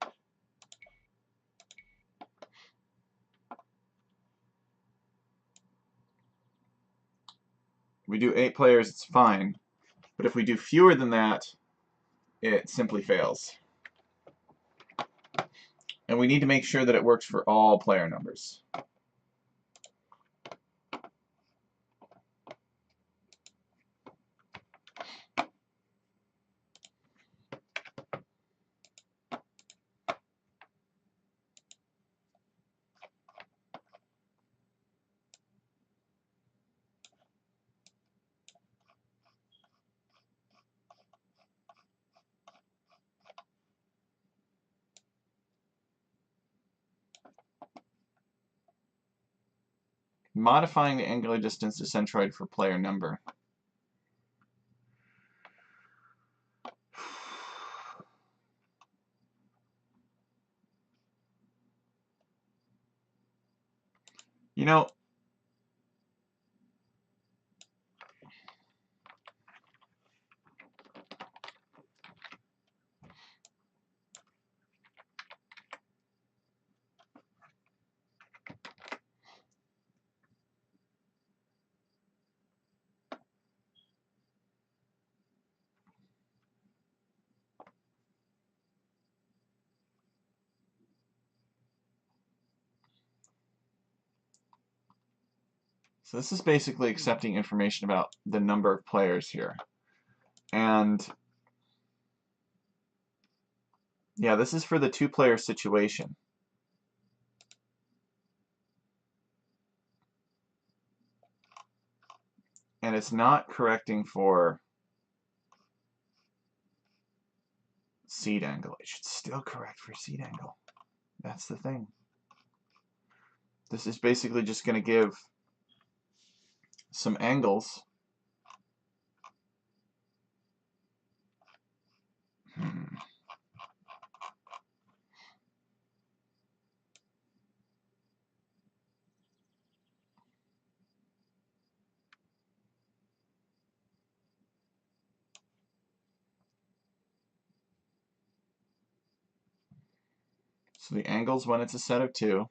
If we do 8 players, it's fine. But if we do fewer than that, it simply fails. And we need to make sure that it works for all player numbers. Modifying the angular distance to centroid for player number. You know, So this is basically accepting information about the number of players here. And yeah, this is for the two-player situation. And it's not correcting for seed angle. It should still correct for seed angle. That's the thing. This is basically just going to give some angles. So the angles when it's a set of 2.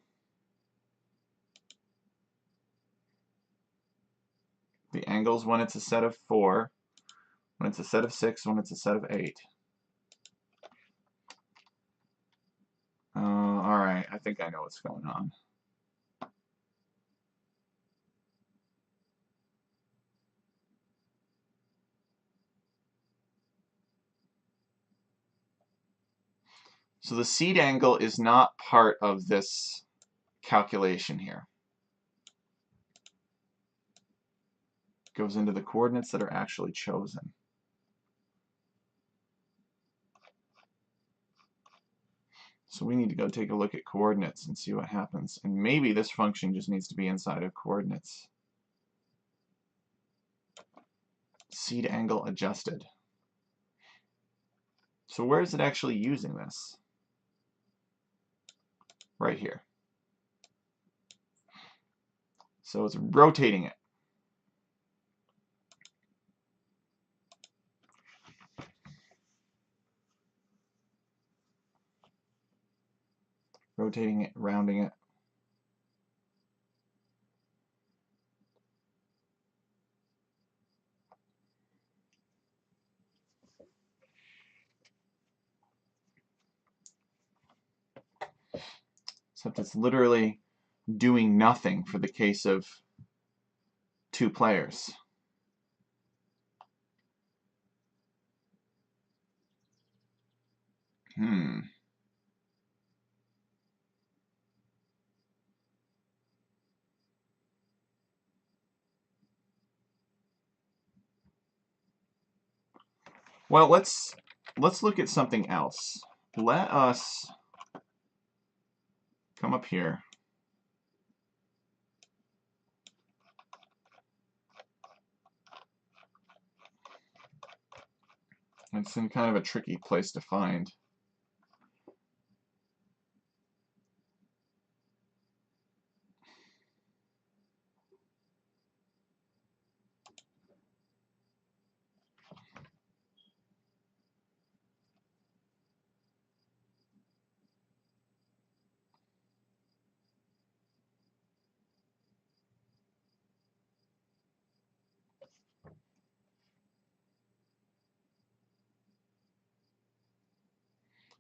The angles when it's a set of 4. When it's a set of 6. When it's a set of 8. Alright, I think I know what's going on. So the seed angle is not part of this calculation here. It goes into the coordinates that are actually chosen. So we need to go take a look at coordinates and see what happens. And maybe this function just needs to be inside of coordinates. Seed angle adjusted. So where is it actually using this? Right here. So it's rotating it. Rotating it, rounding it. Except it's literally doing nothing for the case of 2 players. Well, let's look at something else. Let us come up here. It's in kind of a tricky place to find.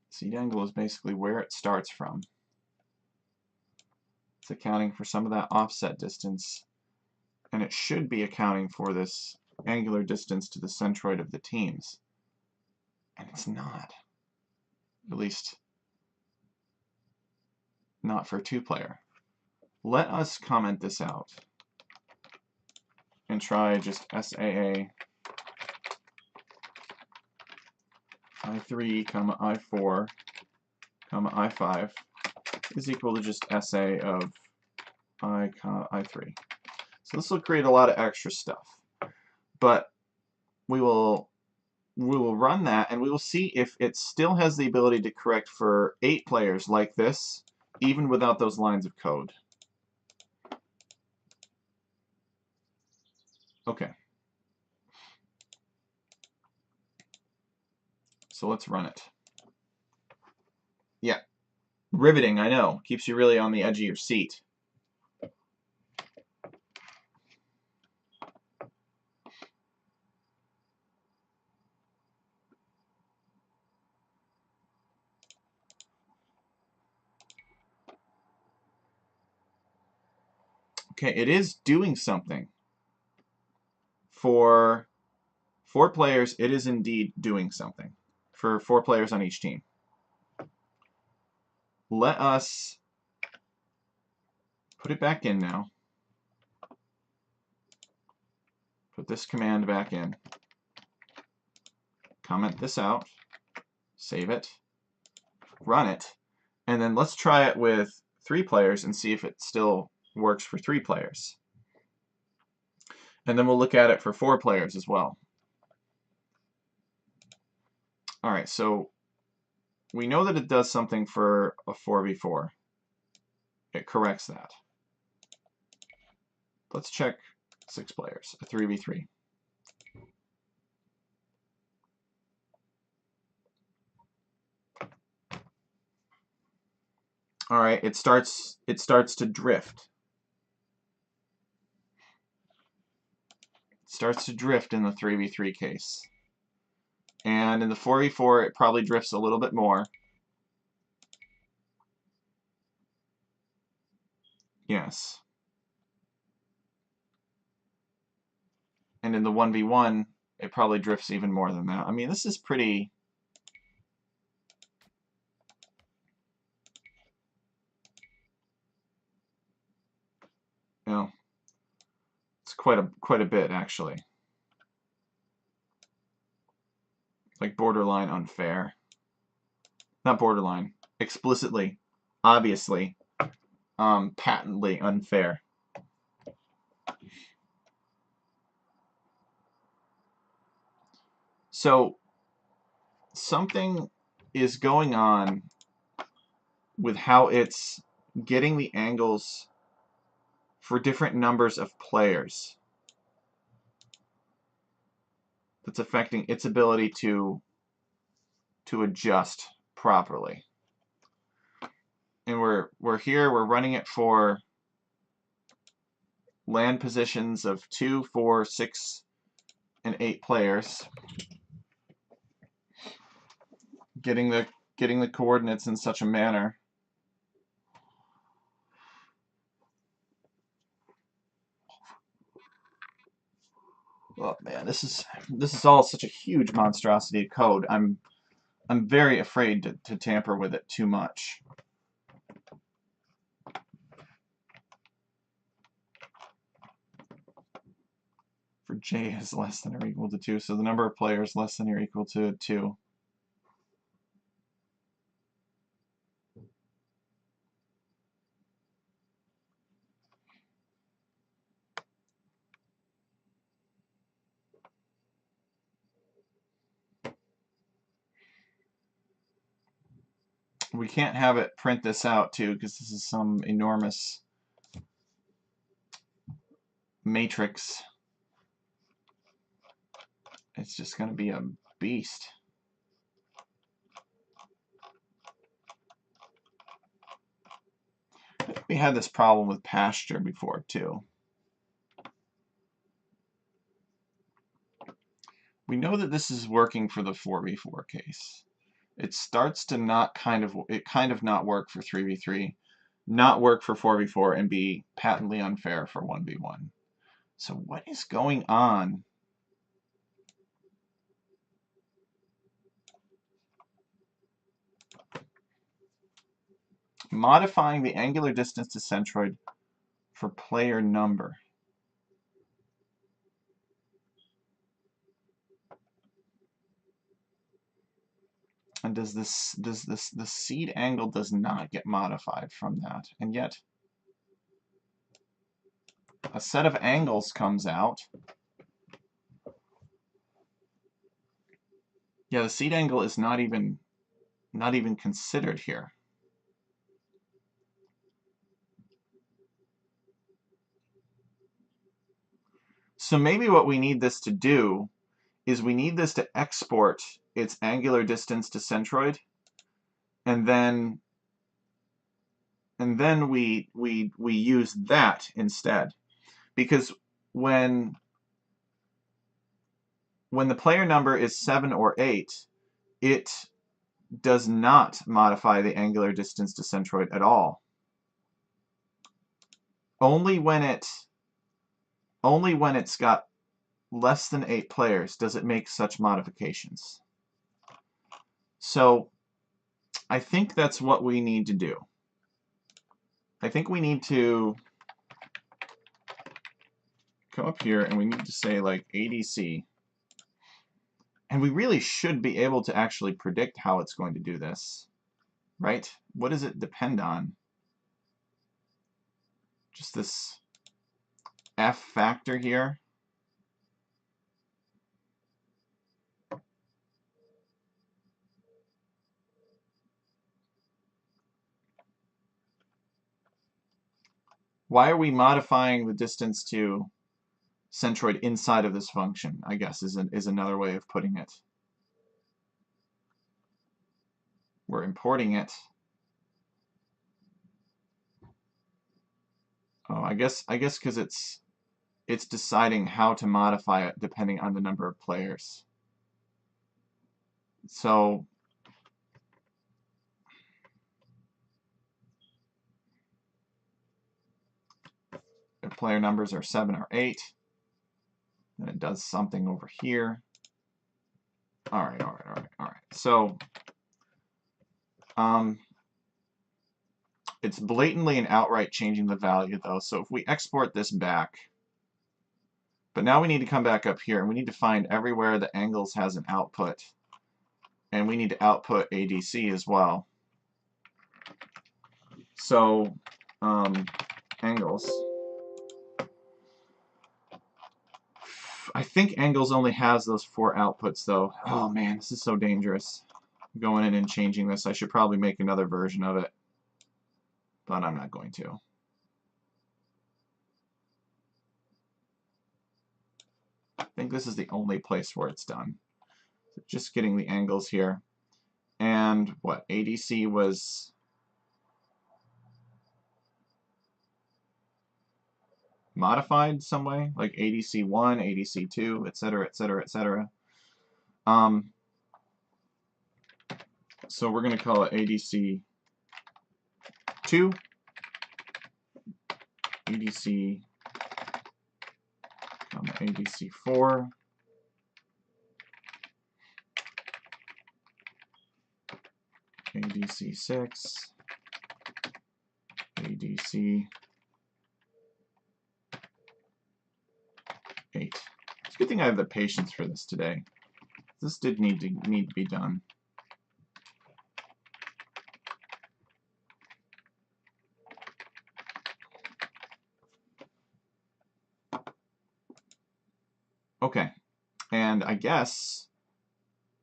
Seed angle is basically where it starts from. It's accounting for some of that offset distance, and it should be accounting for this angular distance to the centroid of the teams. And it's not. At least, not for a 2-player. Let us comment this out and try just SAA I3, I4, I5 is equal to just SA of I3. So this will create a lot of extra stuff. But we will run that, and we will see if it still has the ability to correct for 8 players like this, even without those lines of code. Okay. So let's run it. Yeah. Riveting, I know. Keeps you really on the edge of your seat. Okay, it is doing something. For 4 players, it is indeed doing something. For 4 players on each team. Let us put it back in now. Put this command back in. Comment this out. Save it. Run it. And then let's try it with 3 players and see if it still works for 3 players. And then we'll look at it for 4 players as well. Alright, so we know that it does something for a 4v4. It corrects that. Let's check 6 players, a 3v3. Alright, it starts to drift. It starts to drift in the 3v3 case. And in the 4v4, it probably drifts a little bit more. Yes. And in the 1v1, it probably drifts even more than that. I mean, this is pretty... You know, it's quite a bit, actually. Like borderline unfair. Not borderline. Explicitly, obviously, patently unfair. So something is going on with how it's getting the angles for different numbers of players that's affecting its ability to adjust properly. And we're running it for land positions of 2, 4, 6, and 8 players. Getting the coordinates in such a manner oh man, this is all such a huge monstrosity of code. I'm very afraid to tamper with it too much. For j is less than or equal to 2, so the number of players less than or equal to 2. We can't have it print this out too, because this is some enormous matrix. It's just going to be a beast. We had this problem with pasture before too. We know that this is working for the 4v4 case. It starts to kind of not work for 3v3, not work for 4v4, and be patently unfair for 1v1. So what is going on? Modifying the angular distance to centroid for player number. And the seed angle does not get modified from that, and yet a set of angles comes out. Yeah, the seed angle is not even considered here. So maybe what we need this to do is we need this to export its angular distance to centroid, and then we use that instead, because when the player number is 7 or 8, it does not modify the angular distance to centroid at all. only when it's got less than 8 players does it make such modifications. So I think that's what we need to do. I think we need to come up here and we need to say like ADC. And we really should be able to actually predict how it's going to do this, right? What does it depend on? Just this F factor here. Why are we modifying the distance to centroid inside of this function, I guess, is another way of putting it. We're importing it. Oh, I guess because it's deciding how to modify it depending on the number of players. So if player numbers are 7 or 8, then it does something over here. All right. So it's blatantly and outright changing the value, though. So if we export this back, but now we need to come back up here, and we need to find everywhere the angles has an output. And we need to output ADC as well. So angles. I think angles only has those 4 outputs, though. Oh, man, this is so dangerous. Going in and changing this. I should probably make another version of it. But I'm not going to. I think this is the only place where it's done. So just getting the angles here. And what? ADC was modified some way? Like ADC1, ADC2, etc., etc., etc. So we're going to call it ADC2, ADC, ADC4, ADC6, ADC8. It's a good thing I have the patience for this today. This did need to be done. Okay, and I guess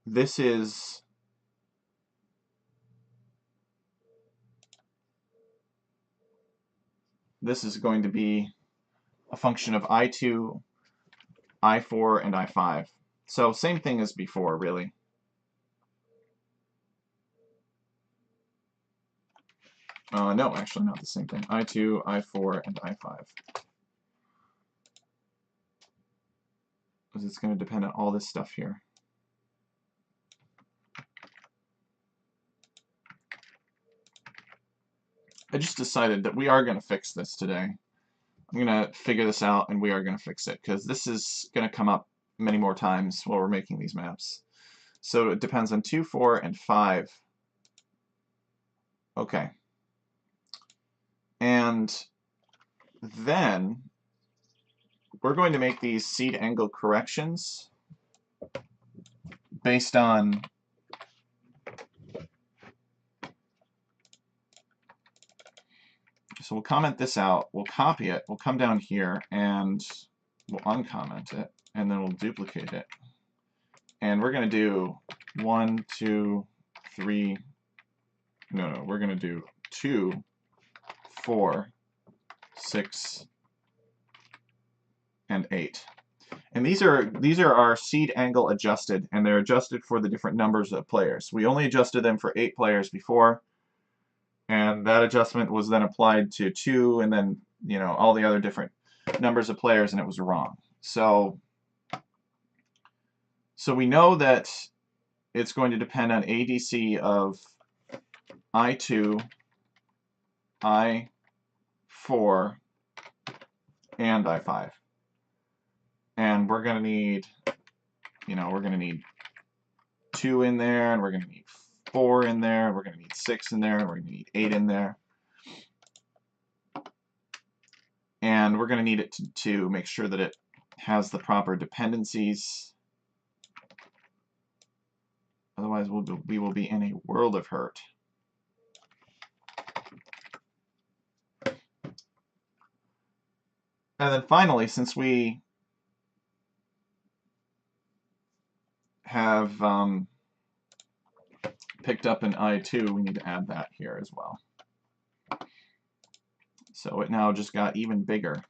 this is going to be a function of I2, I4, and I5. So same thing as before, really. No, actually not the same thing. I2, I4, and I5. Because it's going to depend on all this stuff here. I just decided that we are going to fix this today. I'm going to figure this out, and we are going to fix it, because this is going to come up many more times while we're making these maps. So it depends on 2, 4, and 5. Okay. And then we're going to make these seed angle corrections based on so we'll comment this out, we'll copy it, we'll come down here and we'll uncomment it, and then we'll duplicate it. And we're going to do 1, 2, 3, no, we're going to do 2, 4, 6, and 8. And these are our seed angle adjusted, and they're adjusted for the different numbers of players. We only adjusted them for 8 players before, and that adjustment was then applied to 2, and then all the other different numbers of players, and it was wrong. So we know that it's going to depend on ADC of I2, I4, and I5. And we're going to need, we're going to need 2 in there, and we're going to need 4 in there, and we're going to need 6 in there, and we're going to need 8 in there. And we're going to need it to make sure that it has the proper dependencies. Otherwise, we will be in a world of hurt. And then finally, since we have picked up an I2, we need to add that here as well. So it now just got even bigger.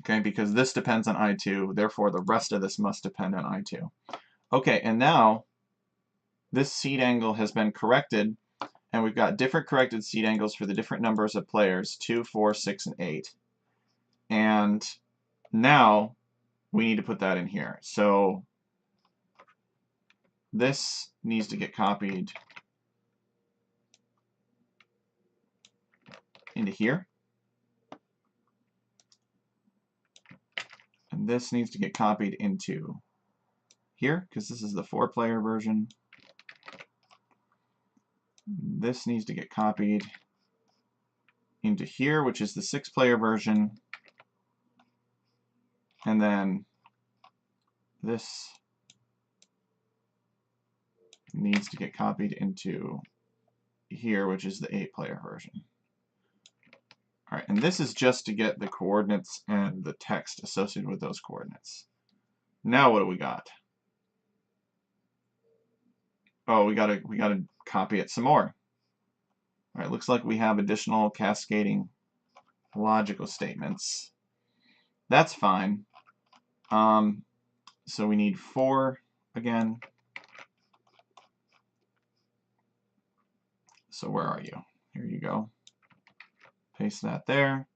Okay, because this depends on I2, therefore the rest of this must depend on I2. Okay, and now this seed angle has been corrected, and we've got different corrected seed angles for the different numbers of players, 2, 4, 6, and 8. And now we need to put that in here. So this needs to get copied into here. And this needs to get copied into here, because this is the 4-player version. This needs to get copied into here, which is the 6-player version. And then this needs to get copied into here, which is the 8-player version. All right, and this is just to get the coordinates and the text associated with those coordinates. Now what do we got? Oh, we gotta copy it some more. All right, looks like we have additional cascading logical statements. That's fine. So we need 4 again. So where are you? Here you go. Paste that there.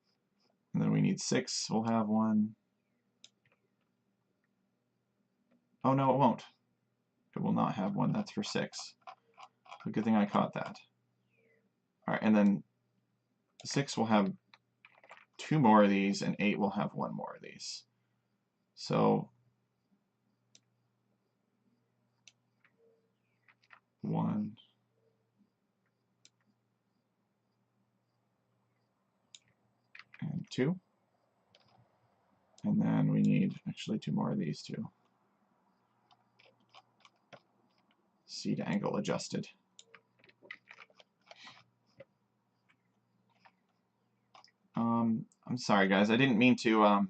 And then we need 6. We'll have 1. Oh, no, it won't. It will not have 1. That's for 6. Good thing I caught that. All right, and then 6 will have 2 more of these, and 8 will have 1 more of these. So 1. And 2. And then we need actually 2 more of these too. Seed angle adjusted. I'm sorry guys, I didn't mean to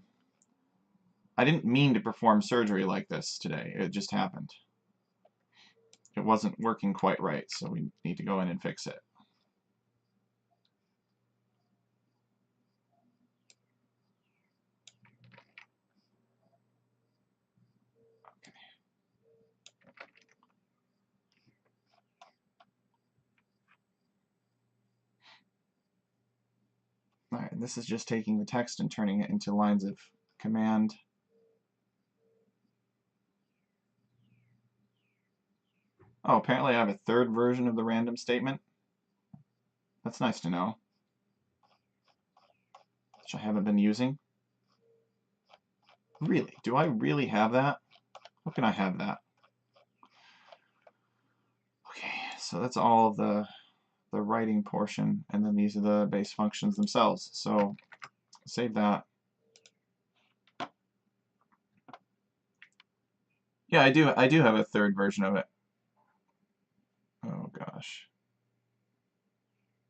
perform surgery like this today. It just happened. It wasn't working quite right, so we need to go in and fix it. Okay. All right, this is just taking the text and turning it into lines of command. Oh, apparently I have a 3rd version of the random statement. That's nice to know. Which I haven't been using. Really? Do I really have that? How can I have that? Okay, so that's all of the writing portion, and then these are the base functions themselves. So save that. Yeah, I do have a 3rd version of it. Oh gosh.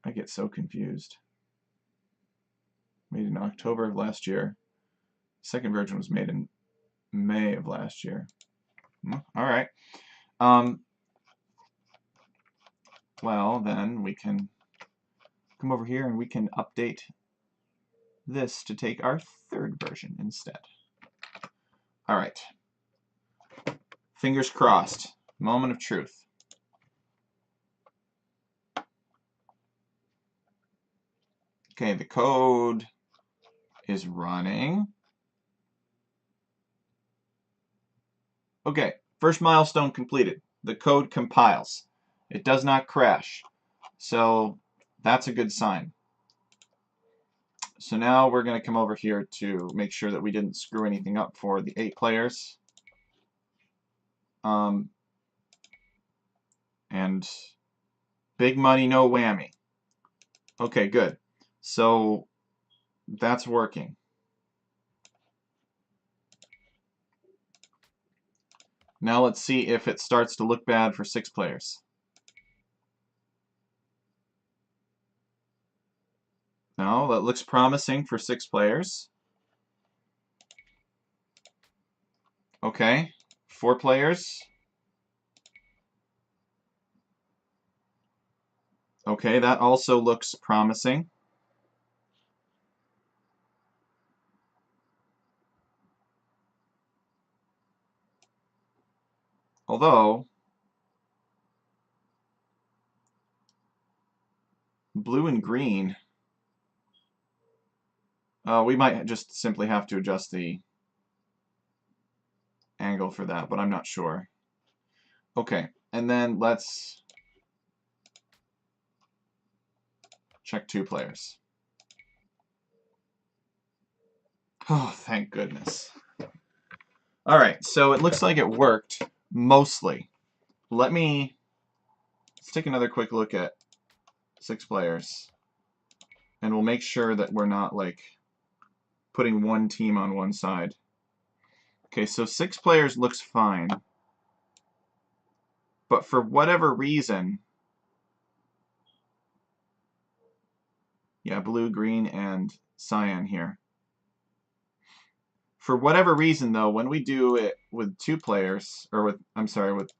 I get so confused. Made in October of last year. 2nd version was made in May of last year. All right. Well, then we can come over here and we can update this to take our 3rd version instead. All right. Fingers crossed. Moment of truth. Okay, the code is running. Okay, first milestone completed. The code compiles. It does not crash. So that's a good sign. So now we're going to come over here to make sure that we didn't screw anything up for the 8 players. And big money, no whammy. Okay, good. So that's working. Now let's see if it starts to look bad for 6 players. No, that looks promising for 6 players. Okay, 4 players. Okay, that also looks promising. Although, blue and green, we might just simply have to adjust the angle for that, but I'm not sure. Okay, and then let's check 2 players. Oh, thank goodness. Alright, so it looks like it worked, mostly. Let's take another quick look at 6 players. And we'll make sure that we're not, like, putting one team on one side. Okay, so 6 players looks fine. But for whatever reason... Yeah, blue, green, and cyan here. For whatever reason, though, when we do it with 2 players, or with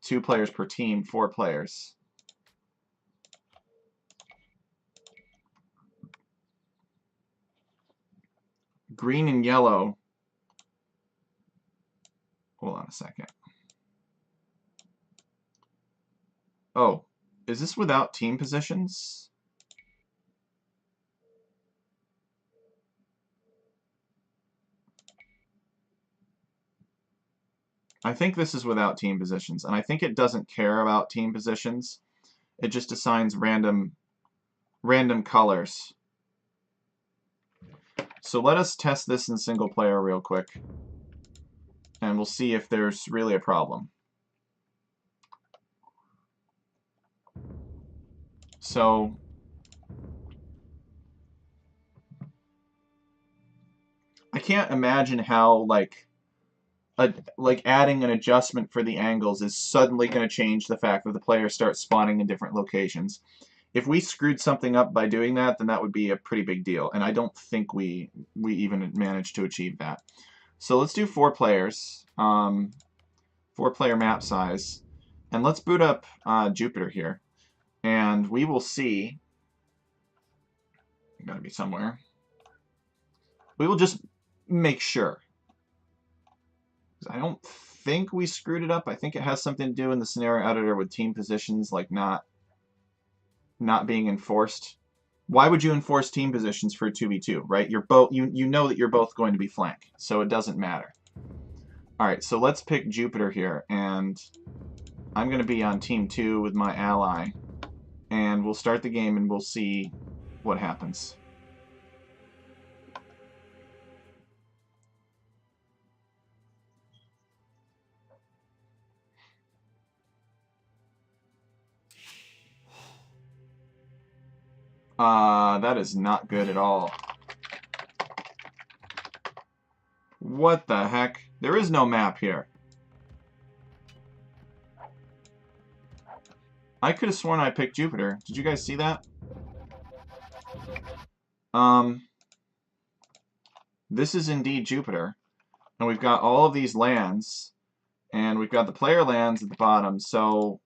2 players per team, 4 players. Green and yellow. Hold on a second. Oh, is this without team positions? I think this is without team positions, and I think it doesn't care about team positions. It just assigns random colors. So let us test this in single player real quick, and we'll see if there's really a problem. So I can't imagine how like adding an adjustment for the angles is suddenly going to change the fact that the players start spawning in different locations. If we screwed something up by doing that, then that would be a pretty big deal, and I don't think we even managed to achieve that. So let's do 4 players, 4-player map size, and let's boot up Jupiter here, and we will see. Got to be somewhere. We will just make sure. I don't think we screwed it up. I think it has something to do in the scenario editor with team positions, like not being enforced. Why would you enforce team positions for a 2v2, right? You're both you know that you're both going to be flank, so it doesn't matter. All right, so let's pick Jupiter here, and I'm going to be on team 2 with my ally, and we'll start the game and we'll see what happens. That is not good at all. What the heck? There is no map here. I could have sworn I picked Jupiter. Did you guys see that? This is indeed Jupiter. And we've got all of these lands. And we've got the player lands at the bottom. So,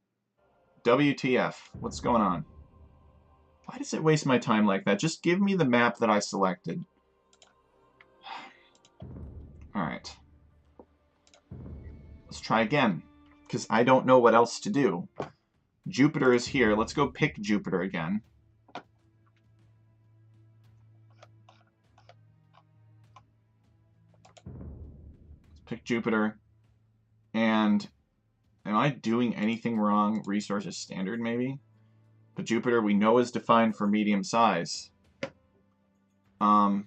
WTF. What's going on? Why does it waste my time like that? Just give me the map that I selected. Alright. Let's try again. Because I don't know what else to do. Jupiter is here. Let's go pick Jupiter again. Let's pick Jupiter. And am I doing anything wrong? Resources standard, maybe? But Jupiter, we know, is defined for medium size. Okay.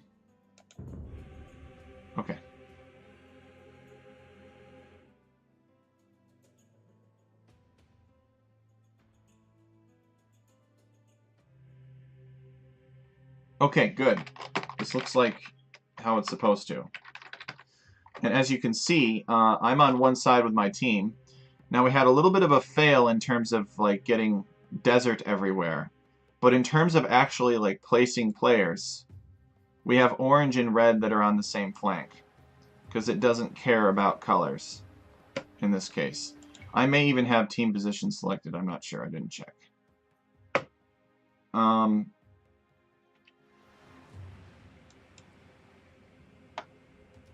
Okay, good. This looks like how it's supposed to. And as you can see, I'm on one side with my team. Now we had a little bit of a fail in terms of like getting desert everywhere. But in terms of actually like placing players, we have orange and red that are on the same flank. Because it doesn't care about colors in this case. I may even have team position selected. I'm not sure. I didn't check.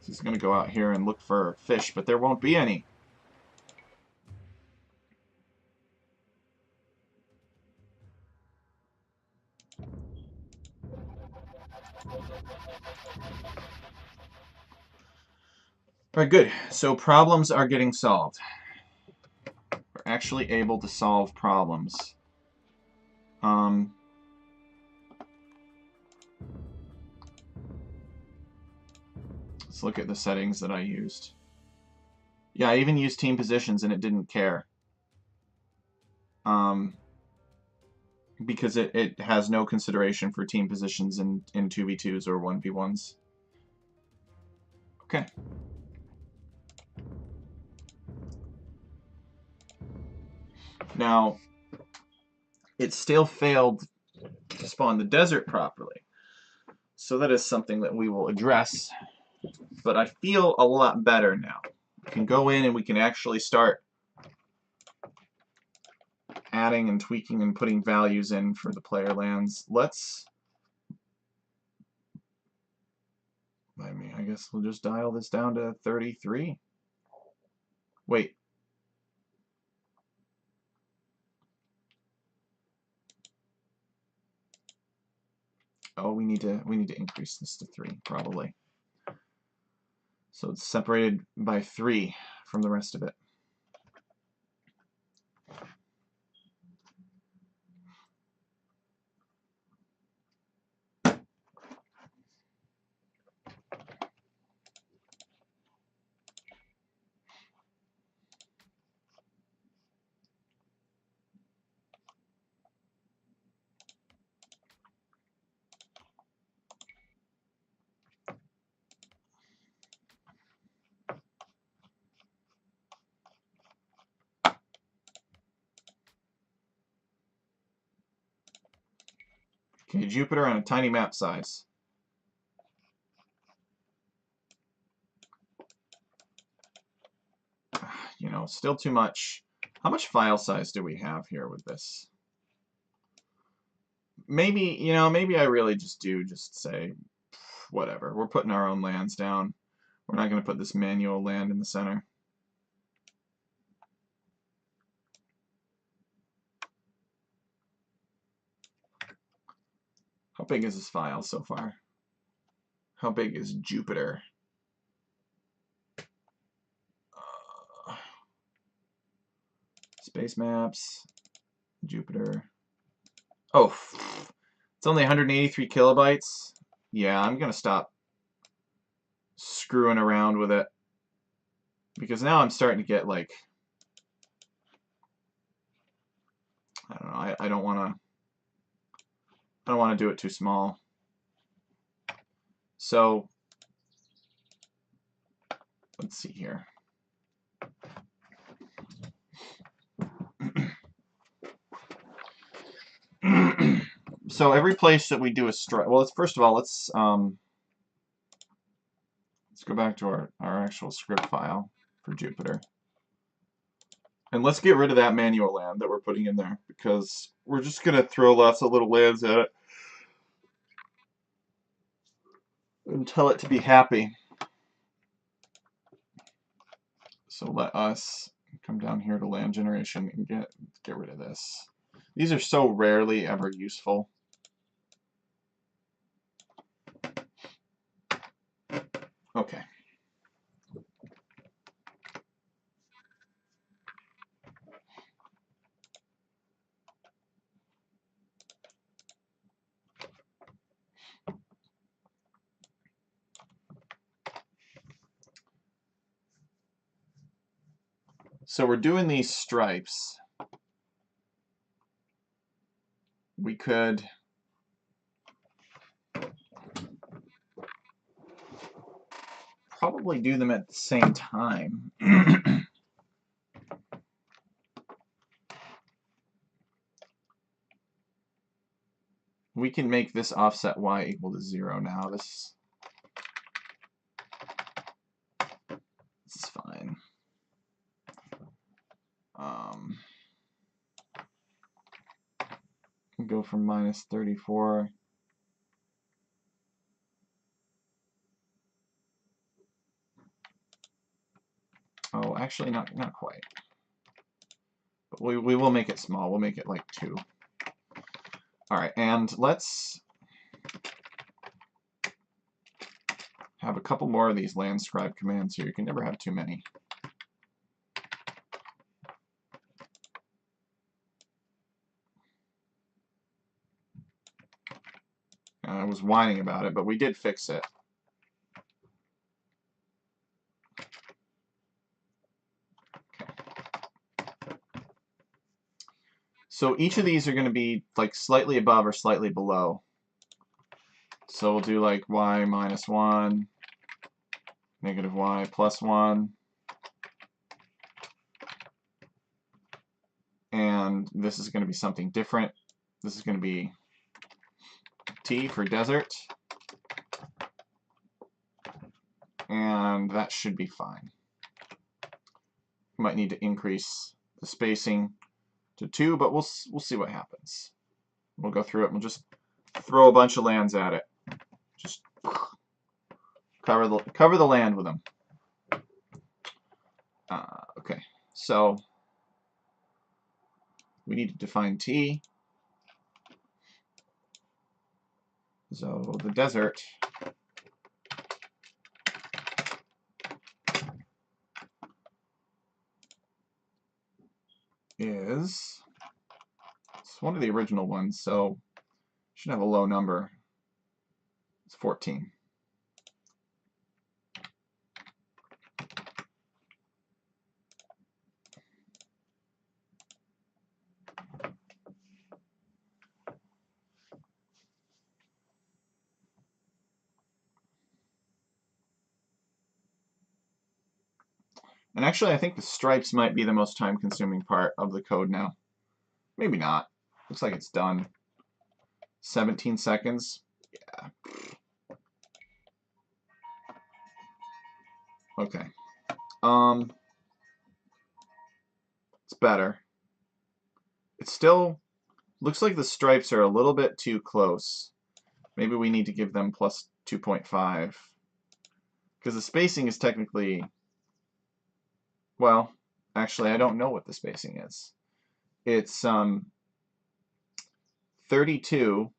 He's going to go out here and look for fish, but there won't be any. Alright, good. So problems are getting solved. We're actually able to solve problems. Let's look at the settings that I used. Yeah, I even used team positions and it didn't care. Because it has no consideration for team positions in 2v2s or 1v1s. Okay. Now, it still failed to spawn the desert properly. So that is something that we will address. But I feel a lot better now. We can go in and we can actually start adding and tweaking and putting values in for the player lands. I guess we'll just dial this down to 33. Wait. Oh, we need to increase this to 3, probably. So it's separated by 3 from the rest of it. Okay, Jupiter on a tiny map size. You know, still too much. How much file size do we have here with this? Maybe, you know, maybe I really just say, whatever. We're putting our own lands down. We're not going to put this manual land in the center. How big is this file so far? How big is Jupiter? Space maps, Jupiter. Oh, it's only 183 kilobytes. Yeah, I'm going to stop screwing around with it. Because now I'm starting to get like, I don't know, I don't want to do it too small. So, let's see here. So every place that we do a strike, well, first of all, let's go back to our actual script file for Jupiter. And let's get rid of that manual land that we're putting in there, because we're just going to throw lots of little lands at it and tell it to be happy. So let us come down here to land generation and get rid of this. These are so rarely ever useful. Okay. So we're doing these stripes. We could probably do them at the same time. We can make this offset y equal to 0 now. This is fine. Go from minus 34. Oh, actually, not quite. But we will make it small. We'll make it like 2. All right, and let's have a couple more of these landscribe commands here. You can never have too many. I was whining about it, but we did fix it. So each of these are going to be like slightly above or slightly below. So we'll do like y minus 1, negative y plus 1. And this is going to be something different. This is going to be T for desert. And that should be fine. Might need to increase the spacing to 2, but we'll see what happens. We'll go through it and we'll just throw a bunch of lands at it. Just cover the land with them. Okay, so we need to define T. So the desert is, it's one of the original ones, so should have a low number. It's 14. And actually, I think the stripes might be the most time-consuming part of the code now. Maybe not. Looks like it's done. 17 seconds. Yeah. Okay. It's better. It still looks like the stripes are a little bit too close. Maybe we need to give them plus 2.5. Because the spacing is technically, well, actually I don't know what the spacing is. It's 32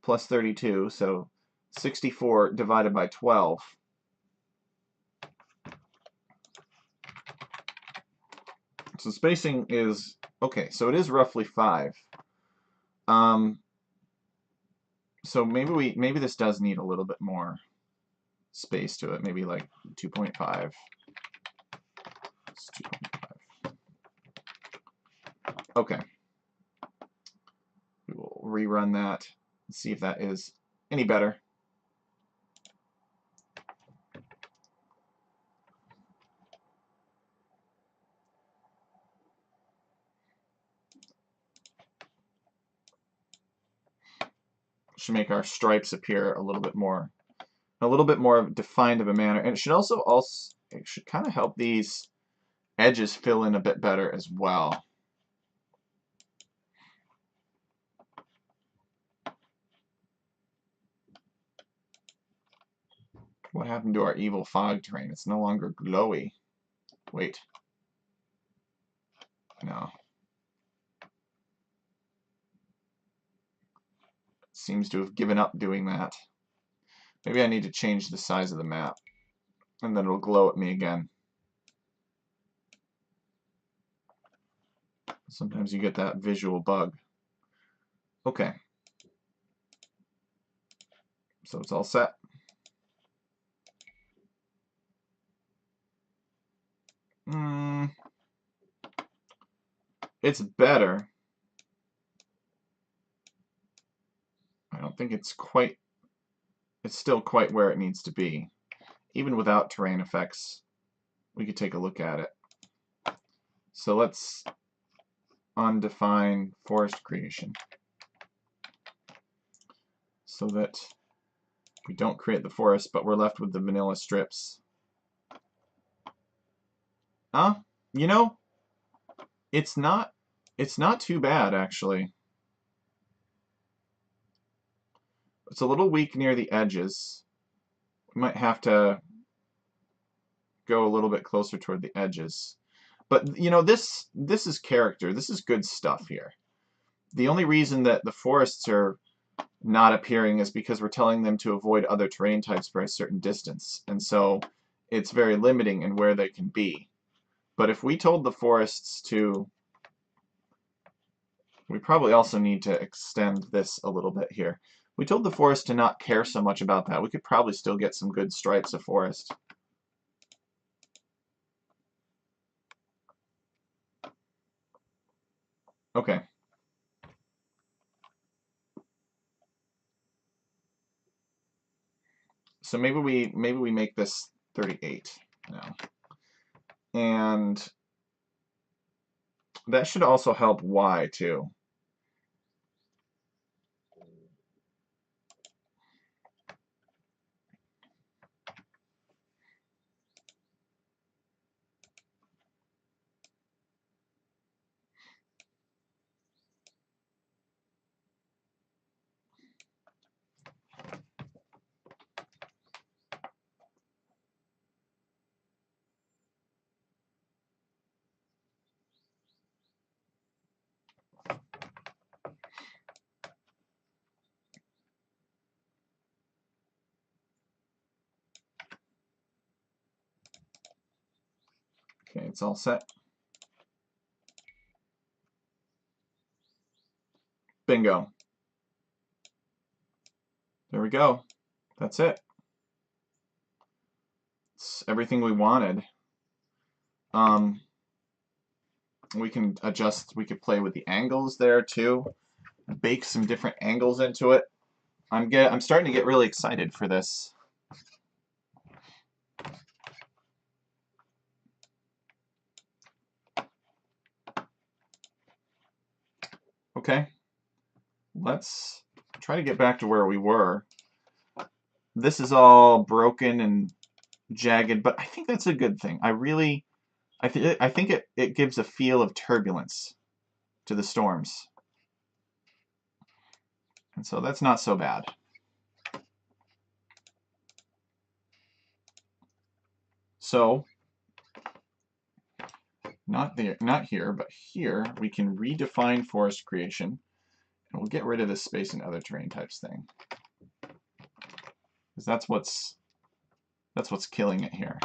plus 32, so 64 divided by 12. So spacing is, okay, so it is roughly 5. So maybe this does need a little bit more space to it, maybe like 2.5. It's 2.5. Okay. We will rerun that and see if that is any better. Should make our stripes appear a little bit more defined of a manner, and it should also it should kind of help these edges fill in a bit better as well. What happened to our evil fog terrain? It's no longer glowy. Wait. No. It seems to have given up doing that. Maybe I need to change the size of the map, and then it'll glow at me again. Sometimes you get that visual bug. Okay. So it's all set. It's better. I don't think it's still quite where it needs to be. Even without terrain effects, we could take a look at it. So let's undefine forest creation so that we don't create the forest, but we're left with the vanilla strips. You know, it's not too bad, actually. It's a little weak near the edges. We might have to go a little bit closer toward the edges. But, you know, this is character. This is good stuff here. The only reason that the forests are not appearing is because we're telling them to avoid other terrain types for a certain distance. And so it's very limiting in where they can be. But if we told the forests to... We probably also need to extend this a little bit here. We told the forest to not care so much about that. We could probably still get some good stripes of forest. Okay. So maybe we make this 38 now. And that should also help Y too. Okay, it's all set. Bingo. There we go. That's it. It's everything we wanted. We can adjust, we could play with the angles there too. Bake some different angles into it. I'm starting to get really excited for this. Okay. Let's try to get back to where we were. This is all broken and jagged, but I think that's a good thing. I think it gives a feel of turbulence to the storms. And so that's not so bad. So not here, but here we can redefine forest creation, and we'll get rid of this space and other terrain types thing. Because that's what's killing it here.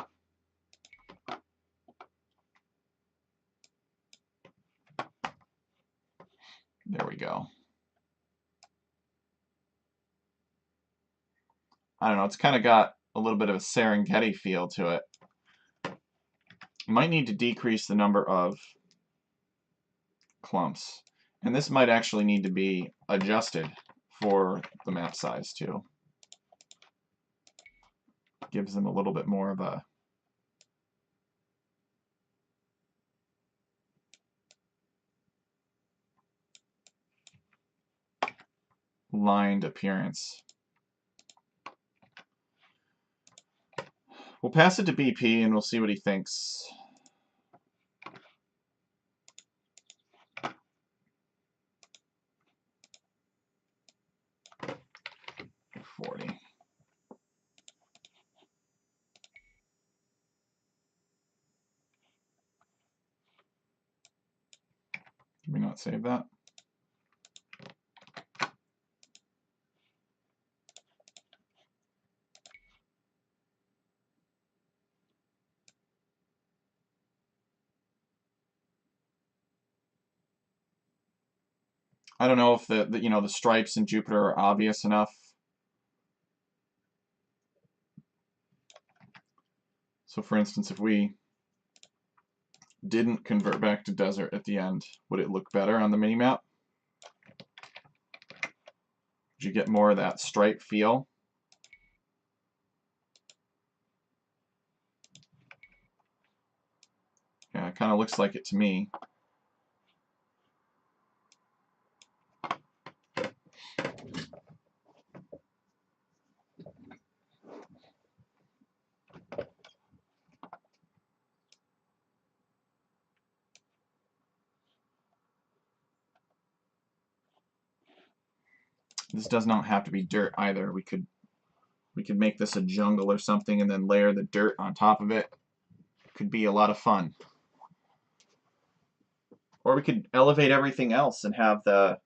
There we go. I don't know, it's kind of got a little bit of a Serengeti feel to it. Might need to decrease the number of clumps. And this might actually need to be adjusted for the map size too. Gives them a little bit more of a lined appearance. We'll pass it to BP and we'll see what he thinks. $40. Did we not save that? I don't know if the stripes in Jupiter are obvious enough. So for instance, if we didn't convert back to desert at the end, would it look better on the minimap? Would you get more of that stripe feel? Yeah, it kind of looks like it to me. This does not have to be dirt either. We could make this a jungle or something and then layer the dirt on top of it. Could be a lot of fun. Or we could elevate everything else and have the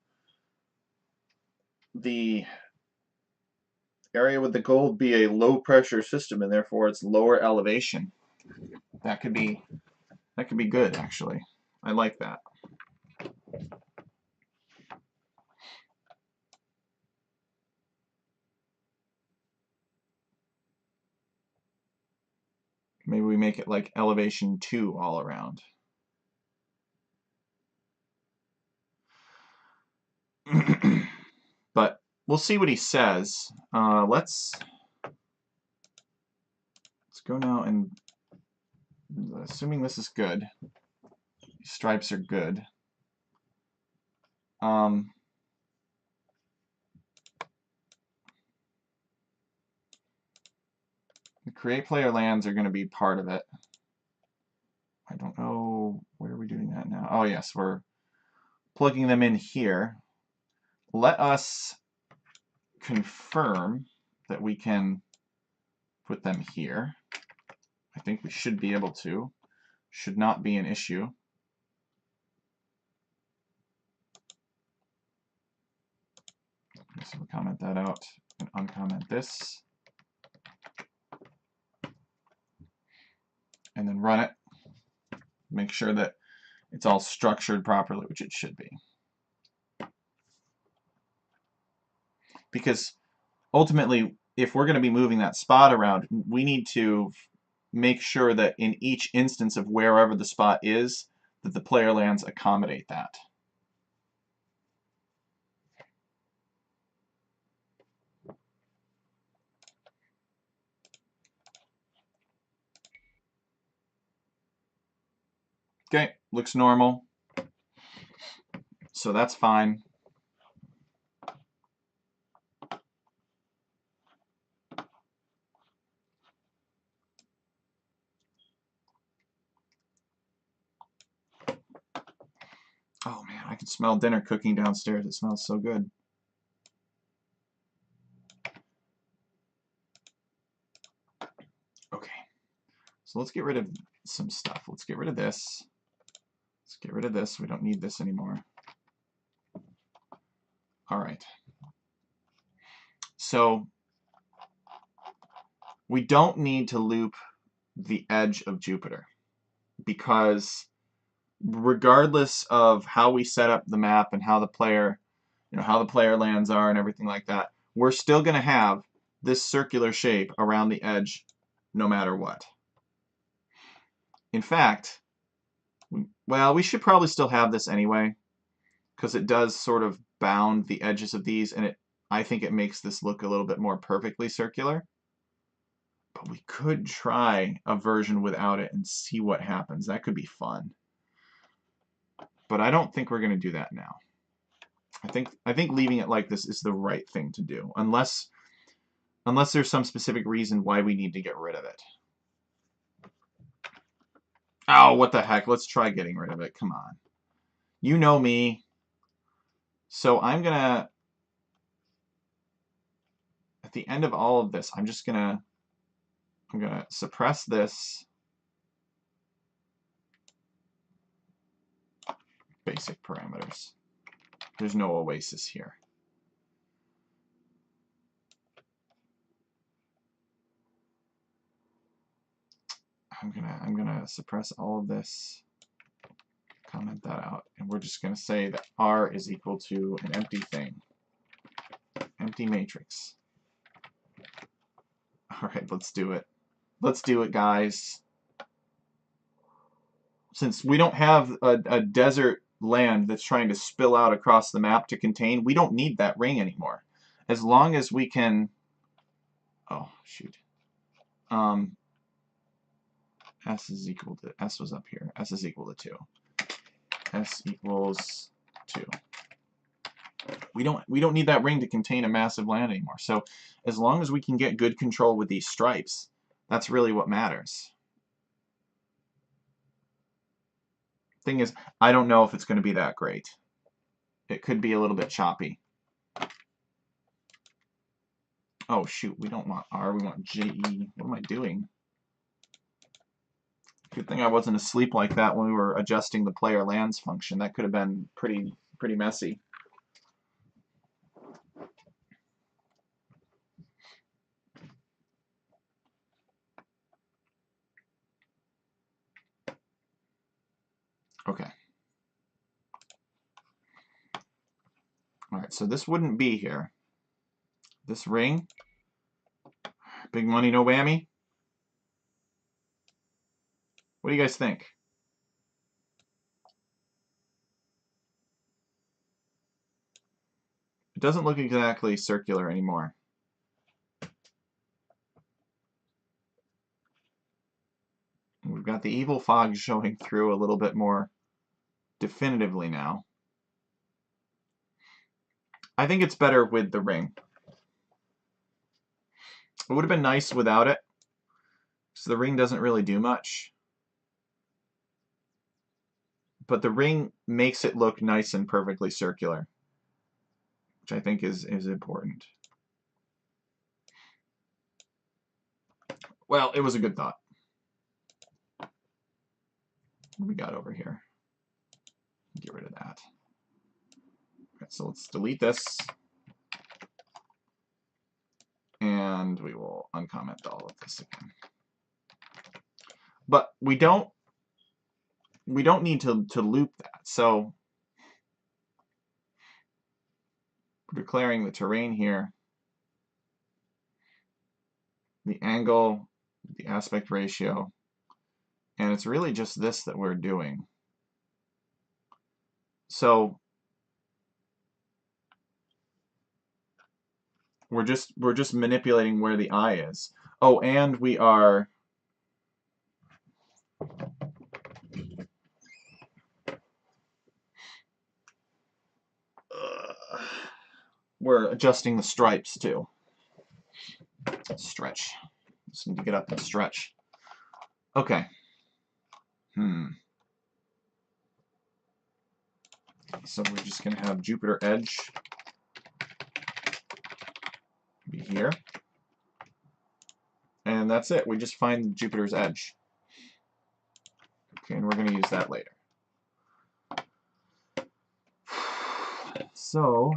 area with the gold be a low pressure system and therefore it's lower elevation. That could be good actually. I like that. Maybe we make it like elevation 2 all around. But we'll see what he says. Let's go now and, assuming this is good, these stripes are good. The create player lands are going to be part of it. I don't know, where are we doing that now? Oh yes, we're plugging them in here. Let us confirm that we can put them here. I think we should be able to. Should not be an issue. So we'll comment that out and uncomment this. And then run it. Make sure that it's all structured properly, which it should be. Because ultimately, if we're going to be moving that spot around, we need to make sure that in each instance of wherever the spot is, that the player lands accommodate that. Okay, looks normal. So that's fine. Oh man, I can smell dinner cooking downstairs. It smells so good. Okay, so let's get rid of some stuff. Let's get rid of this. Let's get rid of this. We don't need this anymore. All right. So we don't need to loop the edge of Jupiter because regardless of how we set up the map and how the player, how the player lands are and everything like that, we're still going to have this circular shape around the edge no matter what. In fact, well, we should probably still have this anyway because it does sort of bound the edges of these, and I think it makes this look a little bit more perfectly circular. But we could try a version without it and see what happens. That could be fun. But I don't think we're going to do that now. I think leaving it like this is the right thing to do, unless there's some specific reason why we need to get rid of it. Oh, what the heck? Let's try getting rid of it. Come on. You know me. So I'm going to, at the end of all of this, I'm going to suppress this basic parameters. There's no oasis here. I'm gonna suppress all of this, comment that out, and we're just gonna say that R is equal to an empty thing, empty matrix. All right, let's do it. Let's do it, guys. since we don't have a desert land that's trying to spill out across the map to contain, we don't need that ring anymore. As long as we can... Oh, shoot. S is equal to... S was up here. S is equal to 2. S equals 2. We don't need that ring to contain a massive land anymore. So as long as we can get good control with these stripes, that's really what matters. Thing is, I don't know if it's going to be that great. It could be a little bit choppy. Oh shoot, we don't want R, we want JE. What am I doing? Good thing I wasn't asleep like that when we were adjusting the player lands function. That could have been pretty messy. Okay. Alright, so this wouldn't be here. This ring, big money, no whammy. What do you guys think? It doesn't look exactly circular anymore. We've got the evil fog showing through a little bit more definitively now. I think it's better with the ring. It would have been nice without it, so the ring doesn't really do much. But the ring makes it look nice and perfectly circular, which I think is important. Well, it was a good thought. What do we got over here? Get rid of that. Okay, so let's delete this. And we will uncomment all of this again. But we don't need to loop that. So we're declaring the terrain here, the angle, the aspect ratio, and it's really just this that we're doing. So we're just manipulating where the eye is. Oh, and we are we're adjusting the stripes too. Stretch. Just need to get up and stretch. Okay. So we're just going to have Jupiter edge be here. And that's it. We just find Jupiter's edge. Okay, and we're going to use that later. So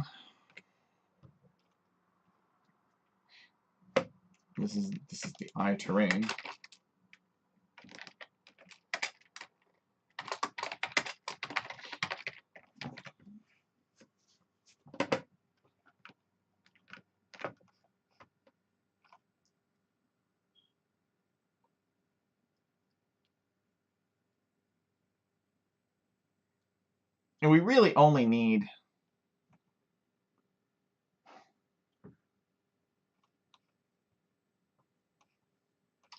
this is the eye terrain. And we really only need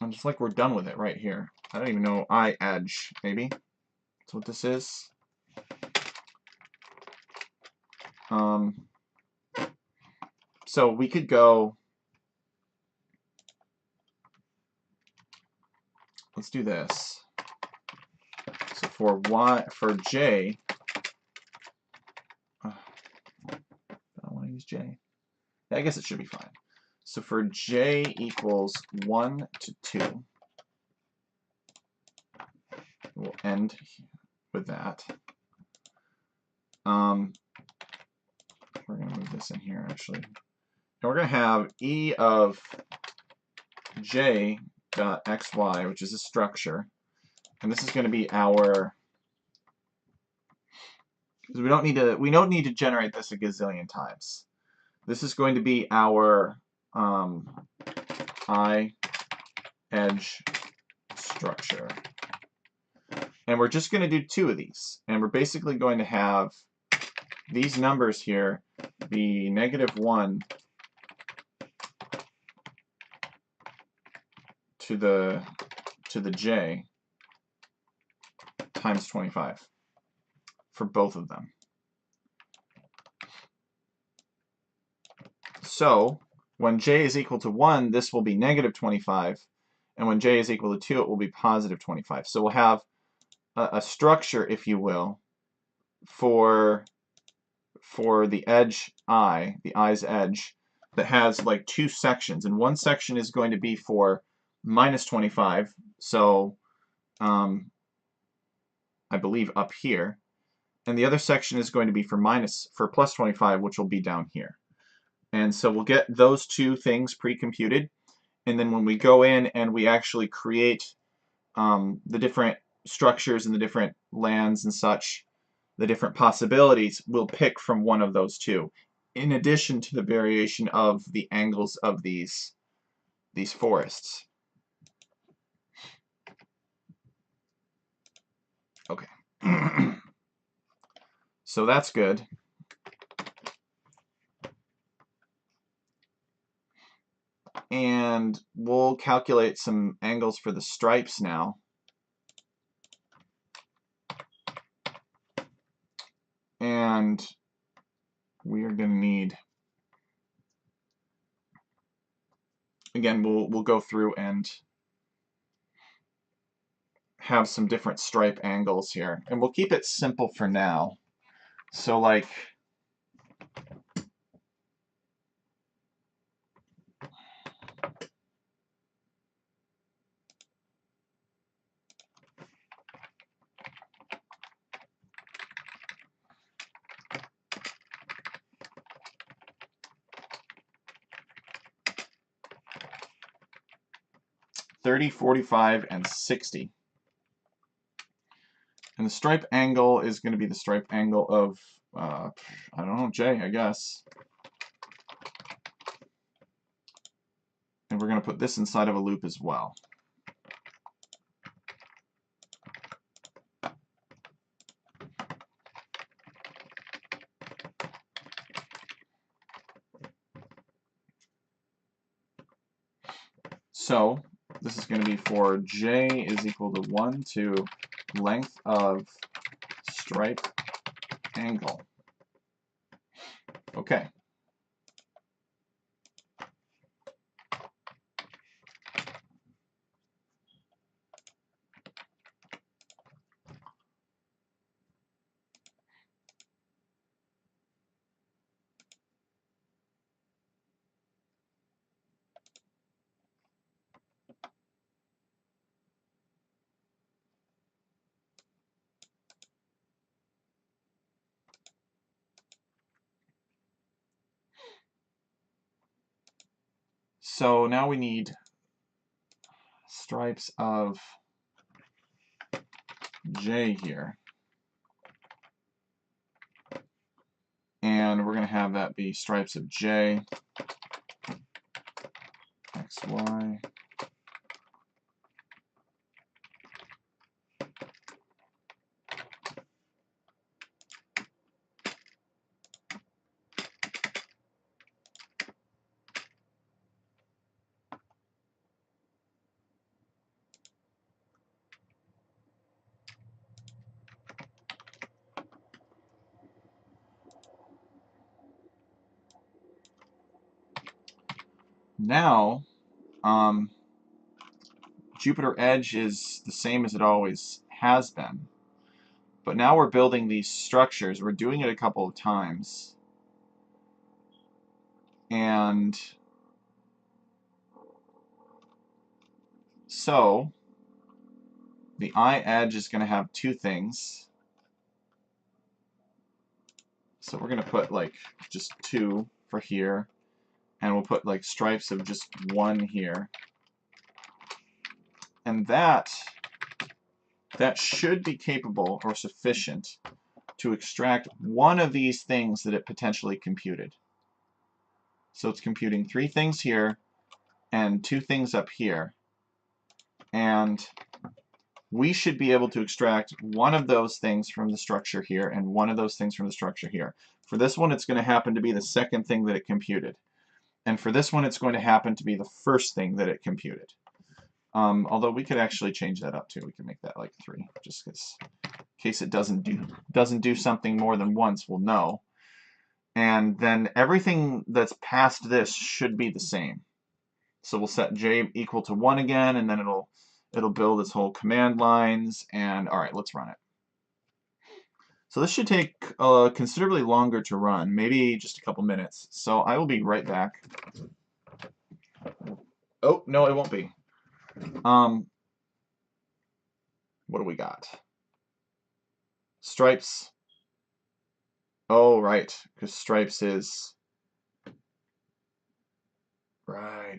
and just like we're done with it right here. I don't even know, eye edge, maybe? That's what this is. So we could go, let's do this. So for J, I don't want to use J. Yeah, I guess it should be fine. So for J equals 1 to 2, we'll end with that. We're going to move this in here, actually. And we're going to have E of J dot XY, which is a structure. And this is going to be our... We don't need to generate this a gazillion times. This is going to be our eye edge structure. And we're just going to do 2 of these. And we're basically going to have these numbers here be -1 to the j times 25 for both of them. So when j is equal to 1, this will be -25, and when j is equal to 2, it will be +25. So we'll have a structure, if you will, for the edge I, the I's edge, that has like 2 sections, and one section is going to be for -25, so I believe up here, and the other section is going to be for +25, which will be down here. And so we'll get those 2 things pre-computed, and then when we go in and we actually create the different structures and the different lands and such, the different possibilities, we'll pick from one of those 2, in addition to the variation of the angles of these forests. Okay. So that's good. And we'll calculate some angles for the stripes now. And we are going to need, again, we'll go through and have some different stripe angles here. And we'll keep it simple for now. So like, $30, $45, and $60. And the stripe angle is going to be the stripe angle of, I don't know, J, I guess. And we're going to put this inside of a loop as well. So this is going to be for j is equal to 1 to length of stripe angle. Okay. So now we need stripes of j here. And we're going to have that be stripes of j, x, y. Now, Jupiter Edge is the same as it always has been. But now we're building these structures. We're doing it a couple of times. And so the I edge is going to have 2 things. So we're going to put like just 2 for here. And we'll put like stripes of just 1 here. And that should be capable or sufficient to extract one of these things that it potentially computed. So it's computing 3 things here and 2 things up here. And we should be able to extract one of those things from the structure here and one of those things from the structure here. For this one, it's going to happen to be the second thing that it computed. And for this one, it's going to happen to be the first thing that it computed. Although we could actually change that up too. We can make that like 3, just in case it doesn't do something more than once, we'll know. And then everything that's past this should be the same. So we'll set j equal to 1 again, and then it'll build its whole command lines. And all right, let's run it. So this should take considerably longer to run, maybe just a couple minutes. So I will be right back. Oh, no, it won't be. What do we got? Stripes. Oh, right, because stripes is... Right.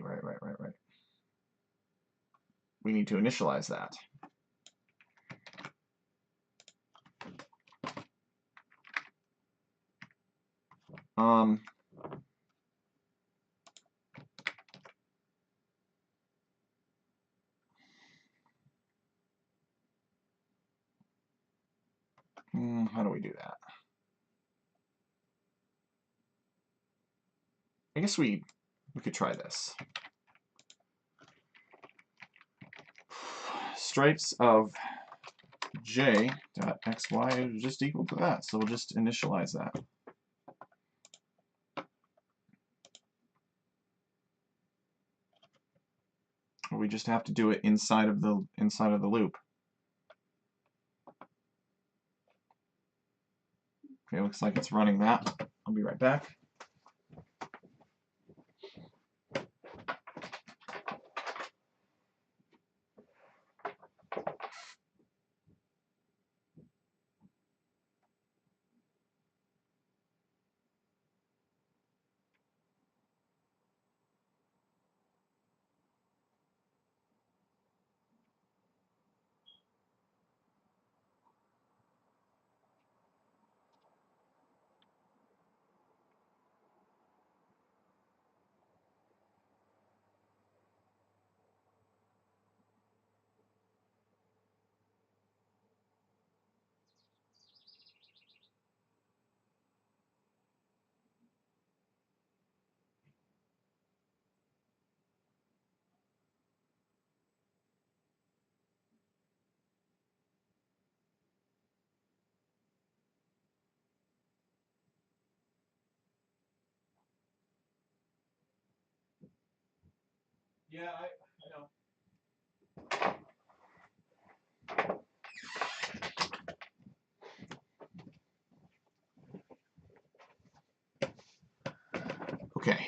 We need to initialize that. How do we do that? I guess we could try this. Stripes of j.xy is just equal to that, so we'll just initialize that. We just have to do it inside of the loop. Okay, looks like it's running that. I'll be right back. Yeah, I know. Okay,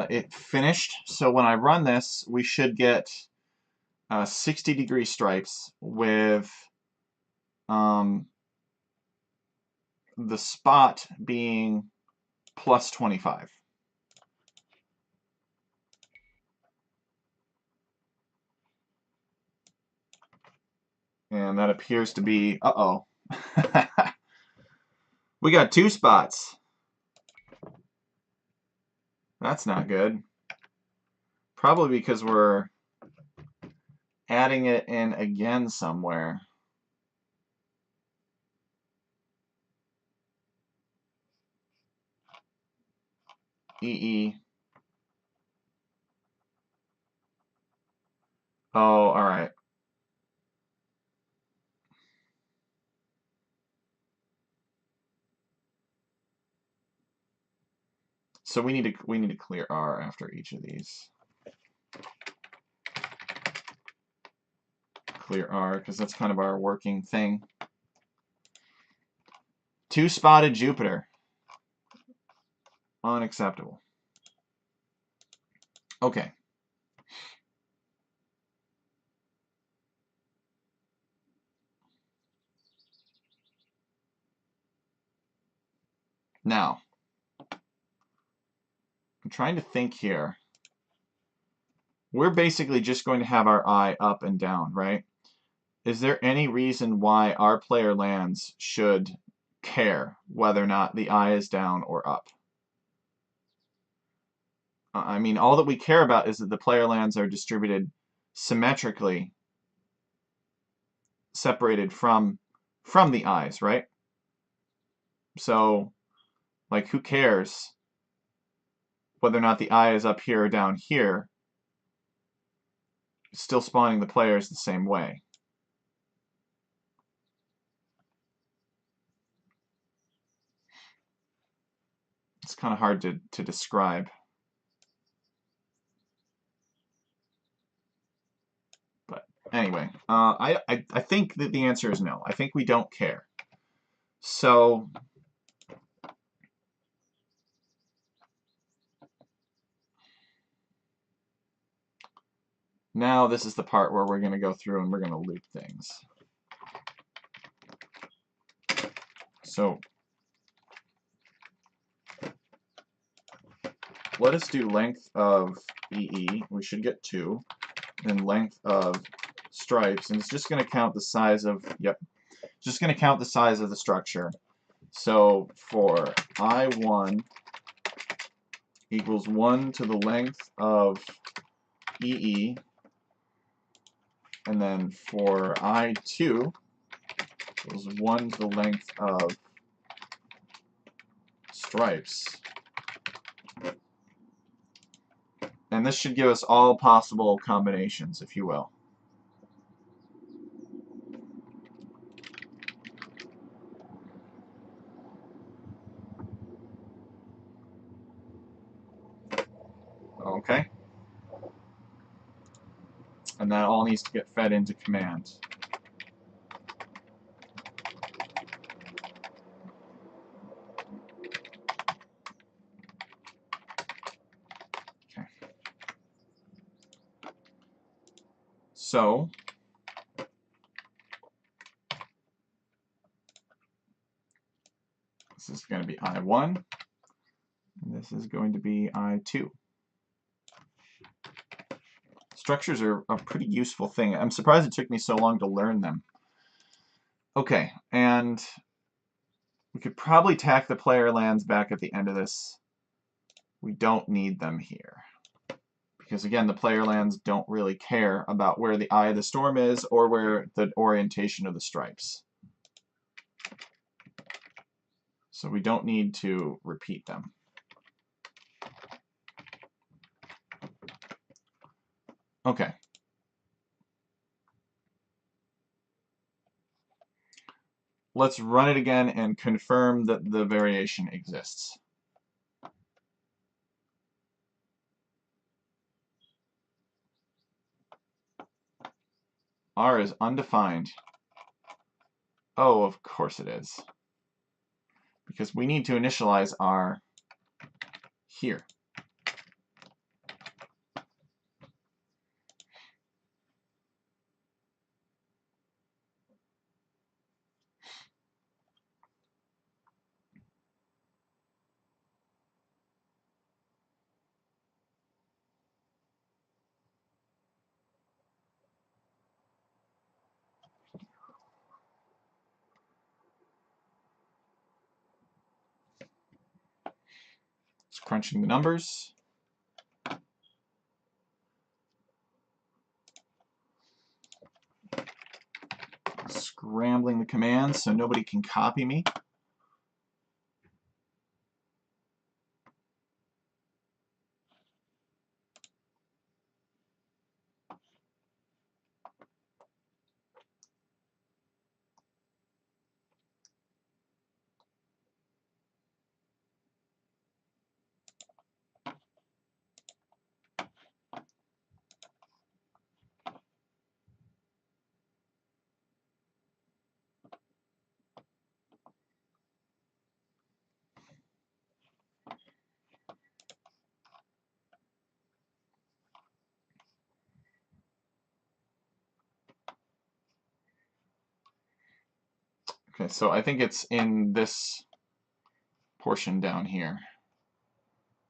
it finished. So when I run this, we should get 60-degree stripes with the spot being plus 25. And that appears to be, uh-oh. We got 2 spots. That's not good. Probably because we're adding it in again somewhere. EE. Oh, all right. So we need to clear R after each of these. Clear R, because that's kind of our working thing. 2-spotted Jupiter. Unacceptable. Okay. Now, I'm trying to think here. We're basically just going to have our eye up and down, right? Is there any reason why our player lands should care whether or not the eye is down or up? I mean, all that we care about is that the player lands are distributed symmetrically separated from the eyes, right? So, like, who cares whether or not the eye is up here or down here? It's still spawning the players the same way. It's kind of hard to describe. But anyway, I think that the answer is no. I think we don't care. So now this is the part where we're going to go through and we're going to loop things. So let us do length of EE. We should get 2. And length of stripes. And it's just going to count the size of, just going to count the size of the structure. So for I1 equals 1 to the length of EE. And then for I2 equals 1 to the length of stripes. And this should give us all possible combinations, if you will. Okay? And that all needs to get fed into command. Okay. So this is going to be I1, and this is going to be I2. Structures are a pretty useful thing. I'm surprised it took me so long to learn them. Okay, and we could probably tack the player lands back at the end of this. We don't need them here. Because again, the player lands don't really care about where the eye of the storm is or where the orientation of the stripes. So we don't need to repeat them. Okay. Let's run it again and confirm that the variation exists. R is undefined. Oh, of course it is. Because we need to initialize R here. It's crunching the numbers. Scrambling the commands so nobody can copy me. Okay, so I think it's in this portion down here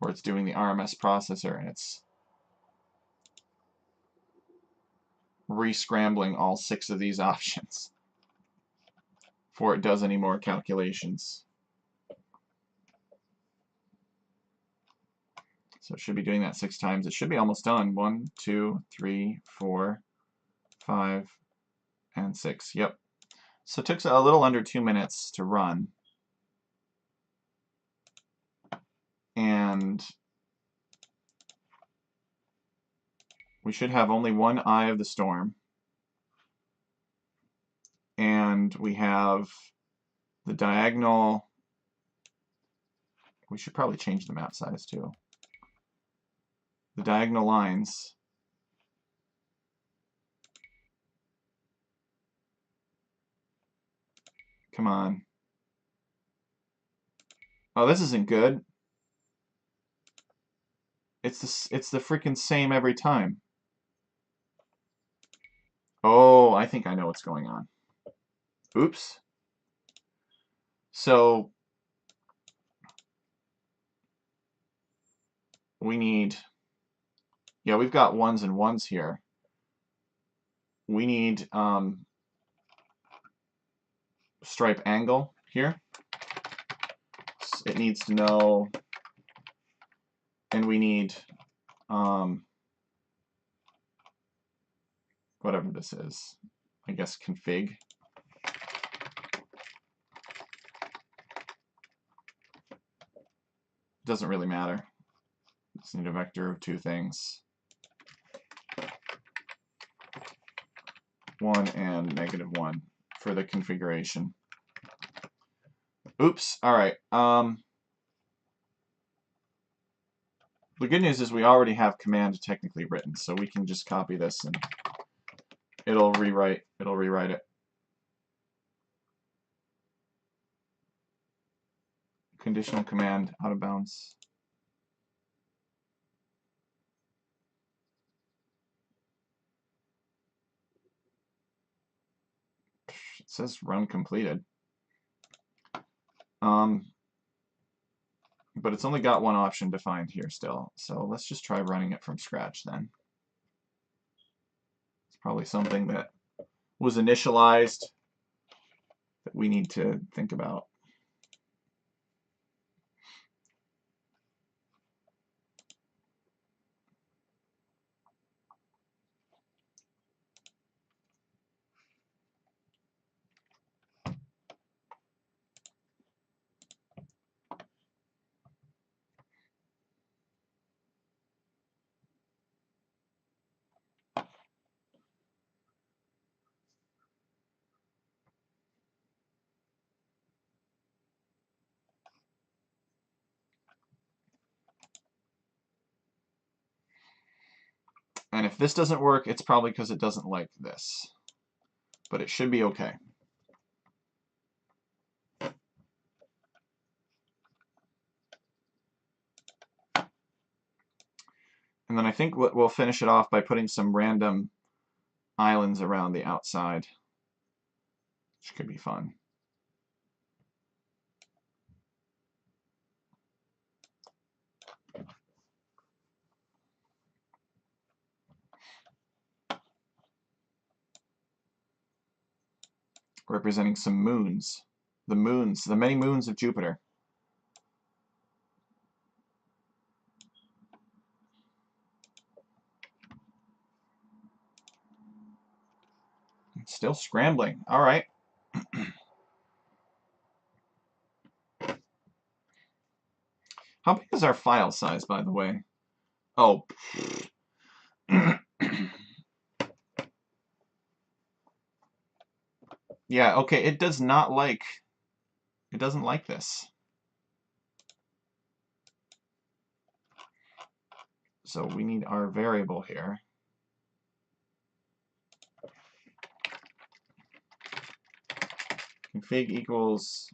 where it's doing the RMS processor and it's re-scrambling all 6 of these options before it does any more calculations. So it should be doing that 6 times. It should be almost done. 1, 2, 3, 4, 5, And 6, yep. So it took a little under 2 minutes to run. And we should have only one eye of the storm. And we have the diagonal. We should probably change the map size too. The diagonal lines. Come on. Oh, this isn't good. It's the freaking same every time. Oh, I think I know what's going on. Oops. So we need, yeah, we've got ones and ones here. We need stripe angle here. It needs to know, and we need whatever this is, I guess config. Doesn't really matter. Just need a vector of two things. 1 and -1 for the configuration. Oops, alright. The good news is we already have command technically written, so we can just copy this and it'll rewrite it. Conditional command out of bounds. It says run completed. But it's only got one option defined here still. So let's just try running it from scratch then. It's probably something that was initialized that we need to think about. And if this doesn't work, it's probably because it doesn't like this. But it should be okay. And then I think we'll finish it off by putting some random islands around the outside, which could be fun. Representing some moons. The moons, the many moons of Jupiter. Still scrambling. All right. How big is our file size, by the way? Oh. Yeah, okay, it doesn't like this. So we need our variable here. Config equals,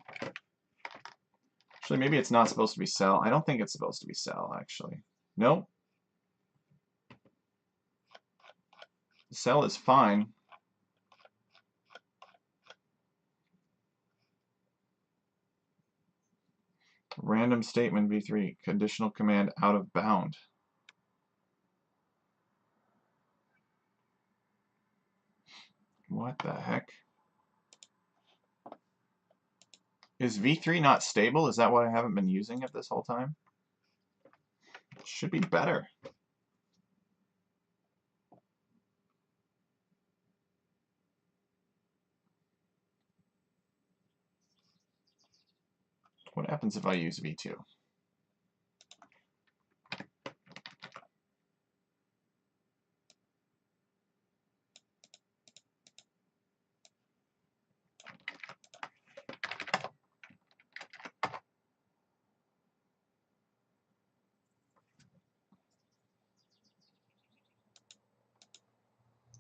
actually maybe it's not supposed to be cell. I don't think it's supposed to be cell, actually. No. Cell is fine. Random statement v3, conditional command out of bound. What the heck? Is v3 not stable? Is that why I haven't been using it this whole time? It should be better. What happens if I use V2?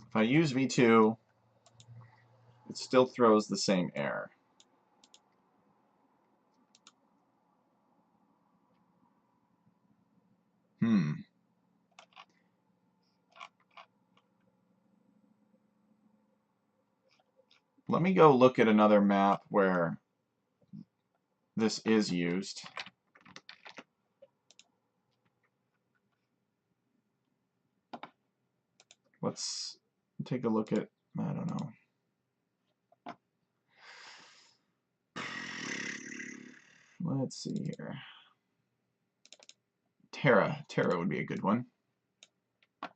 If I use V2, it still throws the same error. Let me go look at another map where this is used. Let's take a look at, I don't know. Let's see here. Tara. Tara would be a good one.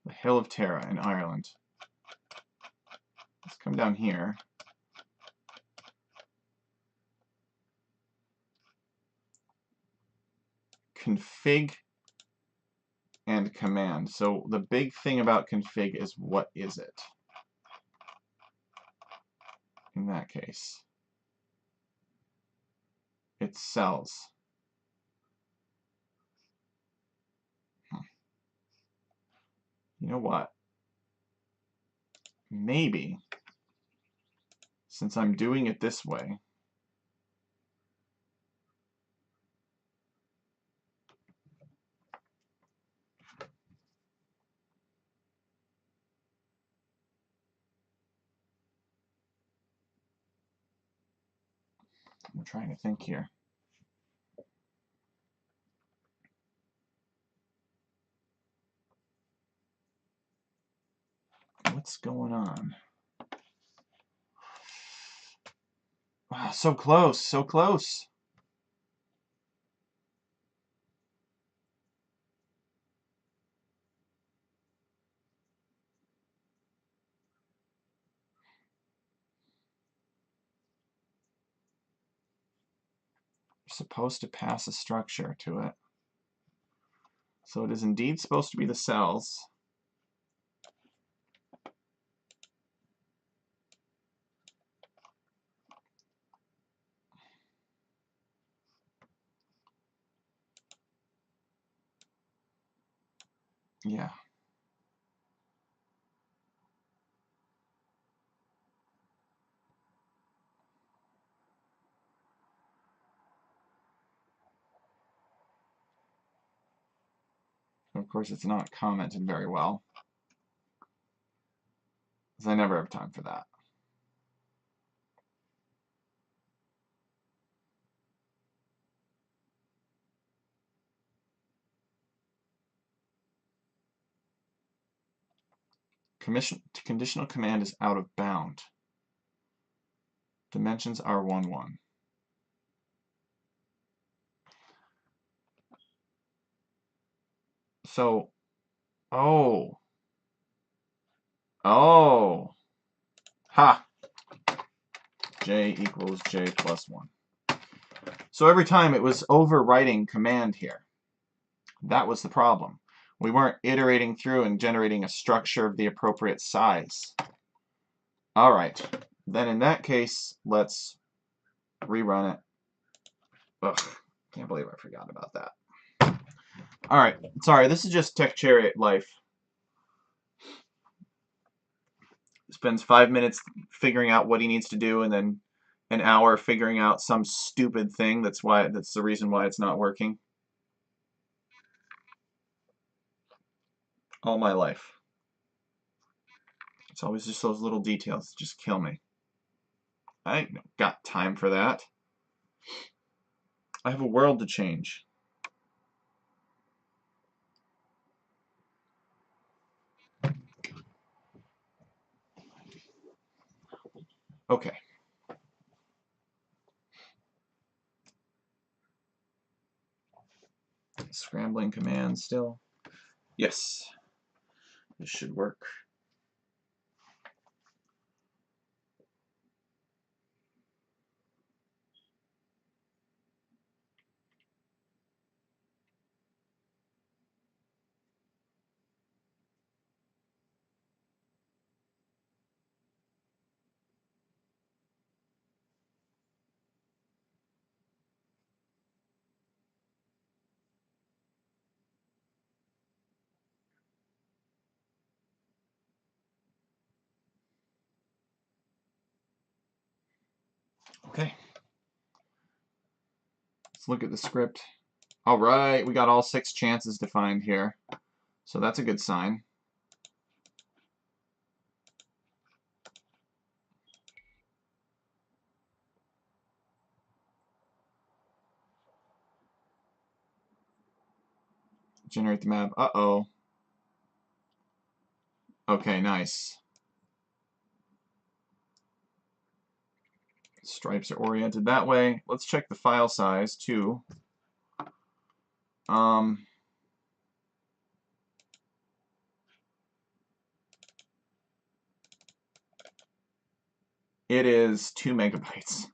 The Hill of Tara in Ireland. Let's come down here. Config and command. So the big thing about config is what is it? In that case, it's cells. You know what? Maybe, since I'm doing it this way, I'm trying to think here. What's going on? Wow, so close, so close. You're supposed to pass a structure to it. So it is indeed supposed to be the cells. Yeah. Of course, it's not commented very well, because I never have time for that. Conditional command is out of bound. Dimensions are 1, 1. So, oh. Ha! J equals J plus 1. So every time it was overwriting command here. That was the problem. We weren't iterating through and generating a structure of the appropriate size. All right. Then in that case, let's rerun it. Ugh, can't believe I forgot about that. All right. Sorry, this is just Tech Chariot life. Spends 5 minutes figuring out what he needs to do and then an hour figuring out some stupid thing. That's the reason why it's not working. All my life. It's always just those little details that just kill me. I ain't got time for that. I have a world to change. Okay. Scrambling command still. Yes. This should work. Okay. Let's look at the script. All right, we got all 6 chances defined here. So that's a good sign. Generate the map. Uh-oh. Okay, nice. Stripes are oriented that way. Let's check the file size too. It is 2 megabytes.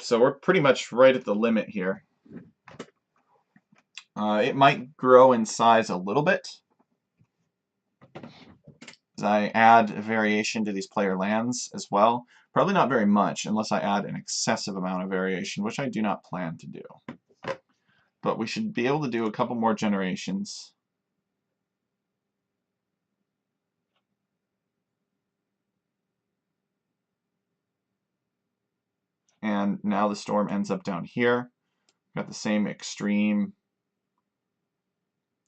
So we're pretty much right at the limit here. It might grow in size a little bit as I add a variation to these player lands as well. Probably not very much unless I add an excessive amount of variation, which I do not plan to do. But we should be able to do a couple more generations. And now the storm ends up down here. Got the same extreme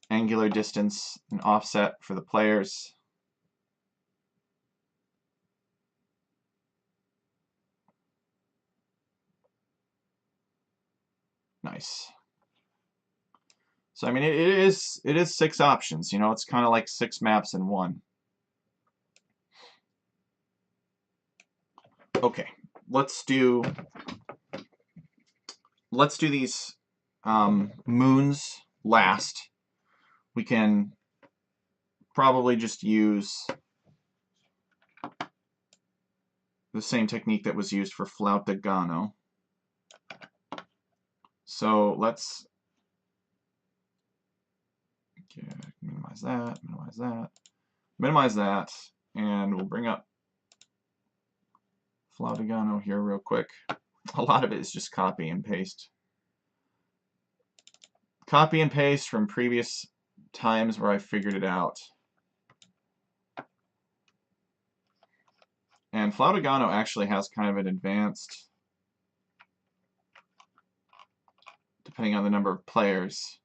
angular distance and offset for the players. Nice. So I mean, it is 6 options. You know, it's kind of like 6 maps in one. Okay, let's do these moons last. We can probably just use the same technique that was used for Flautagano. So let's minimize that, and we'll bring up Flautagano here real quick. A lot of it is just copy and paste. Copy and paste from previous times where I figured it out. And Flautagano actually has kind of an advanced, depending on the number of players.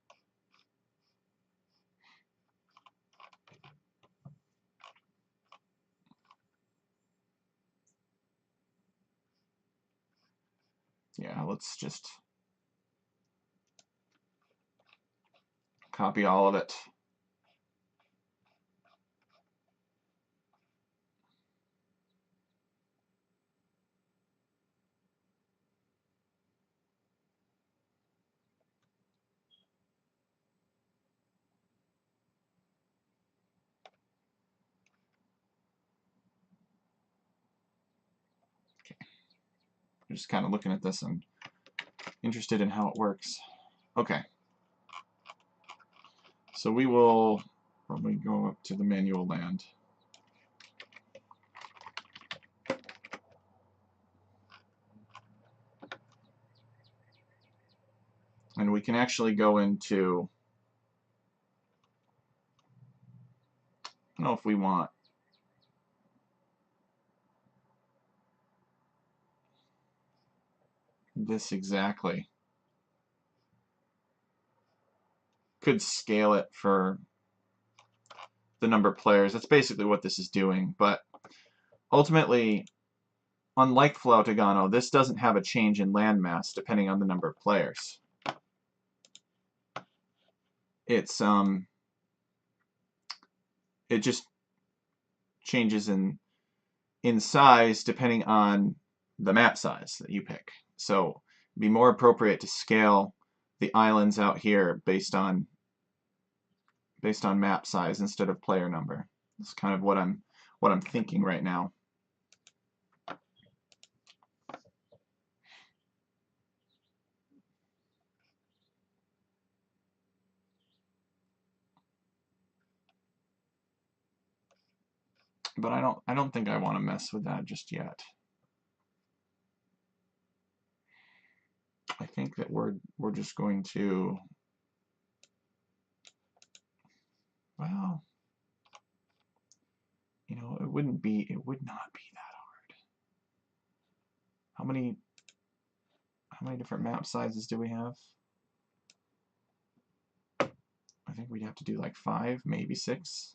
Yeah, let's just copy all of it. I'm just kind of looking at this and interested in how it works. Okay. So we will probably go up to the manual land. And we can actually go into, I don't know if we want this exactly. Could scale it for the number of players. That's basically what this is doing. But ultimately, unlike Flautagano, this doesn't have a change in landmass depending on the number of players. It's it just changes in size depending on the map size that you pick. So it'd be more appropriate to scale the islands out here based on map size instead of player number. That's kind of what I'm thinking right now. But I don't think I want to mess with that just yet. I think that we're just going to, well, you know, it would not be that How many different map sizes do we have? I think we'd have to do like 5, maybe 6.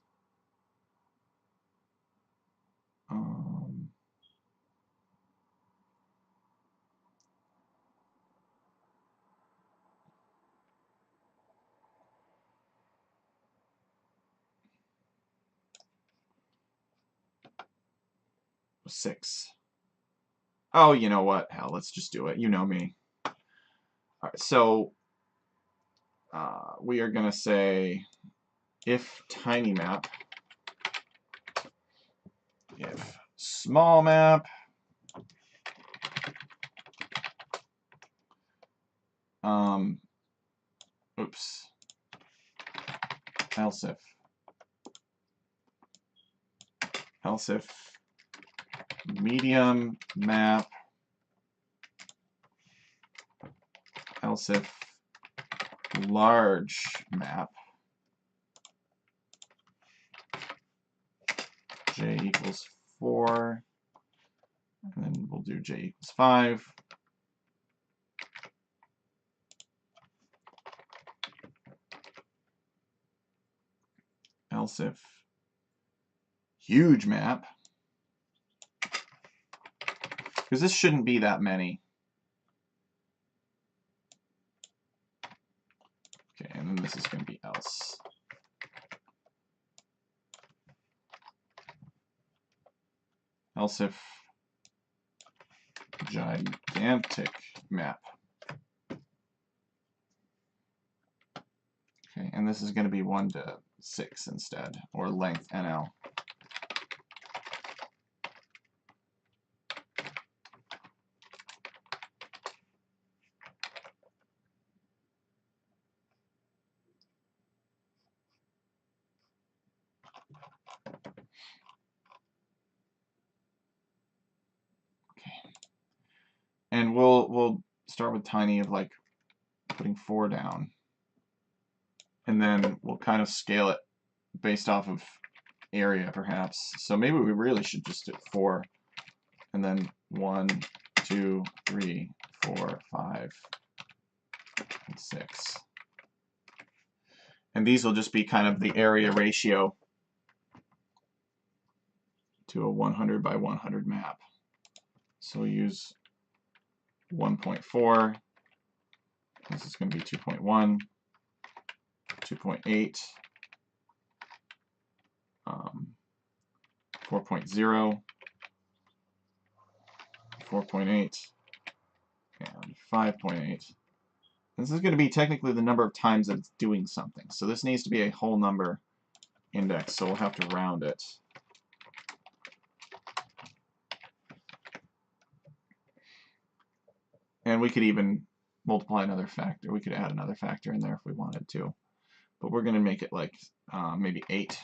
6. Oh, you know what? Hell, let's just do it. You know me. All right, so we are going to say if tiny map, if small map, oops, else if medium map, else if large map, j equals 4, and then we'll do j equals 5. Else if huge map, because this shouldn't be that many. Okay, and then this is going to be else. Else if gigantic map. Okay, and this is going to be 1 to 6 instead, or length NL. And we'll start with tiny of like putting 4 down. And then we'll kind of scale it based off of area perhaps. So maybe we really should just do 4. And then 1, 2, 3, 4, 5, and 6. And these will just be kind of the area ratio to a 100 by 100 map. So we'll use 1.4. This is going to be 2.1, 2.8, 4.0, 4.8, and 5.8. This is going to be technically the number of times that it's doing something. So this needs to be a whole number index, so we'll have to round it. And we could even multiply another factor. We could add another factor in there if we wanted to. But we're going to make it like maybe 8.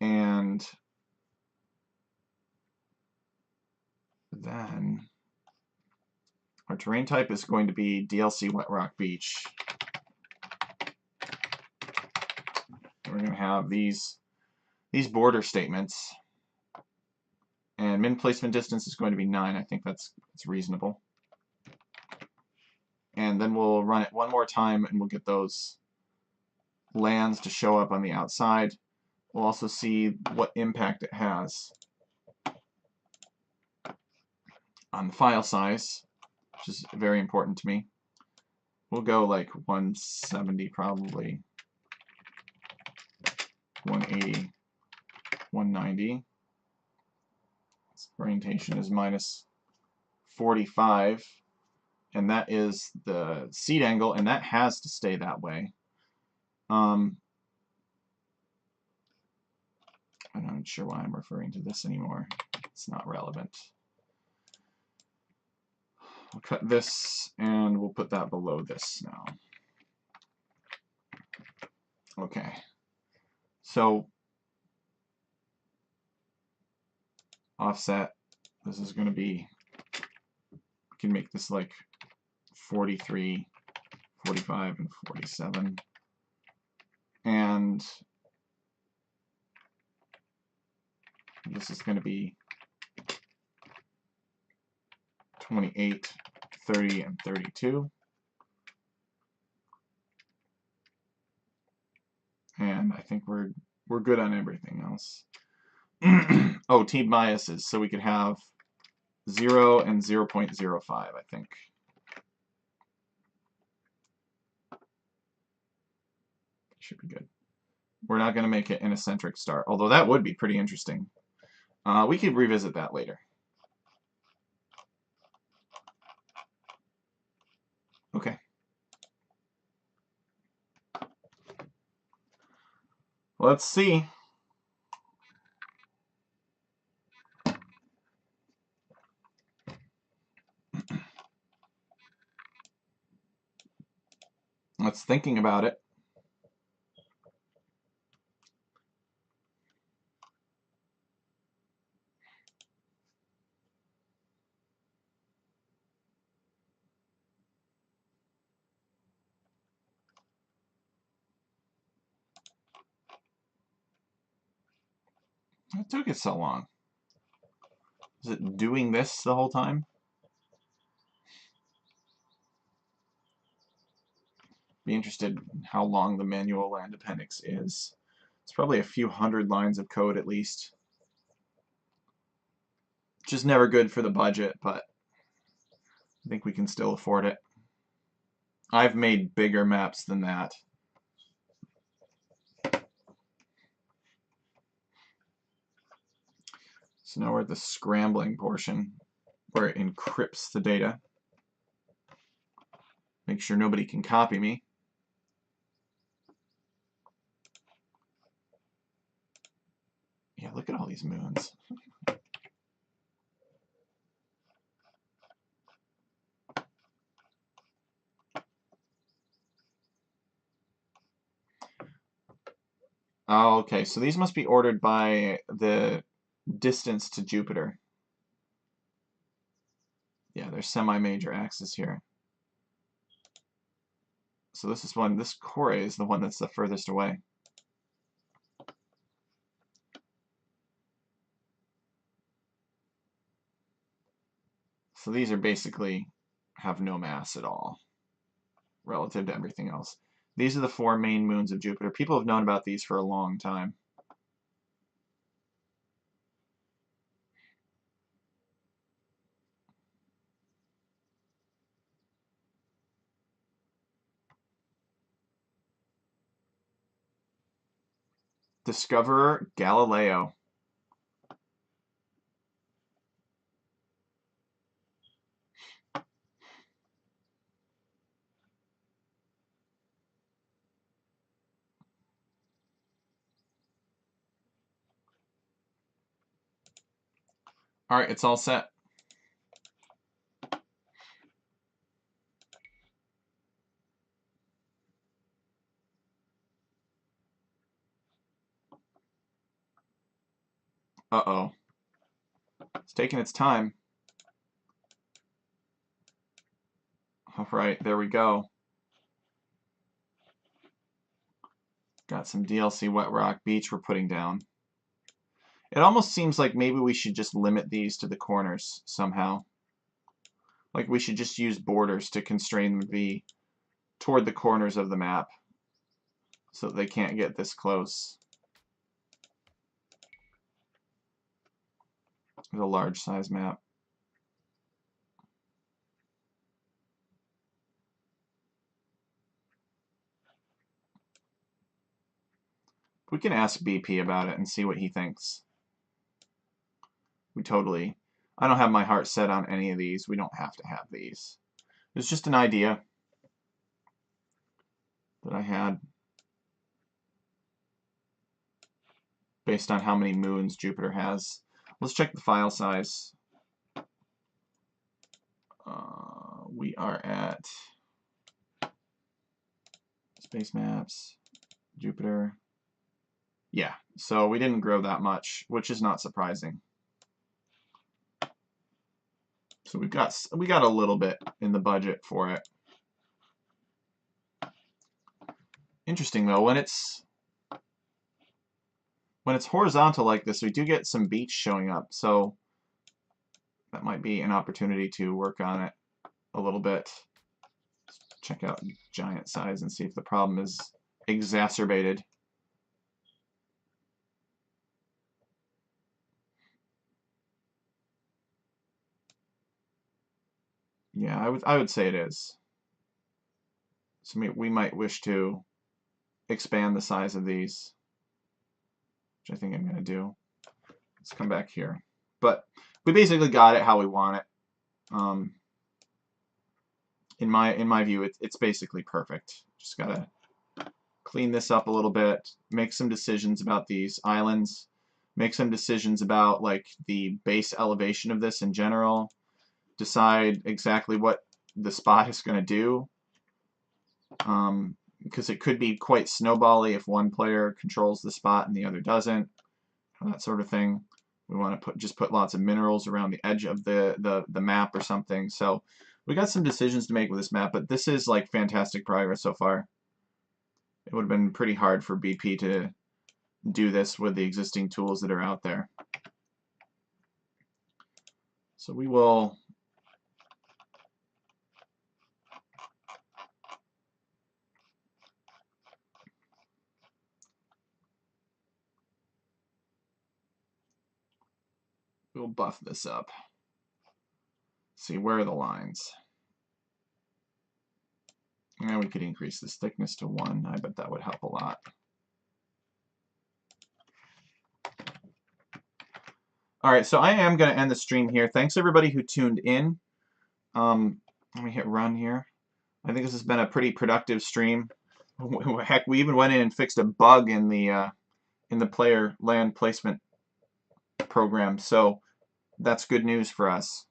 And then our terrain type is going to be DLC Wet Rock Beach. We're going to have these border statements. And min placement distance is going to be 9. I think that's reasonable. And then we'll run it one more time and we'll get those lands to show up on the outside. We'll also see what impact it has on the file size, which is very important to me. We'll go like 170 probably, 180, 190. Orientation is minus 45, and that is the seed angle, and that has to stay that way. I'm not sure why I'm referring to this anymore. It's not relevant. We'll cut this, and we'll put that below this now. Okay. So, offset, this is going to be, we can make this like 43, 45, and 47. And this is going to be 28, 30, and 32. And I think we're good on everything else. Oh, teed biases, so we could have 0 and 0.05, I think. Should be good. We're not going to make it an eccentric star, although that would be pretty interesting. We could revisit that later. Okay. Let's see. Let's thinking about it. It took it so long. Is it doing this the whole time? Be interested in how long the manual land appendix is. It's probably a few hundred lines of code at least. Which is never good for the budget, but I think we can still afford it. I've made bigger maps than that. So now we're at the scrambling portion where it encrypts the data. Make sure nobody can copy me. Yeah, look at all these moons. Oh, okay, so these must be ordered by the distance to Jupiter. Yeah, there's semi-major axis here. So this is this Core is the one that's the furthest away. So these are basically have no mass at all relative to everything else. These are the 4 main moons of Jupiter. People have known about these for a long time. Discoverer Galileo. All right, it's all set. Uh-oh. It's taking its time. All right, there we go. Got some DLC Wet Rock Beach we're putting down. It almost seems like maybe we should just limit these to the corners somehow. Like we should just use borders to constrain the toward the corners of the map so that they can't get this close. There's a large size map. We can ask BP about it and see what he thinks. I don't have my heart set on any of these. We don't have to have these. It's just an idea that I had based on how many moons Jupiter has. Let's check the file size. We are at Space Maps, Jupiter. Yeah, so we didn't grow that much, which is not surprising. So we got a little bit in the budget for it. Interesting though, when it's horizontal like this, we do get some beach showing up. So that might be an opportunity to work on it a little bit. Check out giant size and see if the problem is exacerbated. Yeah, I would say it is. So we might wish to expand the size of these, which I think I'm going to do. Let's come back here. But we basically got it how we want it. In my view, it's basically perfect. Just gotta clean this up a little bit, make some decisions about these islands, make some decisions about like the base elevation of this in general, decide exactly what the spot is going to do, because it could be quite snowbally if one player controls the spot and the other doesn't, that sort of thing. We want to just put lots of minerals around the edge of the map or something. So we got some decisions to make with this map, but this is like fantastic progress so far. It would have been pretty hard for BP to do this with the existing tools that are out there. So we'll buff this up. See, where are the lines? And we could increase this thickness to 1. I bet that would help a lot. All right, so I am going to end the stream here. Thanks everybody who tuned in. Let me hit run here. I think this has been a pretty productive stream. Heck, we even went in and fixed a bug in the player land placement program, so that's good news for us.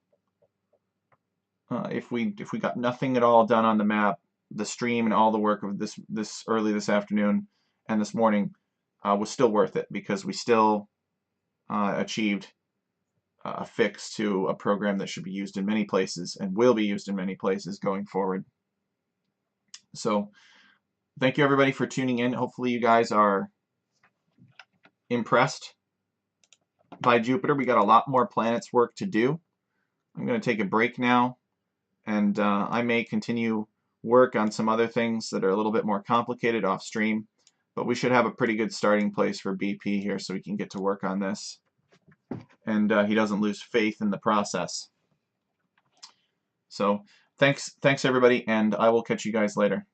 If we got nothing at all done on the map, the stream and all the work of this early this afternoon and this morning was still worth it, because we still achieved a fix to a program that should be used in many places and will be used in many places going forward. So thank you everybody for tuning in. Hopefully you guys are impressed by Jupiter. We got a lot more planets work to do. I'm going to take a break now, and I may continue work on some other things that are a little bit more complicated off stream, but we should have a pretty good starting place for BP here so we can get to work on this, and he doesn't lose faith in the process. So thanks everybody, and I will catch you guys later.